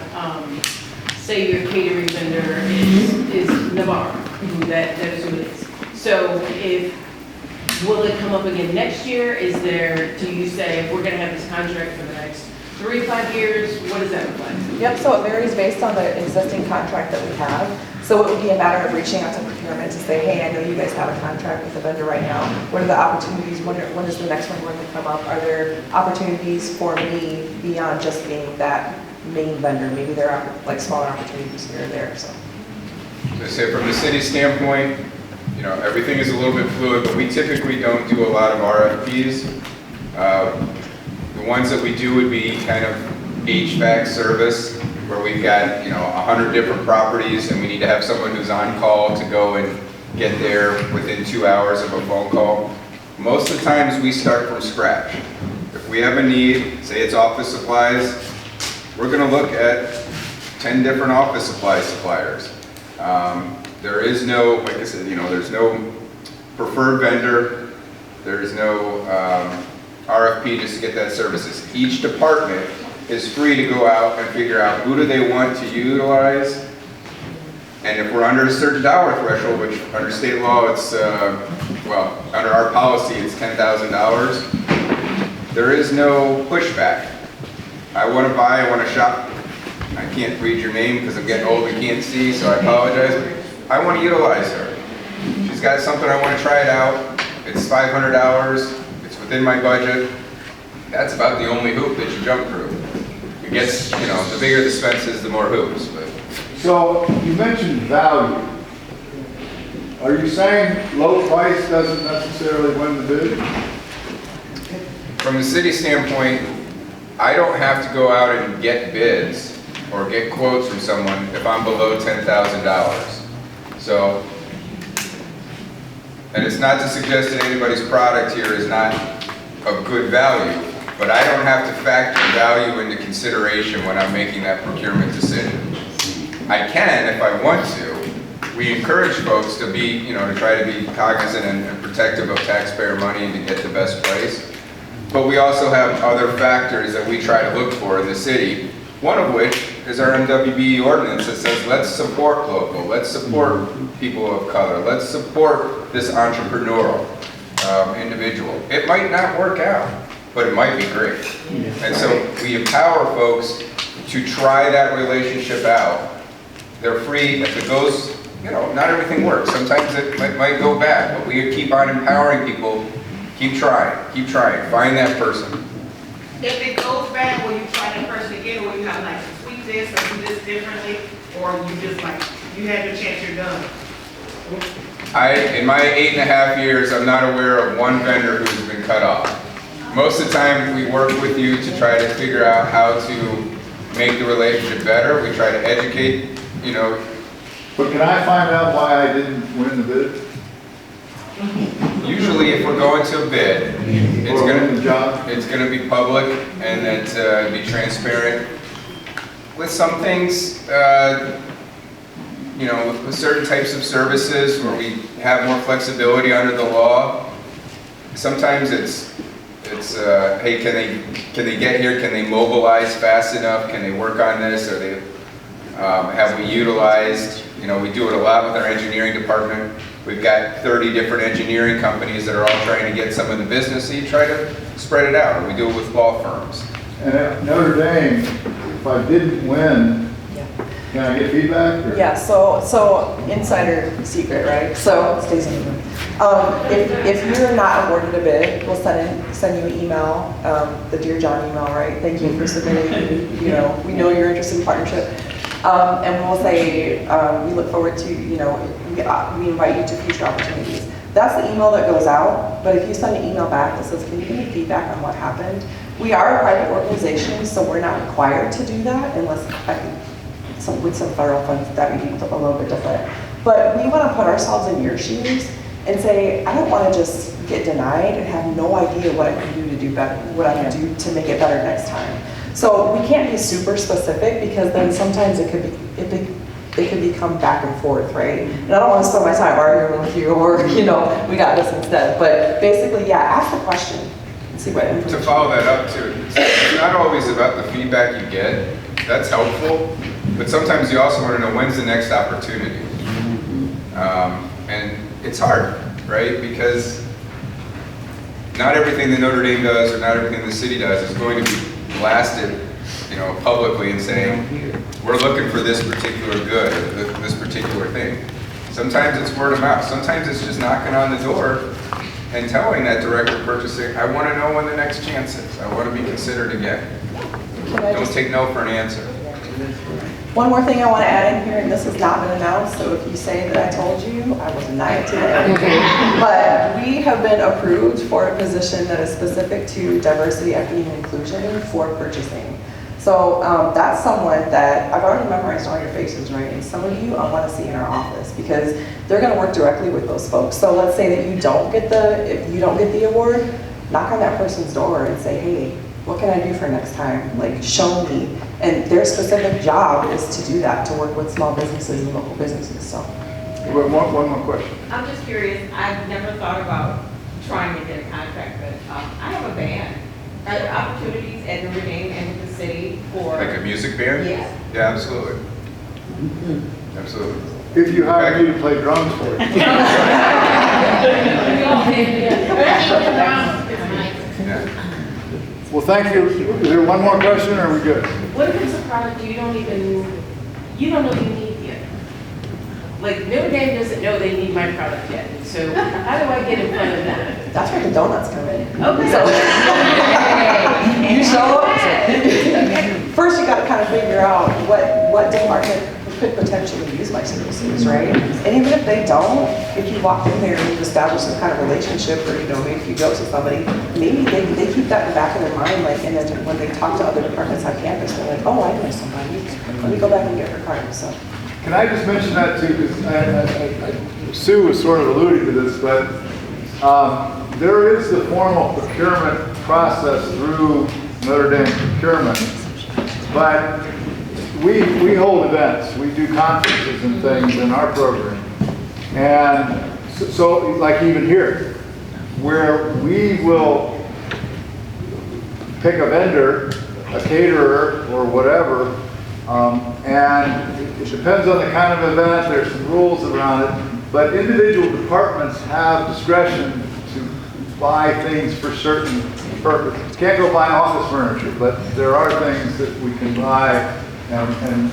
say your catering vendor is Navarre, that is who it is. So will it come up again next year? Do you say, we're gonna have this contract for the next 3 to 5 years? What does that look like? Yep, so it varies based on the existing contract that we have. So it would be a matter of reaching out to procurement to say, hey, I know you guys have a contract with the vendor right now. What are the opportunities? When is the next one going to come up? Are there opportunities for me beyond just being that main vendor? Maybe there are like smaller opportunities here or there. So I say from the city standpoint, you know, everything is a little bit fluid, but we typically don't do a lot of RFPs. The ones that we do would be kind of HVAC service, where we've got, you know, 100 different properties and we need to have someone who's on call to go and get there within 2 hours of a phone call. Most of the times we start from scratch. If we have a need, say it's office supplies, we're going to look at 10 different office supply suppliers. There is no, like I said, you know, there's no preferred vendor, there's no RFP just to get that services. Each department is free to go out and figure out who do they want to utilize, and if we're under a certain dollar threshold, which under state law it's, well, under our policy it's $10,000, there is no pushback. I want to buy, I want to shop, I can't read your name because I'm getting old and can't see, so I apologize. I want to utilize her. She's got something, I want to try it out. It's $500, it's within my budget. That's about the only hoop that you jump through. It gets, you know, the bigger the expense is, the more hoops. But. So you mentioned value. Are you saying low price doesn't necessarily win the bid? From the city standpoint, I don't have to go out and get bids or get quotes from someone if I'm below $10,000. So, and it's not to suggest that anybody's product here is not of good value, but I don't have to factor value into consideration when I'm making that procurement decision. I can if I want to. We encourage folks to be, you know, to try to be cognizant and protective of taxpayer money and to get the best price. But we also have other factors that we try to look for in the city, one of which is our MWB ordinance that says let's support local, let's support people of color, let's support this entrepreneurial individual. It might not work out, but it might be great. And so we empower folks to try that relationship out. They're free. If it goes, you know, not everything works. Sometimes it might go bad, but we keep on empowering people. Keep trying, find that person. If it goes bad, will you try that person again, or will you have like tweak this or do this differently, or you just like You had your chance, you're done. In my 8.5 years, I'm not aware of one vendor who's been cut off. Most of the time, we work with you to try to figure out how to make the relationship better. We try to educate, you know. But can I find out why I didn't win the bid? Usually, if we're going to a bid, it's gonna be public and it's be transparent. With some things, you know, with certain types of services where we have more flexibility under the law, sometimes it's hey, can they get here? Can they mobilize fast enough? Can they work on this? Or they have we utilized? You know, we do it a lot with our engineering department. We've got 30 different engineering companies that are all trying to get some of the business, so you try to spread it out. We do it with law firms. And at Notre Dame, if I didn't win, can I get feedback? Or? Yeah, so insider secret, right? So stays in the room. If you're not awarded a bid, we'll send you an email, the Dear John email, right? Thank you for submitting. You know, we know you're interested in partnership, and we'll say we look forward to, you know, we invite you to future opportunities. That's the email that goes out. But if you send an email back that says, "Can you give me feedback on what happened?" We are a private organization, so we're not required to do that unless with some federal funds that would be a little bit different. But we want to put ourselves in your shoes and say, I don't want to just get denied and have no idea what I can do to do better, what I can do to make it better next time. So we can't be super specific because then sometimes it could become back and forth, right? And I don't want to spend my time arguing with you or, you know, we got this instead. But basically, yeah, ask the question and see what information. To follow that up too, it's not always about the feedback you get. That's helpful. But sometimes you also want to know when's the next opportunity. And it's hard, right? Because not everything that Notre Dame does or not everything the city does is going to be blasted, you know, publicly and saying, we're looking for this particular good, or this particular thing. Sometimes it's word of mouth. Sometimes it's just knocking on the door and telling that director of purchasing, I want to know when the next chance is. I want to be considered again. Don't take no for an answer. One more thing I want to add in here, and this has not been announced, so if you say that I told you, I will deny it today. But we have been approved for a position that is specific to diversity, equity, and inclusion for purchasing. So that's someone that I've already memorized all your faces, right? And some of you I want to see in our office because they're going to work directly with those folks. So let's say that you don't get the award, knock on that person's door and say, hey, what can I do for next time? Like, show me. And their specific job is to do that, to work with small businesses and local businesses, so. One more question. I'm just curious, I've never thought about trying to get a contract, but I have a band. Are there opportunities at Notre Dame and with the city for? Like a music band? Yes. Yeah, absolutely. Absolutely. If you hire me to play drums for you. Yeah. Well, thank you. Is there one more question or are we good? What if it's a product you don't know you need yet? Like Notre Dame doesn't know they need my product yet. So how do I get in front of them? That's where the donuts come in. Okay. So, you show up. First, you got to kind of figure out what department could potentially use my services, right? And even if they don't, if you walk in there and you establish some kind of relationship, or you know, maybe if you go to somebody, maybe they keep that in the back of their mind, like, and then when they talk to other departments on campus, they're like, oh, I know somebody. Let me go back and get her card. So. Can I just mention that too? Because Sue was sort of alluding to this, but there is the formal procurement process through Notre Dame procurement, but we hold events, we do conferences and things in our program, and so like even here, where we will pick a vendor, a caterer, or whatever, and it depends on the kind of event. There's some rules around it, but individual departments have discretion to buy things for certain purposes. Can't go buy office furniture, but there are things that we can buy. And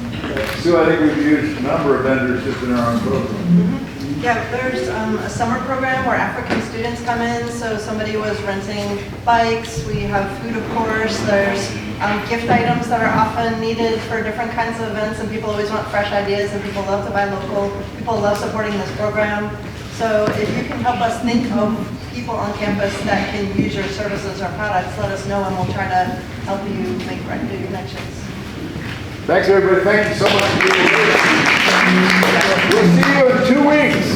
Sue, I think we've used a number of vendors just in our own program. Yeah, there's a summer program where African students come in, so somebody was renting bikes, we have food, of course, there's gift items that are often needed for different kinds of events, and people always want fresh ideas, and people love to buy local, people love supporting this program. So if you can help us think of people on campus that can use your services or products, let us know, and we'll try to help you make new connections. Thanks, everybody. Thank you so much. We'll see you in 2 weeks.